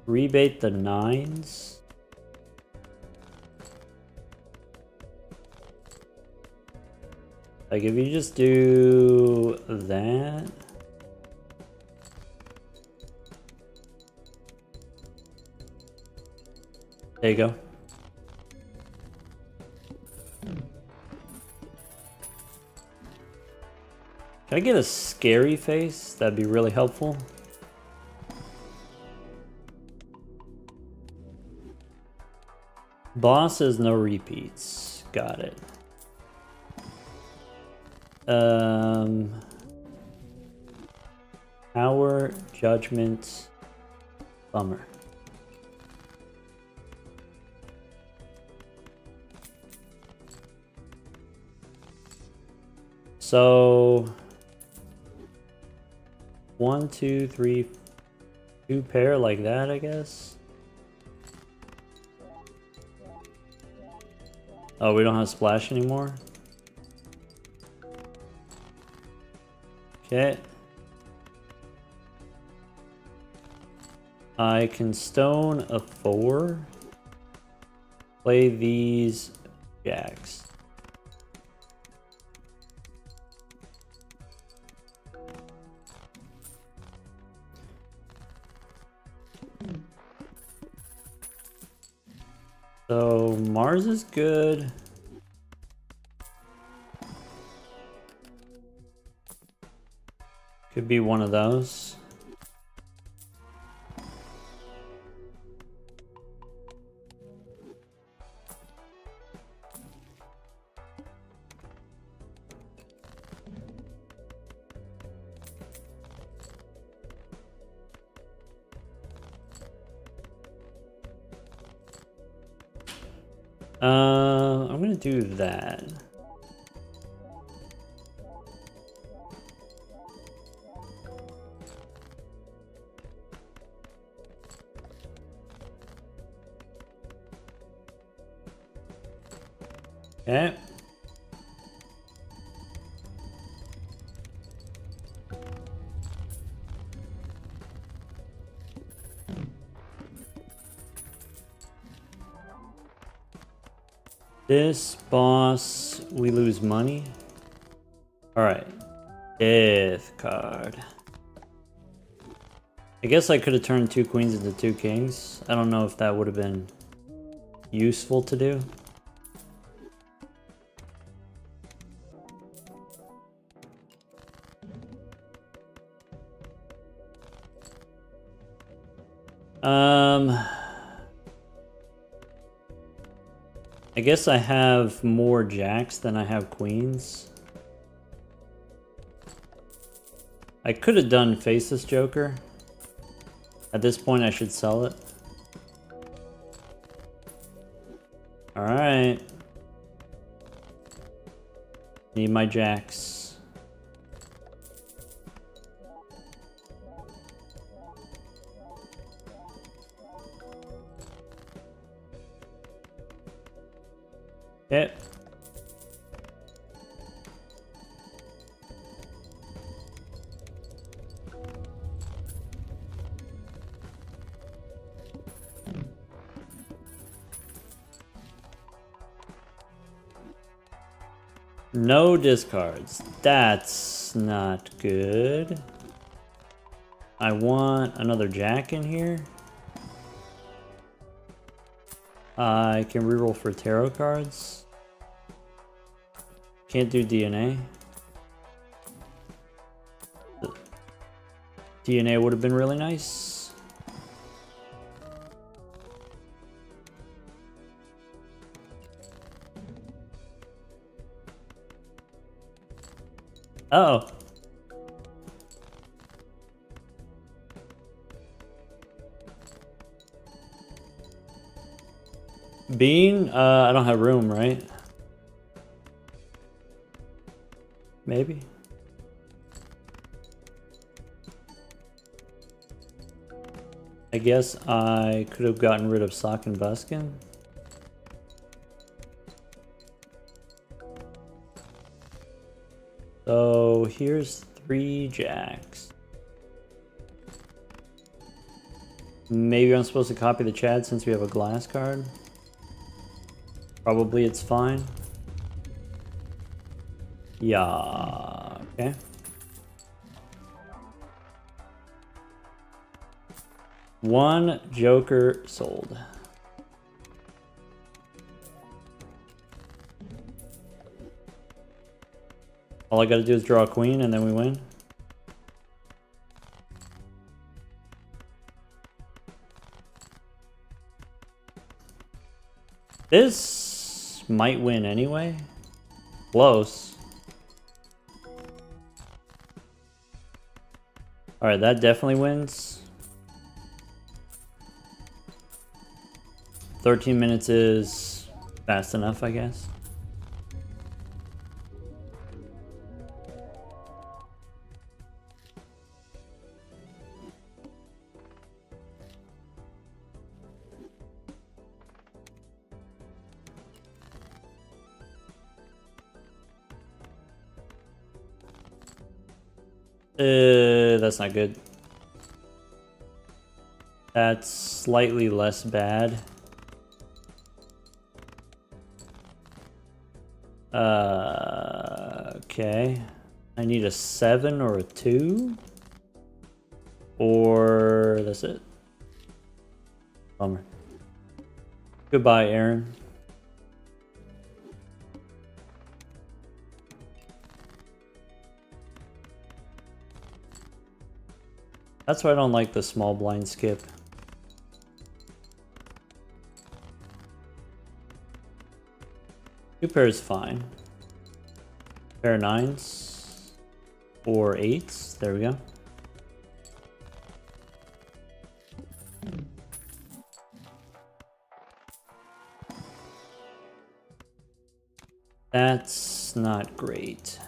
Rebate the 9s. Like, if you just do that. There you go. Can I get a scary face? That'd be really helpful. Boss says no repeats. Got it. Power, judgment, bummer. So 1, 2, 3, 2 pair like that, I guess. Oh, we don't have splash anymore. Okay. I can stone a 4. Play these jacks. So Mars is good. Could be one of those. I'm gonna do that. Okay. This boss, we lose money. Alright. Death card. I guess I could have turned 2 queens into 2 kings. I don't know if that would have been useful to do. I guess I have more jacks than I have queens. I could have done Faceless Joker. At this point, I should sell it. Alright. Need my jacks. Okay. No discards. That's not good. I want another jack in here. I can reroll for tarot cards. Can't do DNA. DNA would have been really nice. Uh oh. Bean? I don't have room, right? Maybe. I guess I could have gotten rid of Sock and Buskin. So here's 3 jacks. Maybe I'm supposed to copy the Chad since we have a glass card. Probably it's fine. Yeah, okay. One Joker sold. All I gotta do is draw a queen and then we win. This might win anyway. Close. Alright, that definitely wins. 13 minutes is fast enough, I guess. That's not good. That's slightly less bad. Okay. I need a 7 or a 2. Or that's it. Bummer. Goodbye, Aaron. That's why I don't like the small blind skip. Two pairs fine. Pair of 9s or 8s. There we go. That's not great.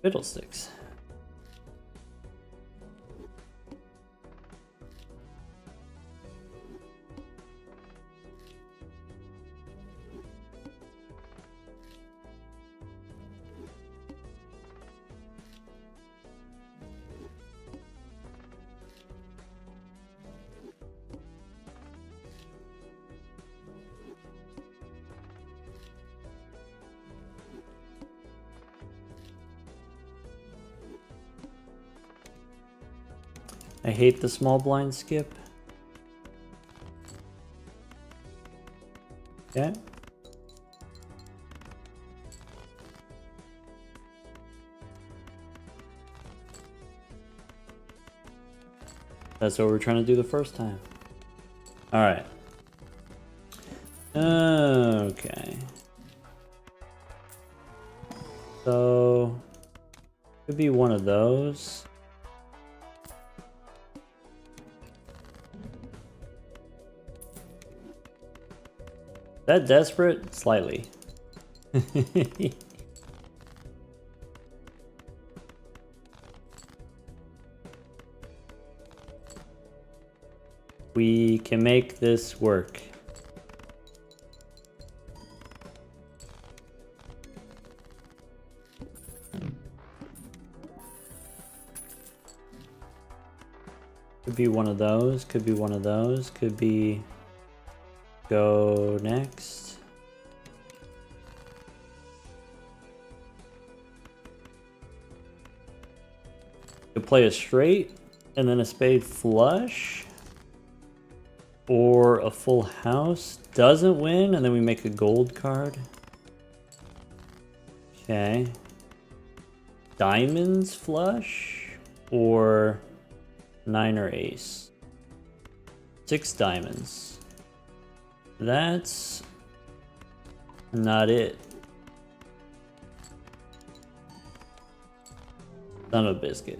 Fiddlesticks. I hate the small blind skip. Okay. That's what we're trying to do the first time. All right. Okay. So, could be one of those. That desperate? Slightly. We can make this work. Could be one of those, could be one of those, could be go next. Could play a straight and then a spade flush. Or a full house doesn't win and then we make a gold card. Okay. Diamonds flush or 9 or ace. 6 diamonds. That's not it. Son of a biscuit.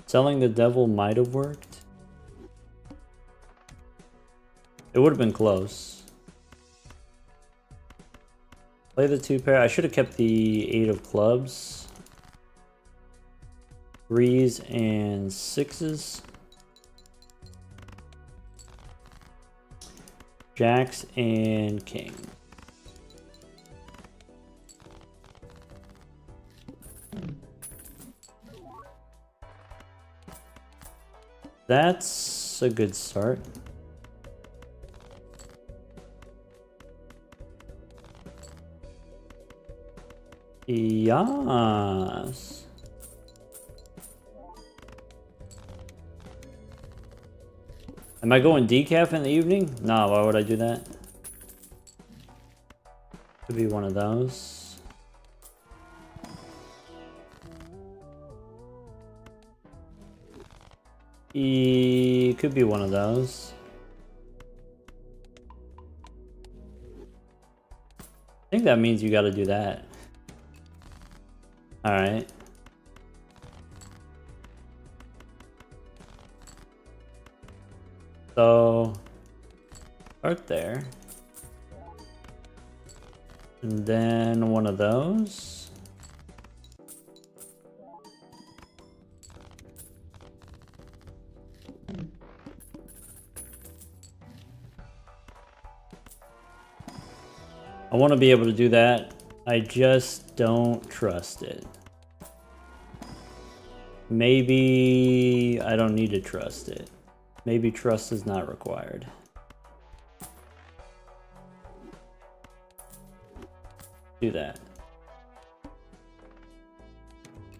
Selling the devil might have worked. It would have been close. Play the 2 pair. I should have kept the 8 of clubs. 3s and 6s. Jacks and king. That's a good start. Yes. Am I going decaf in the evening? No, why would I do that? Could be one of those. Could be one of those. I think that means you got to do that. All right. So start there. And then one of those. I want to be able to do that. I just don't trust it. Maybe I don't need to trust it. Maybe trust is not required. Do that.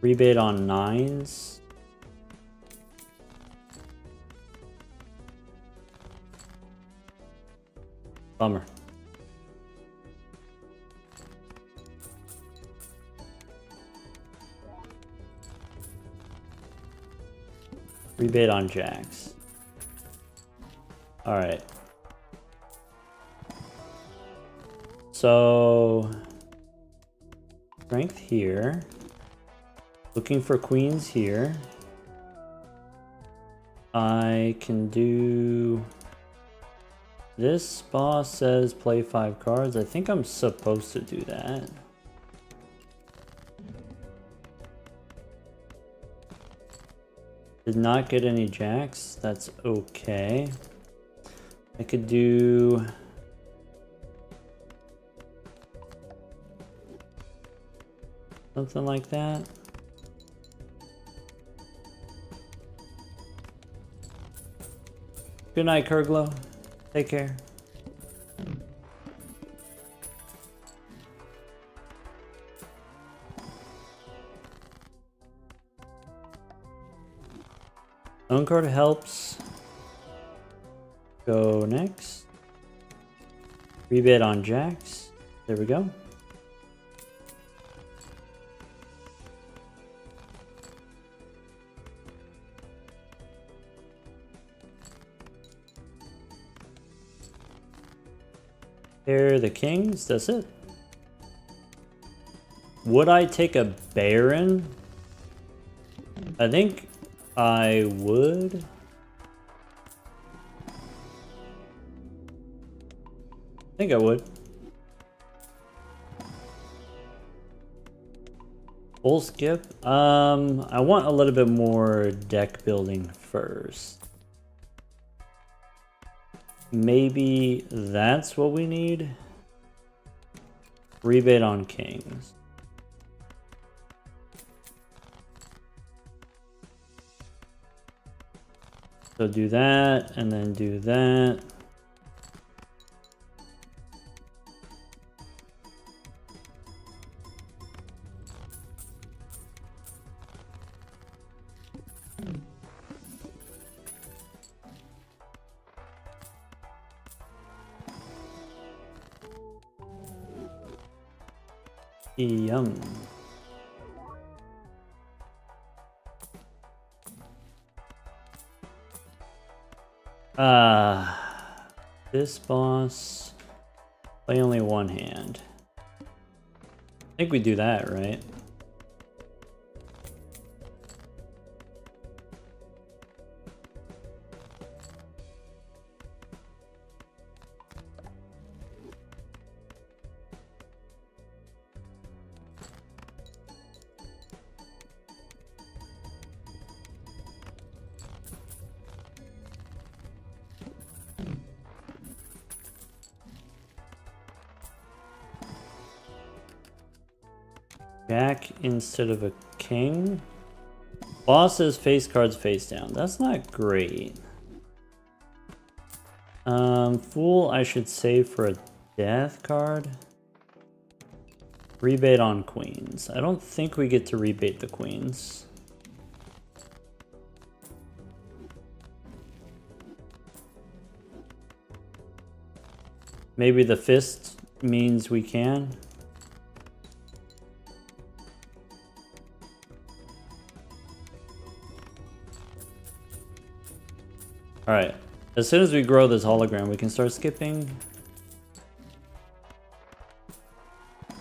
Rebate on 9s. Bummer. Rebate on jacks. Alright. So strength here. Looking for queens here. I can do... This boss says play 5 cards. I think I'm supposed to do that. Did not get any jacks. That's okay. I could do... something like that. Good night, Kurglo. Take care. Own card helps. Go next. Rebate on jacks. There we go. Here are the kings, that's it. Would I take a Baron? I think I would. I think I would. Full skip? I want a little bit more deck building first. Maybe that's what we need. Rebate on kings. So do that, and then do that. Yum. This boss, play only one hand. I think we do that, right? Jack instead of a king. Boss says face cards face down. That's not great. Fool I should save for a death card. Rebate on queens. I don't think we get to rebate the queens. Maybe the fist means we can. Alright, as soon as we grow this hologram, we can start skipping.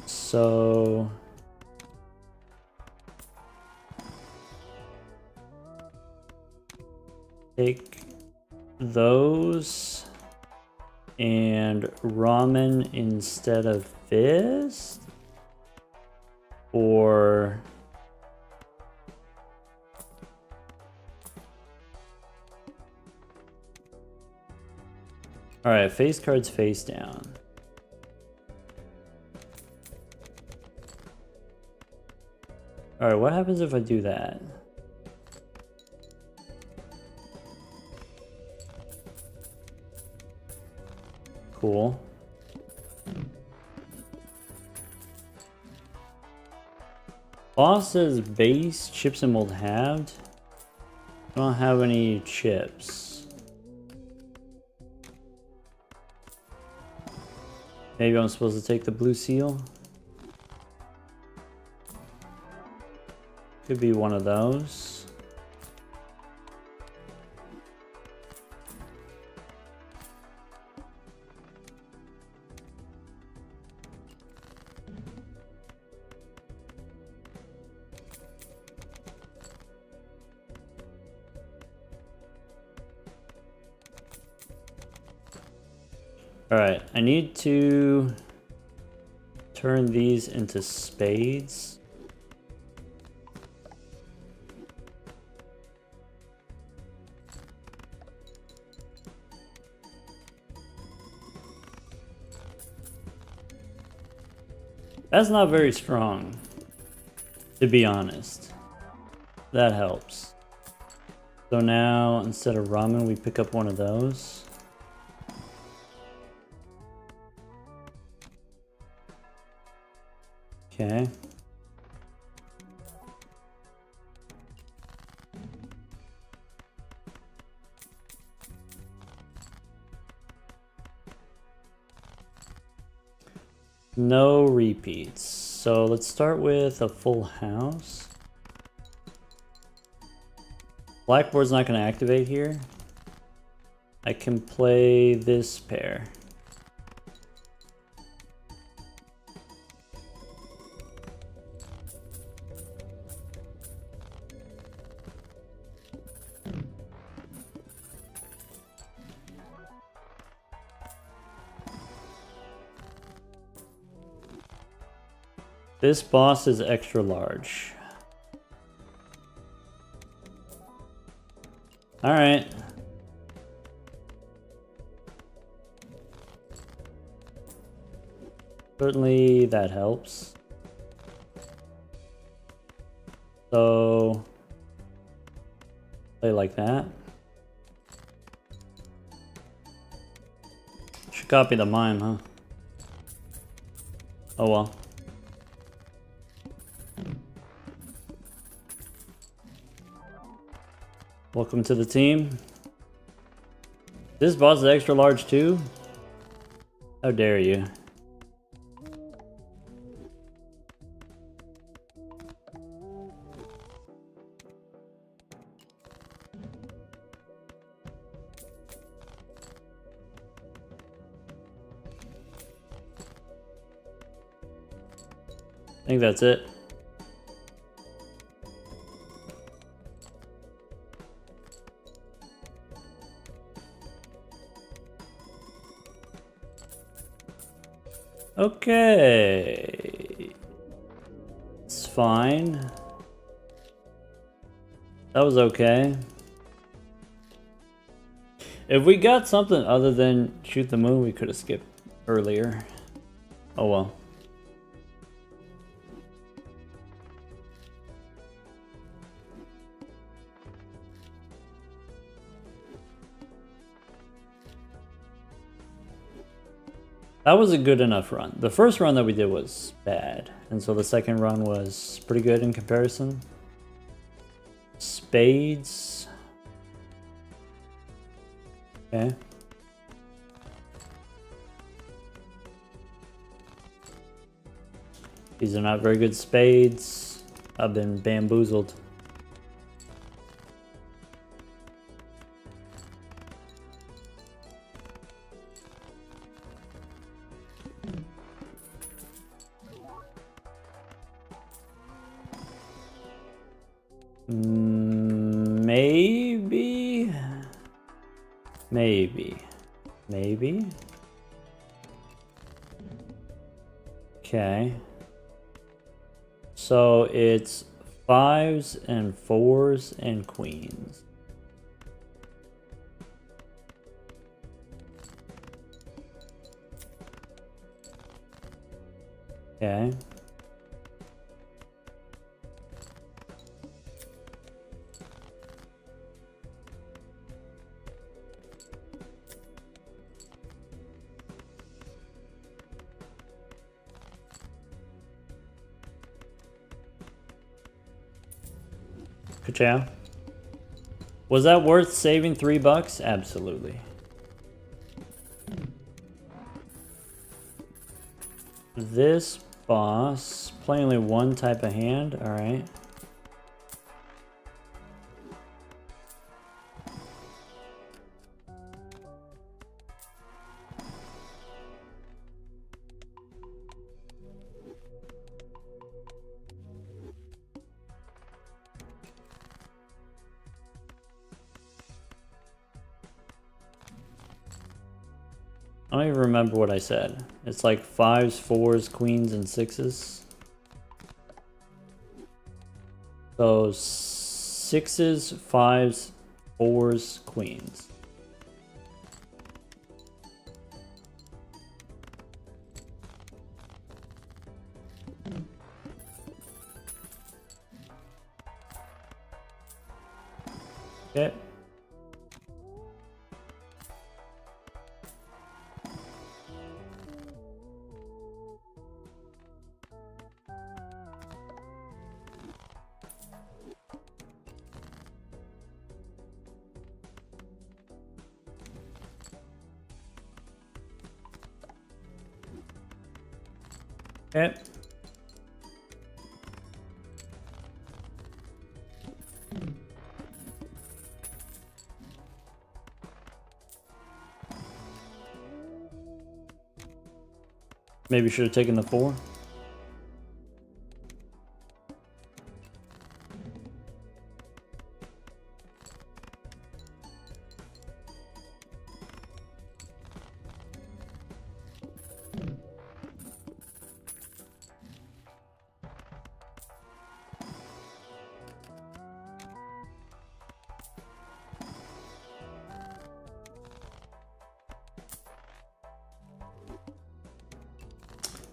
So... take those and ramen instead of fist? Or... Alright, face cards face down. Alright, what happens if I do that? Cool. Boss says base, chips and mold halved. I don't have any chips. Maybe I'm supposed to take the blue seal. Could be one of those. Alright, I need to turn these into spades. That's not very strong, to be honest. That helps. So now, instead of ramen, we pick up one of those. Okay. No repeats. So let's start with a full house. Blackboard's not going to activate here. I can play this pair. This boss is extra large. All right. Certainly that helps. So play like that. Should copy the mime, huh? Oh well. Welcome to the team. This boss is extra large too? How dare you? I think that's it. Okay. It's fine. That was okay. If we got something other than shoot the moon, we could have skipped earlier. Oh well. That was a good enough run. The first run that we did was bad, and so the second run was pretty good in comparison. Spades. Okay. These are not very good spades. I've been bamboozled. Maybe. Okay. So it's 5s and 4s and queens. Okay. Ka-chow. Was that worth saving $3? Absolutely. This boss, play only one type of hand, alright. I don't even remember what I said. It's like 5s, 4s, queens, and 6s. So 6s, 5s, 4s, queens. Okay. Okay. Maybe should have taken the 4.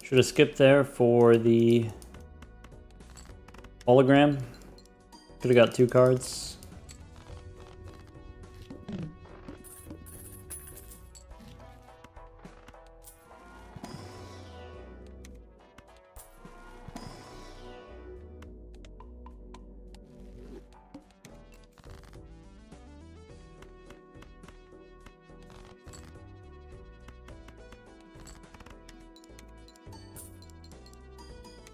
Should have skipped there for the hologram. Could have got 2 cards.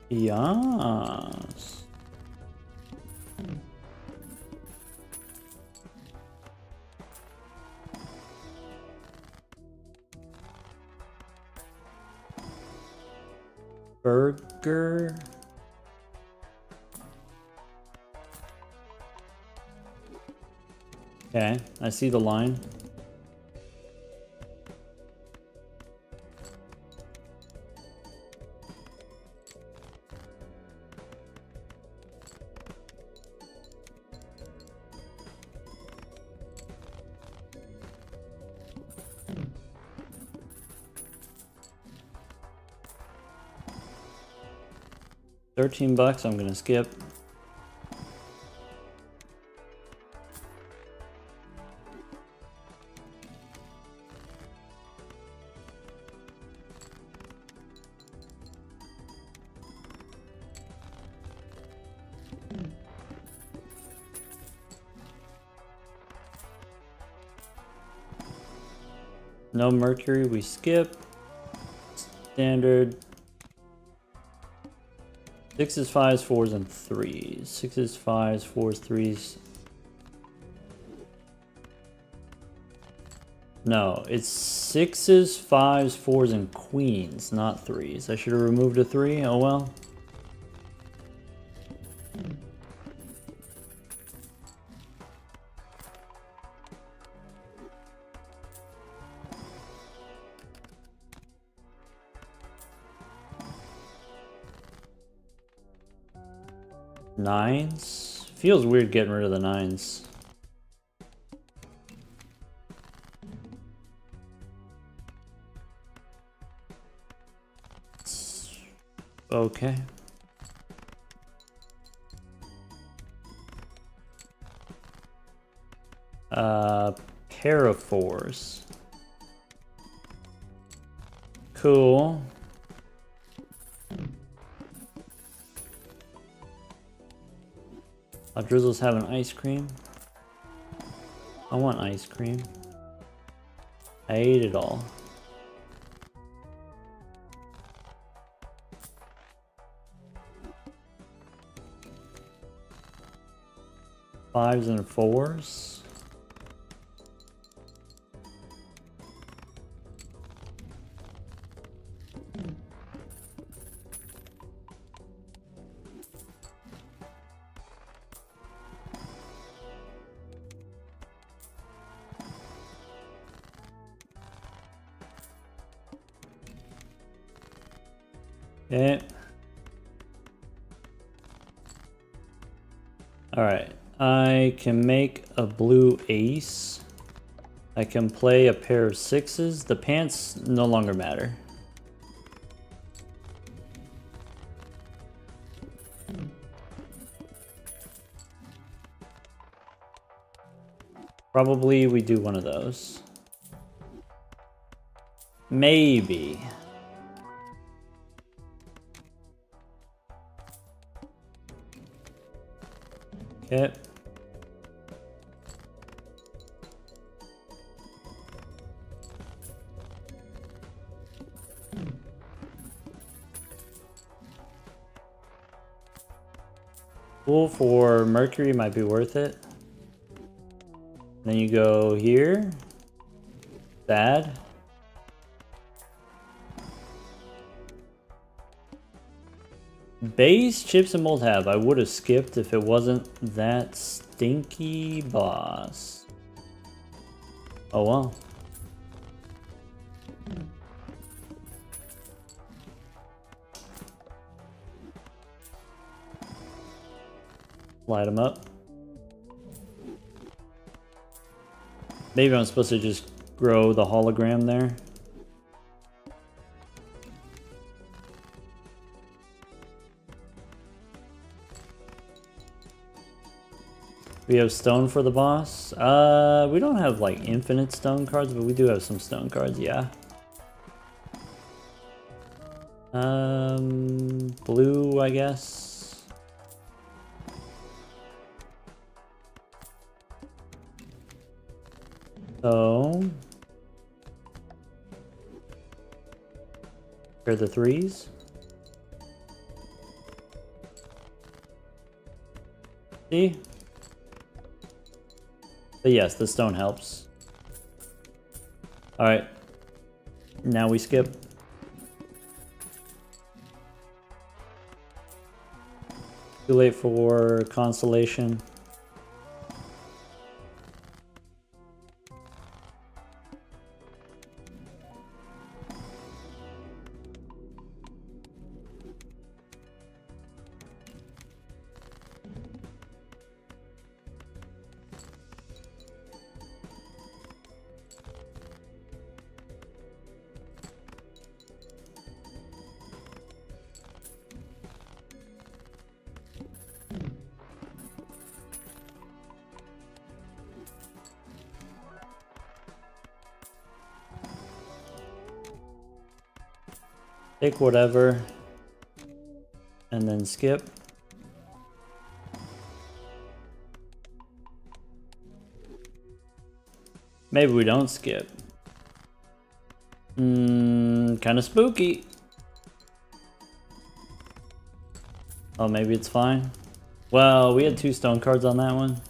Yes. Burger. Okay, I see the line. $13, I'm gonna skip. No Mercury, we skip. Standard. 6s, 5s, 4s, and 3s. 6s, 5s, 4s, 3s. No, it's 6s, 5s, 4s, and queens, not 3s. I should have removed a 3. Oh well. Nines? Feels weird getting rid of the 9s. Okay. Pair of 4s. Cool. Drizzle's having ice cream. I want ice cream. I ate it all. Fives and fours. Okay. Alright. I can make a blue ace. I can play a pair of sixes. The pants no longer matter. Probably we do one of those. Maybe. Okay. Cool for Mercury might be worth it. Then you go here. Bad. Base, chips, and mold have. I would have skipped if it wasn't that stinky boss. Oh well. Light them up. Maybe I'm supposed to just grow the hologram there. We have stone for the boss. We don't have like infinite stone cards, but we do have some stone cards, yeah. Blue, I guess. So, here are the threes. See? But yes, the stone helps. Alright. Now we skip. Too late for consolation. Take whatever, and then skip. Maybe we don't skip. Kind of spooky. Oh, maybe it's fine. Well, we had 2 stone cards on that one.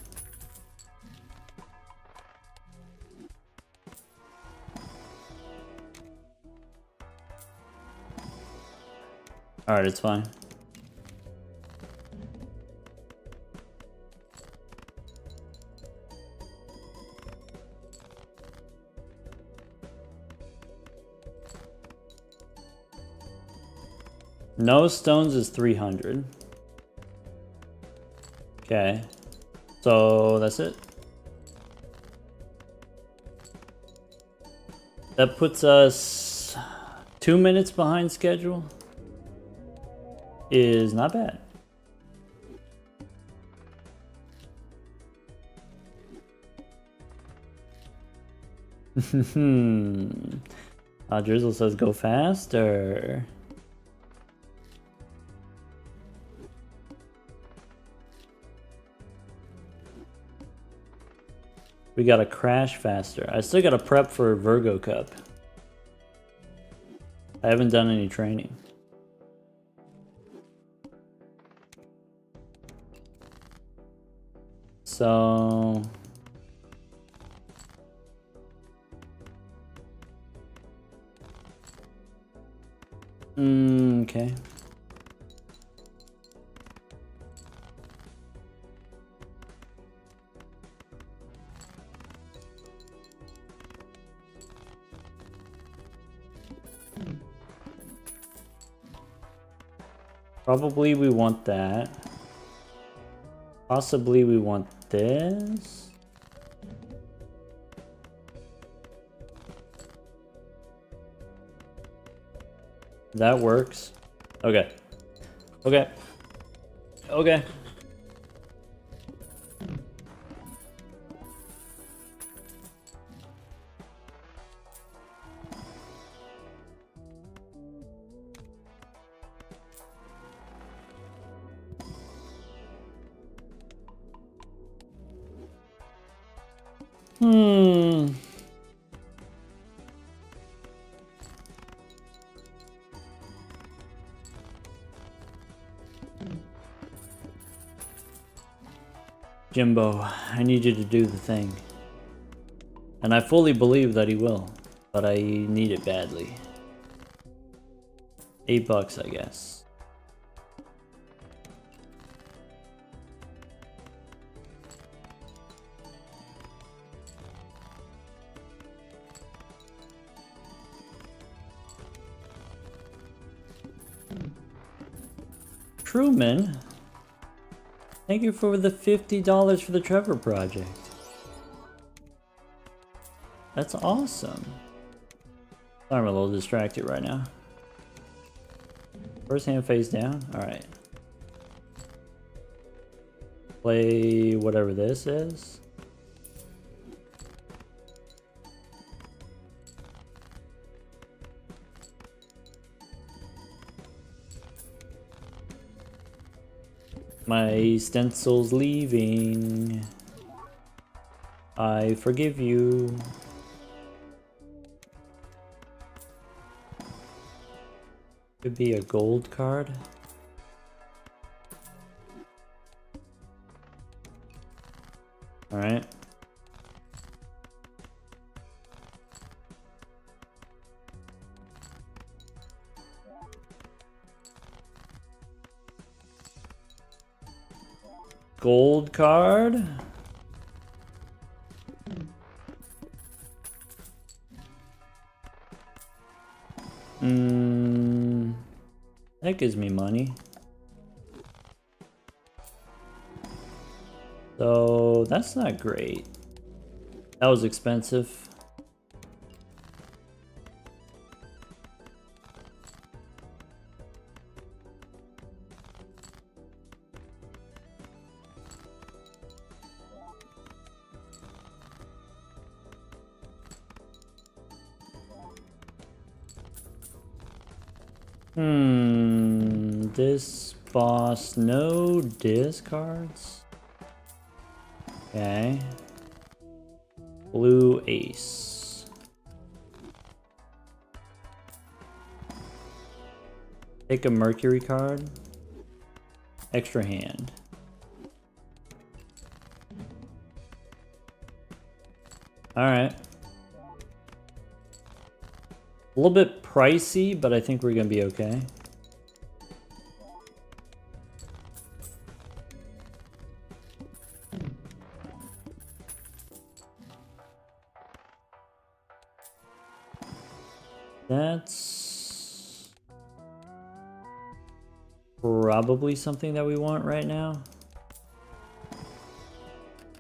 Alright, it's fine. No stones is 300. Okay. So that's it. That puts us 2 minutes behind schedule. Is not bad. Drizzle says go faster. We gotta crash faster. I still gotta prep for Virgo Cup. I haven't done any training. So... okay. Probably we want that. Possibly we want this. That works. Okay. Okay. Okay. Jimbo, I need you to do the thing. And I fully believe that he will, but I need it badly. $8, I guess. Truman, thank you for the $50 for the Trevor project. That's awesome. Sorry, I'm a little distracted right now. First hand face down. Alright. Play whatever this is. My stencil's leaving. I forgive you. Could be a gold card. All right. Gold card. That gives me money. So that's not great. That was expensive. This boss, no discards. Okay. Blue ace. Take a Mercury card. Extra hand. Alright. A little bit pricey, but I think we're gonna be okay. That's probably something that we want right now.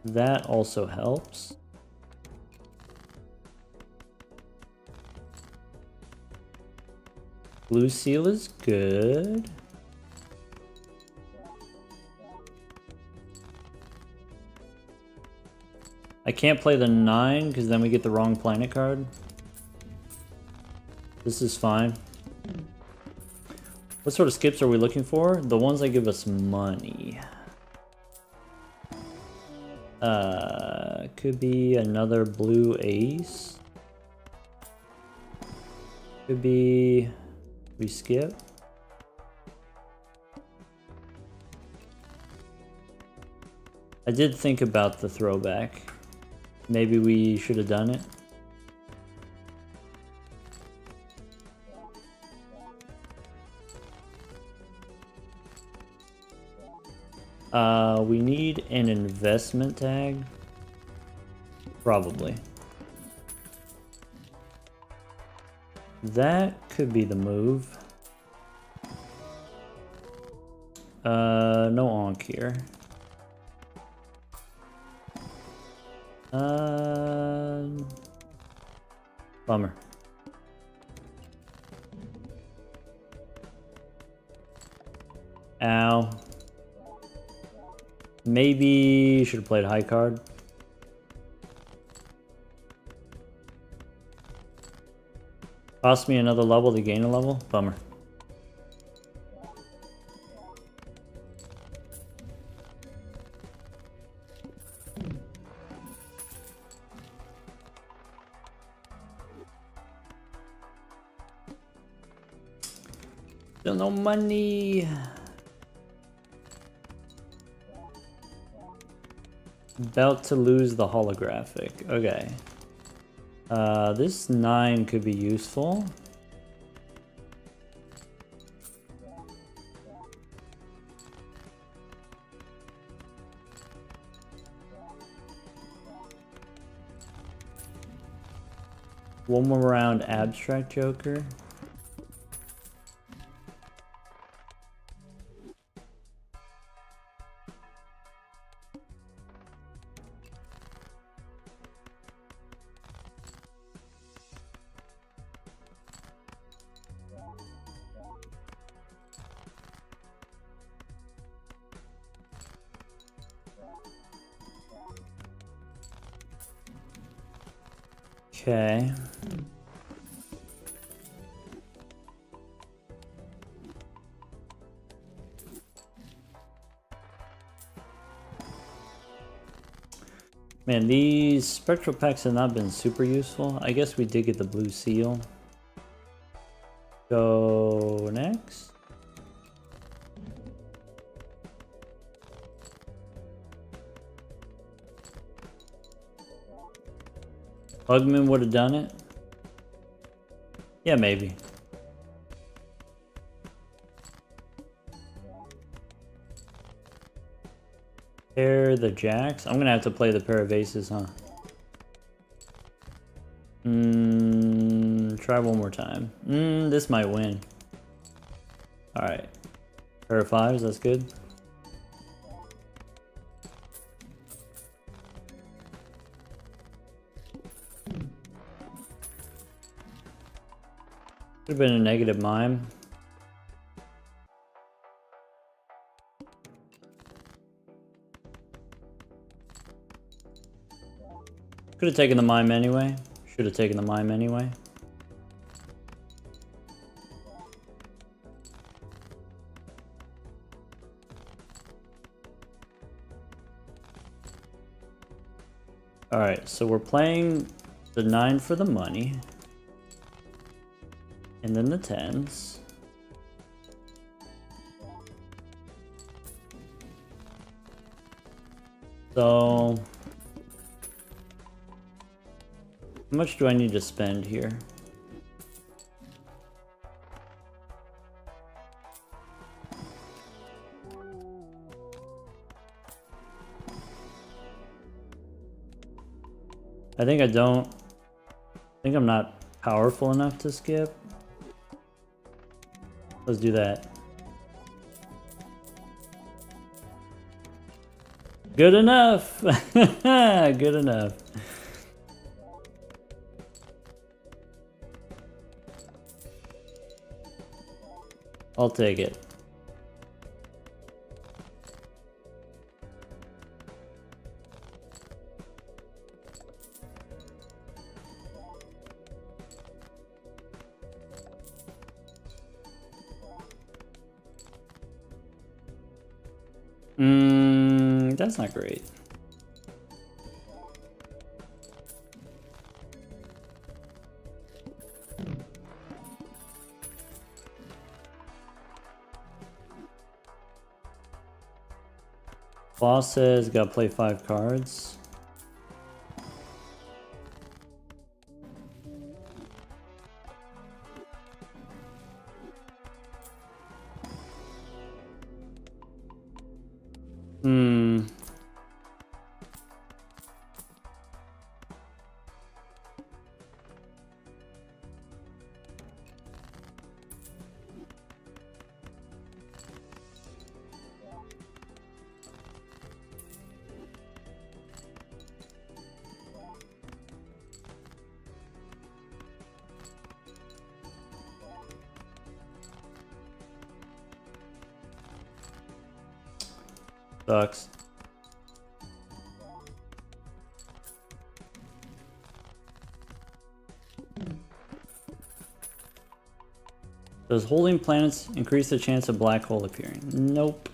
That also helps. Blue seal is good. I can't play the 9 because then we get the wrong planet card. This is fine. What sort of skips are we looking for? The ones that give us money. Could be another blue ace. Could be we skip. I did think about the throwback. Maybe we should have done it. We need an investment tag. Probably. That could be the move. No onk here. Bummer. Ow. Maybe should have played high card. Cost me another level to gain a level? Bummer. Still no money. About to lose the holographic. Okay. This 9 could be useful. One more round abstract joker. Okay. Man, these spectral packs have not been super useful. I guess we did get the blue seal. Go next. Pugman would have done it? Yeah, maybe. Pair the jacks. I'm gonna have to play the pair of aces, huh? Try one more time. This might win. Alright. Pair of fives, that's good. Could have been a negative mime. Could have taken the mime anyway. Should have taken the mime anyway. Alright, so we're playing the 9 for the money. And then the 10s. So how much do I need to spend here? I think I don't. I think I'm not powerful enough to skip. Let's do that. Good enough. Good enough. I'll take it. That's not great. Boss says gotta play 5 cards. Sucks. Does holding planets increase the chance of black hole appearing? Nope.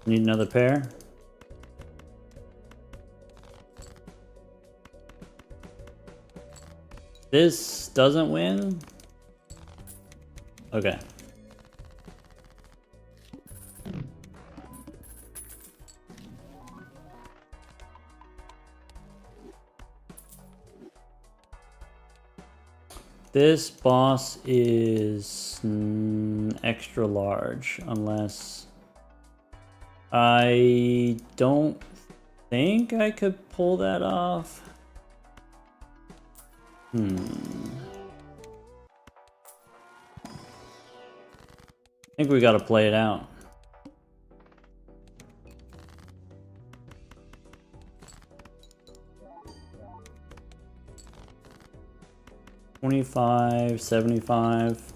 Need another pair? This doesn't win? Okay. This boss is extra large, unless... I don't think I could pull that off. I think we gotta play it out. $25, $75.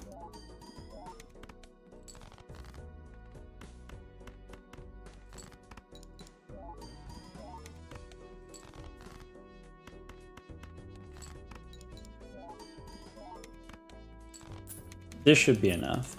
This should be enough.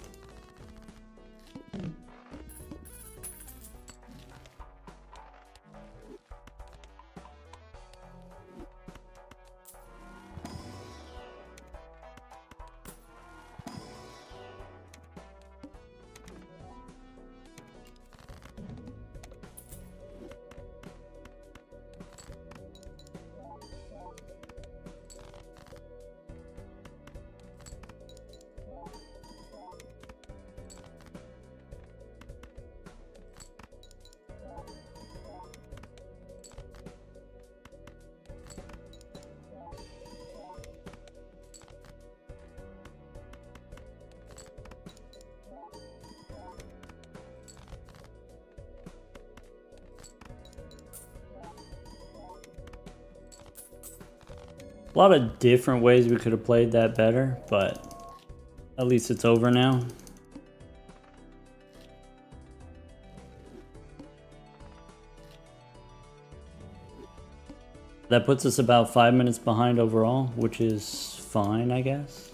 A lot of different ways we could have played that better, but at least it's over now. That puts us about 5 minutes behind overall, which is fine, I guess.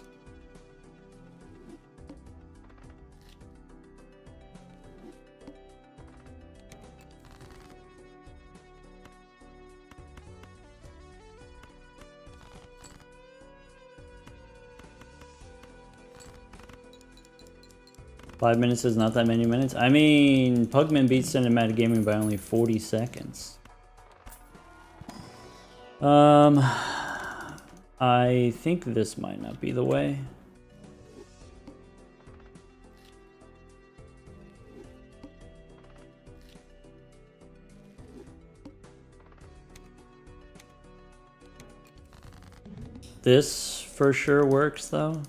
Five minutes is not that many minutes. I mean, Pugman beats Cinematic Gaming by only 40 seconds. I think this might not be the way. This for sure works though.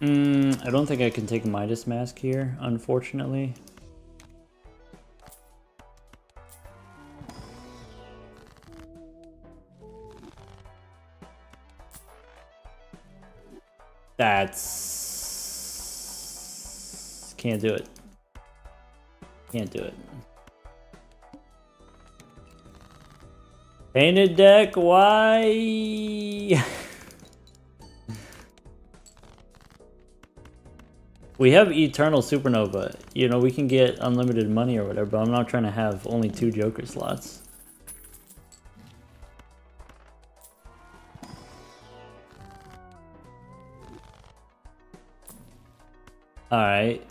I don't think I can take Midas Mask here, unfortunately. That's... Can't do it. Can't do it. Painted deck, why? We have Eternal Supernova. You know, we can get unlimited money or whatever, but I'm not trying to have only 2 Joker slots. Alright.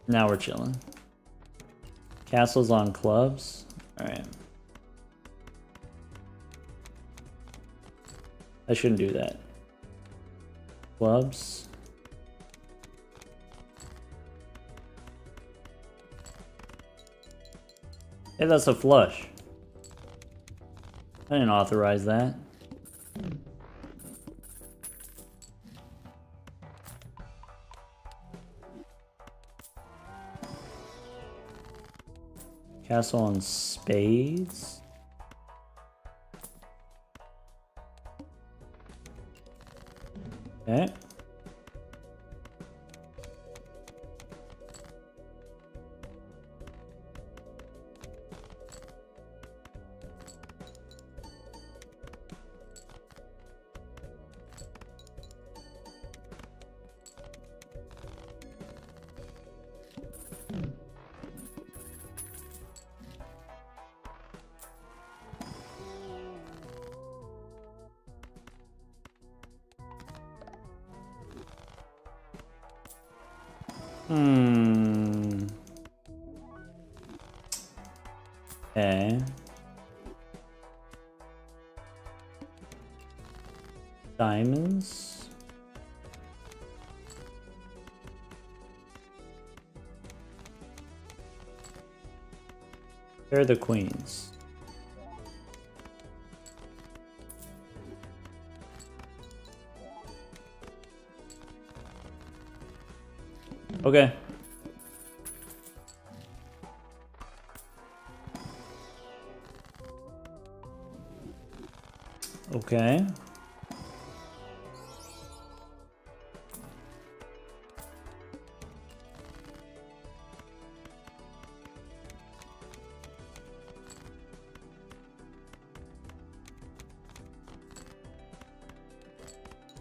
Now we're chilling. Castles on clubs. Alright. I shouldn't do that. Clubs. Hey, that's a flush. I didn't authorize that. Castle on spades. Okay. Okay. Diamonds. They're the queens. Okay. Okay.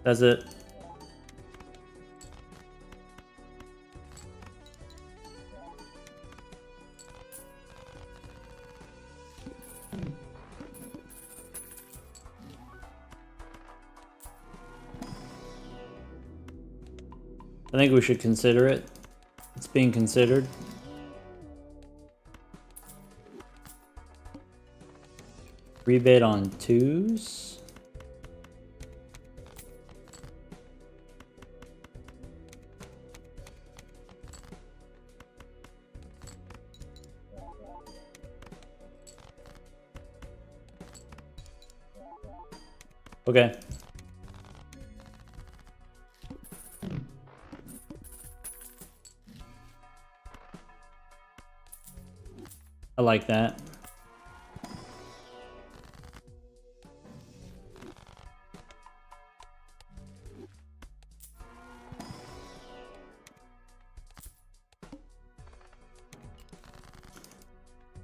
That's it. I think we should consider it. It's being considered. Rebate on 2s. Okay. I like that.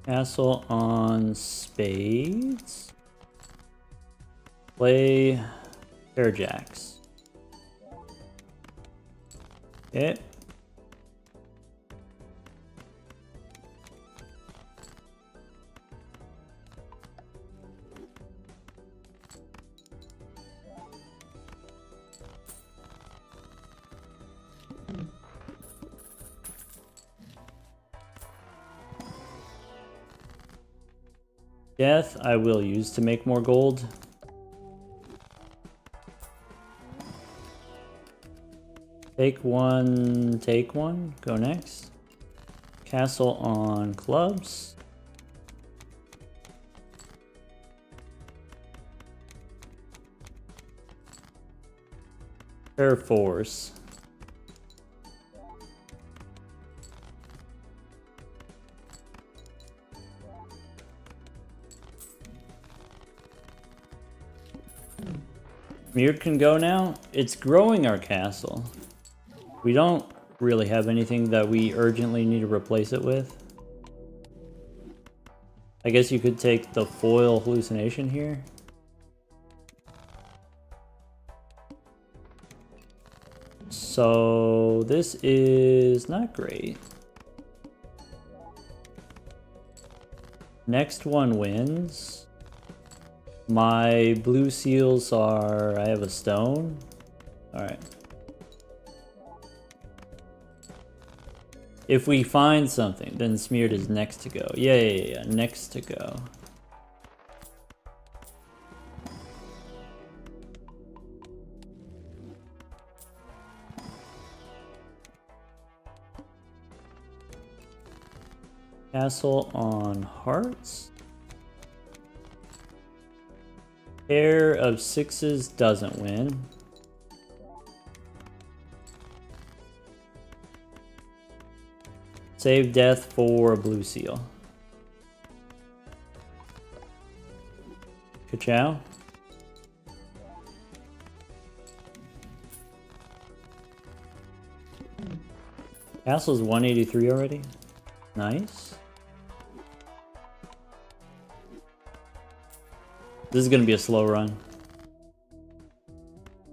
Castle on spades. Play pair jacks. Okay. Death I will use to make more gold. Take one, take one. Go next. Castle on clubs. Air Force. Smeared can go now. It's growing our castle. We don't really have anything that we urgently need to replace it with. I guess you could take the foil hallucination here. So this is not great. Next one wins. My blue seals are... I have a stone. Alright. If we find something, then Smeared is next to go. Yeah, next to go. Castle on hearts. Pair of sixes doesn't win. Save death for a blue seal. Ka-chow. Castle's 183 already. Nice. This is gonna be a slow run.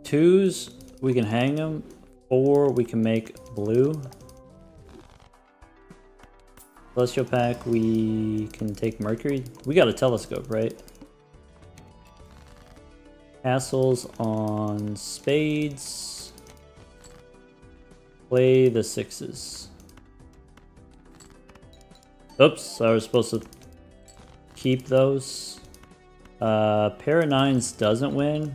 2s, we can hang them. 4, we can make blue. Celestial pack, we can take Mercury. We got a telescope, right? Castles on spades. Play the 6s. Oops, I was supposed to keep those. Pair of 9s doesn't win.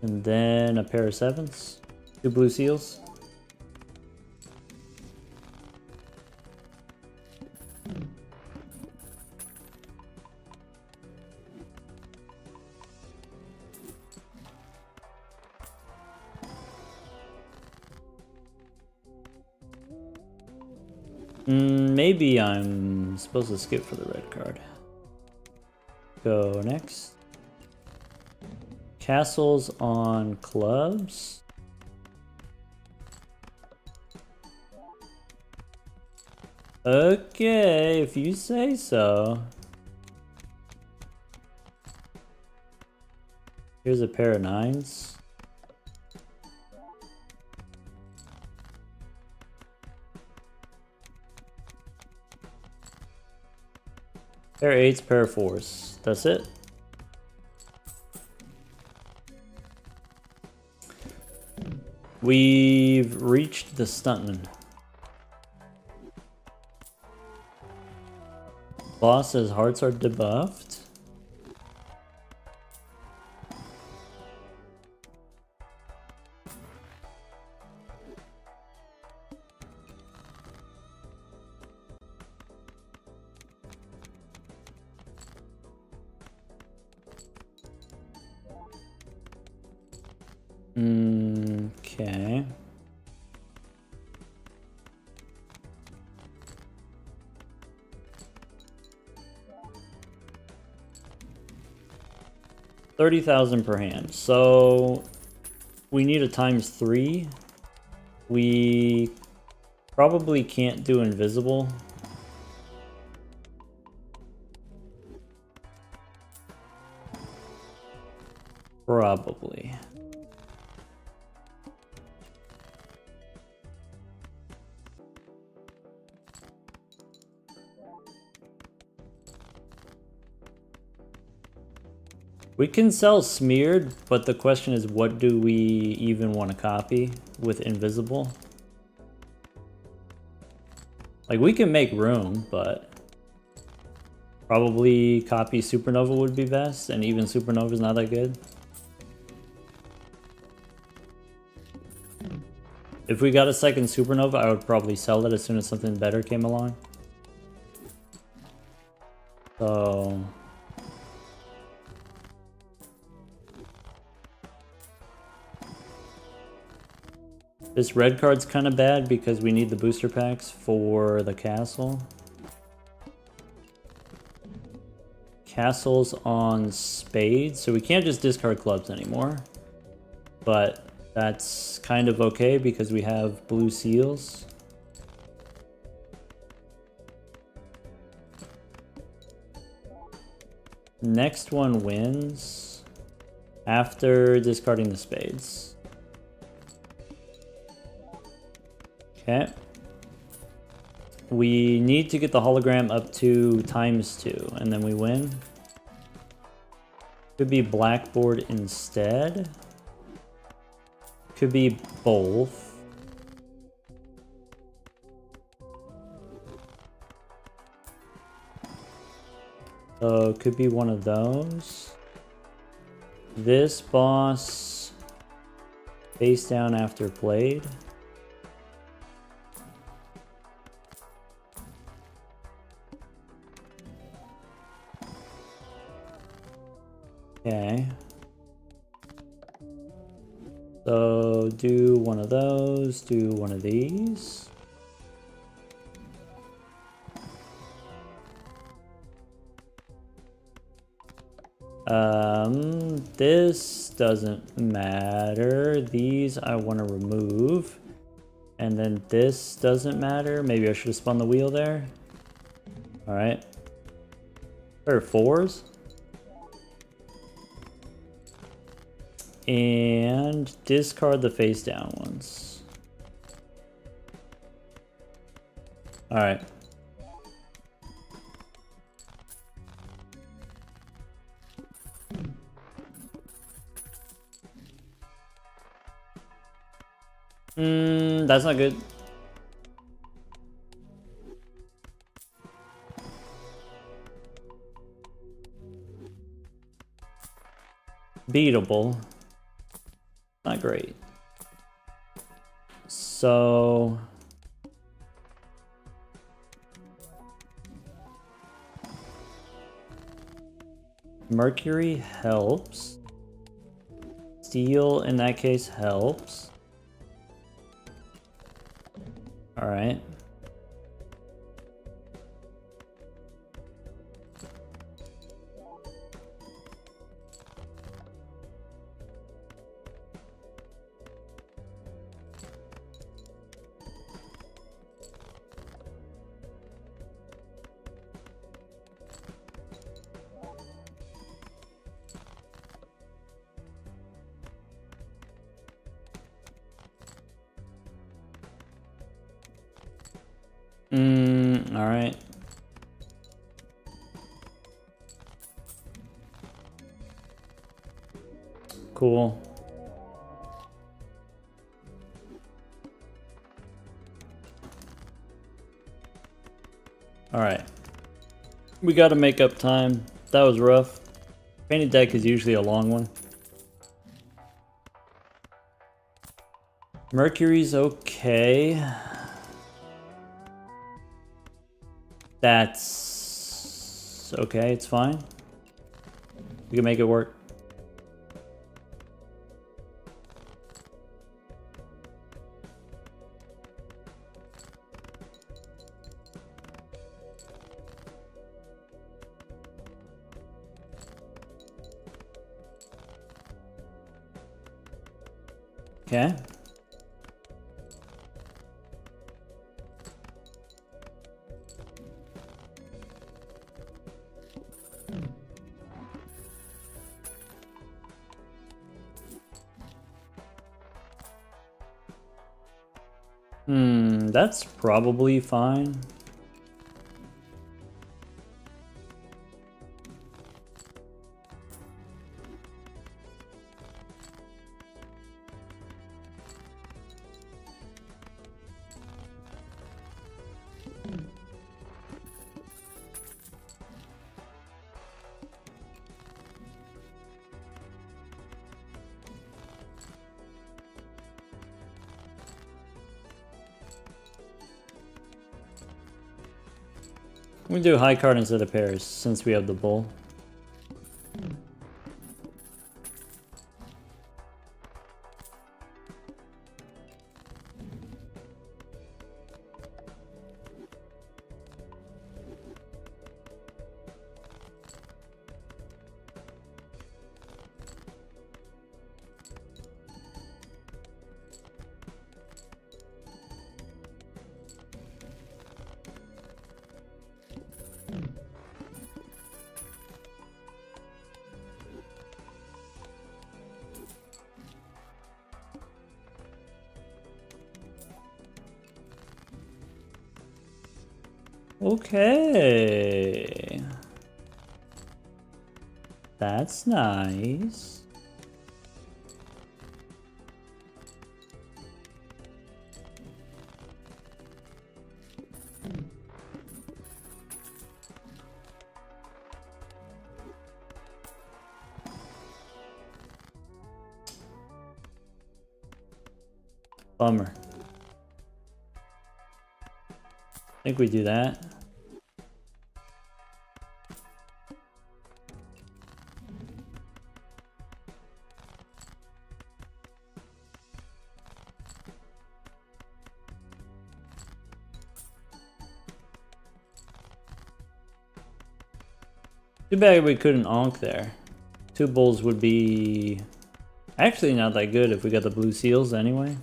And then a pair of 7s. 2 blue seals. Maybe I'm supposed to skip for the red card. Go next. Castles on clubs. Okay, if you say so. Here's a pair of 9s. Pair of 8s, pair of 4s. That's it. We've reached the stuntman. Boss says hearts are debuffed. Okay. $30,000 per hand. So we need a ×3. We probably can't do invisible. Probably. We can sell Smeared, but the question is, what do we even want to copy with invisible? Like, we can make room, but probably copy Supernova would be best, and even Supernova's not that good. If we got a second Supernova, I would probably sell it as soon as something better came along. So this red card's kind of bad because we need the booster packs for the castle. Castle's on spades, so we can't just discard clubs anymore. But that's kind of okay because we have blue seals. Next one wins after discarding the spades. Okay. We need to get the hologram up to ×2, and then we win. Could be blackboard instead. Could be both. So it could be one of those. This boss face down after played. Okay. So do one of those, do one of these. This doesn't matter. These I want to remove. And then this doesn't matter. Maybe I should have spun the wheel there. Alright. There are 4s. And discard the face down ones. Alright. That's not good. Beatable. Not great. So Mercury helps. Steel in that case helps. All right. All right. Cool. All right. We got to make up time. That was rough. Painted deck is usually a long one. Mercury's okay. That's okay, it's fine. We can make it work. Okay. That's probably fine. We do high card instead of pairs since we have the bull. Okay. That's nice. Bummer. I think we do that. Too bad we couldn't onk there. Two bulls would be actually not that good if we got the blue seals anyway.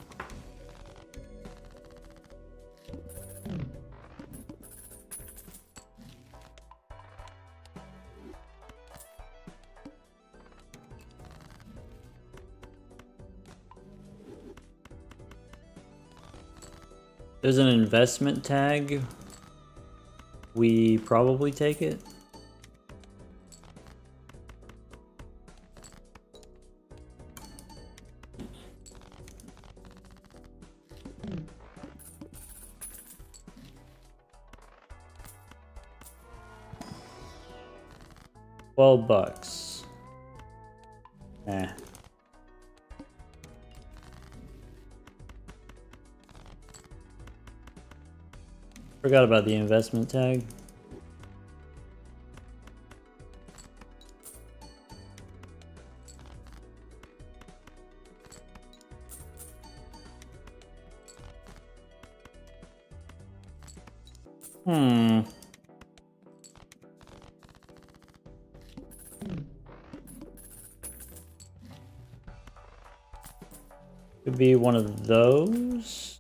There's an investment tag. We probably take it. $12. Nah. Forgot about the investment tag. Could be one of those.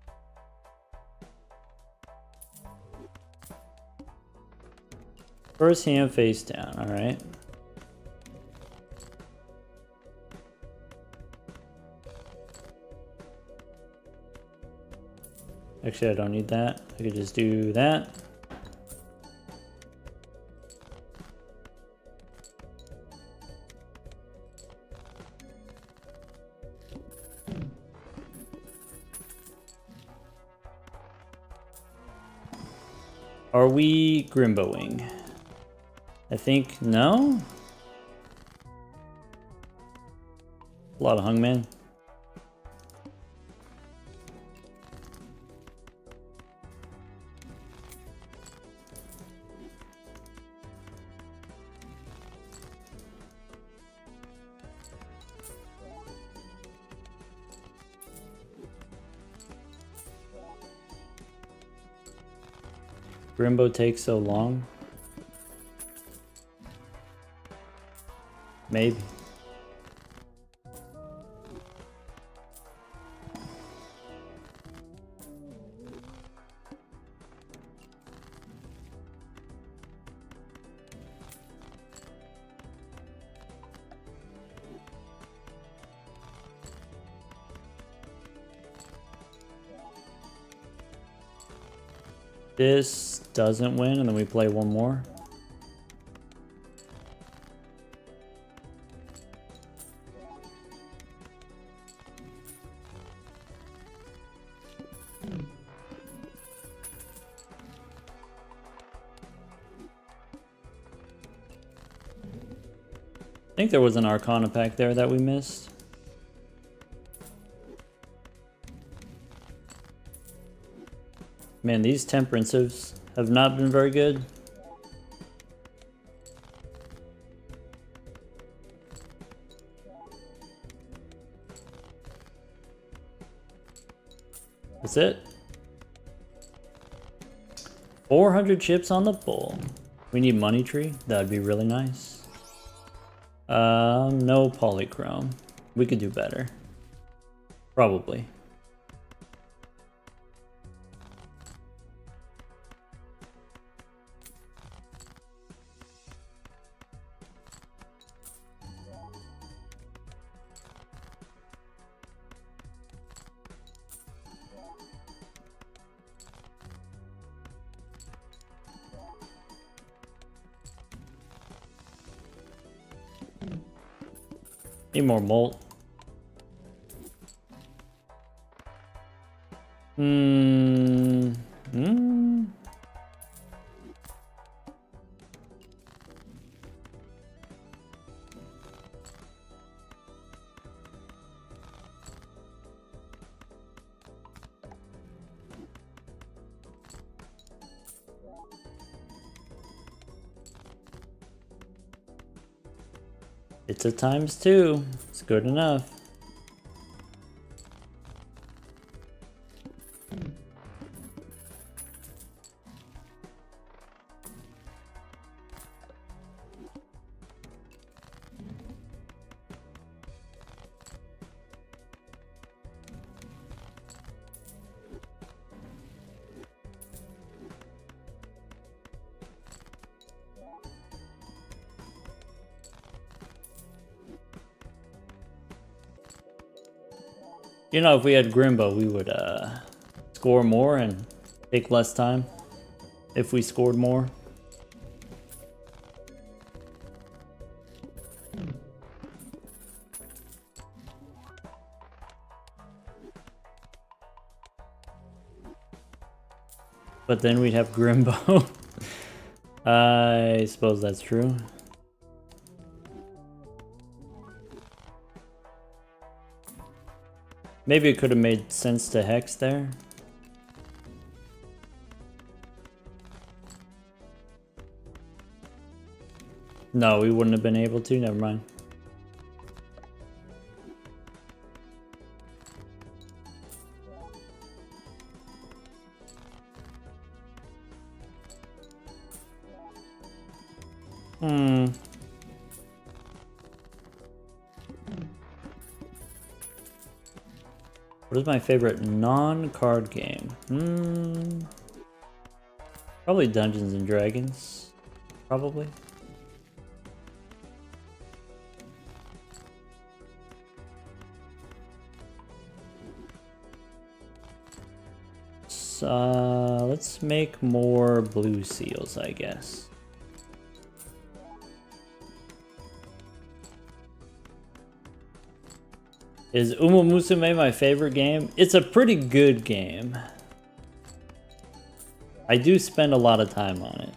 First hand face down, alright. Actually, I don't need that. I could just do that. Are we Grimboing? I think no. A lot of hungman. Grimbo takes so long. Maybe. This doesn't win, and then we play one more. I think there was an Arcana pack there that we missed. Man, these temperances have not been very good. That's it. 400 chips on the bowl. We need money tree. That'd be really nice. No polychrome. We could do better. Probably. Need more malt. It's a ×2. It's good enough. You know, if we had Grimbo, we would score more and take less time if we scored more. But then we'd have Grimbo. I suppose that's true. Maybe it could have made sense to Hex there. No, we wouldn't have been able to. Never mind. What is my favorite non-card game? Probably Dungeons and Dragons. Probably. So, let's make more blue seals, I guess. Is Uma Musume my favorite game? It's a pretty good game. I do spend a lot of time on it.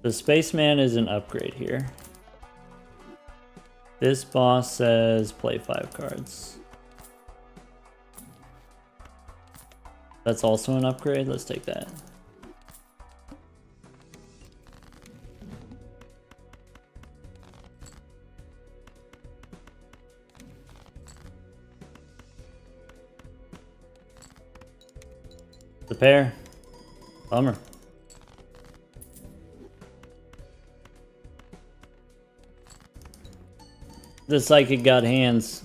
The Spaceman is an upgrade here. This boss says play 5 cards. That's also an upgrade. Let's take that. The pair. Bummer. The psychic got hands.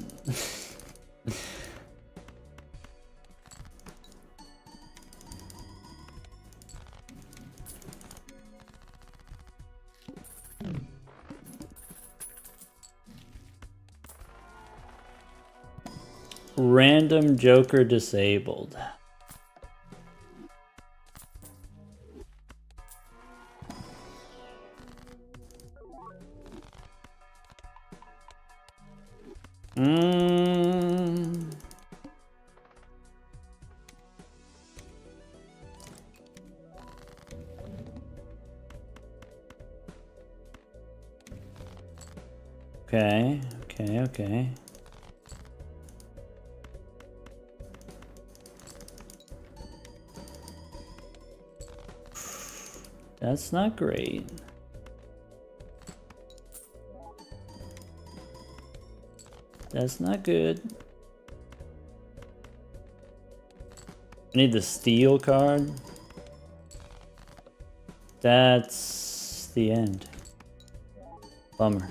Random Joker disabled. Okay. That's not great. That's not good. I need the steel card. That's the end. Bummer.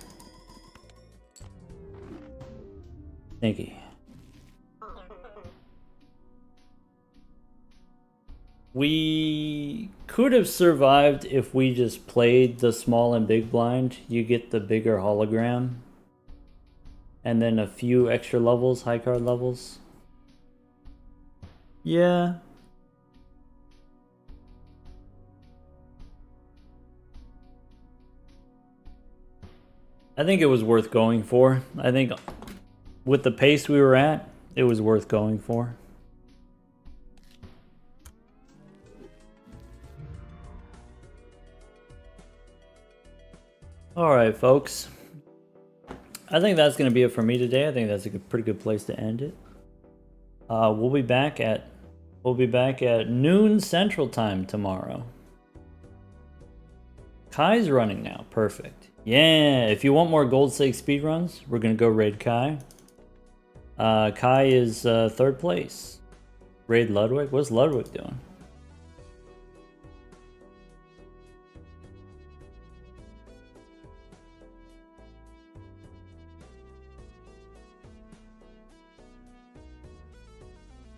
Stinky. We could have survived if we just played the small and big blind. You get the bigger hologram. And then a few extra levels, high card levels. Yeah. I think it was worth going for. I think with the pace we were at, it was worth going for. Alright, folks. I think that's going to be it for me today. I think that's a pretty good place to end it. We'll be back at noon Central Time tomorrow. Kai's running now. Perfect. Yeah, if you want more gold stake speedruns, we're going to go raid Kai. Kai is 3rd place. Raid Ludwig? What's Ludwig doing?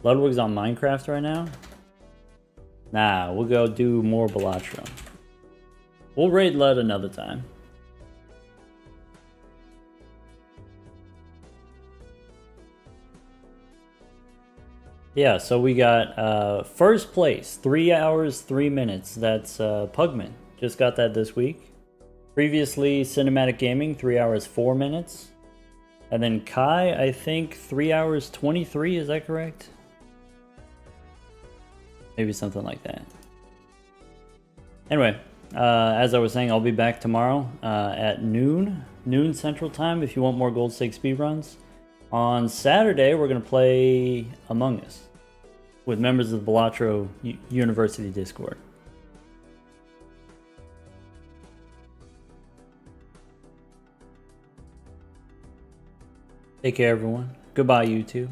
Ludwig's on Minecraft right now? Nah, we'll go do more Balatro. We'll raid Lud another time. Yeah, so we got 1st place, 3 hours, 3 minutes. That's Pugman. Just got that this week. Previously, Cinematic Gaming, 3 hours, 4 minutes. And then Kai, I think 3 hours, 23, is that correct? Maybe something like that. Anyway, as I was saying, I'll be back tomorrow at noon Central Time if you want more gold stake speedruns. On Saturday, we're going to play Among Us with members of the Balatro University Discord. Take care, everyone. Goodbye, YouTube.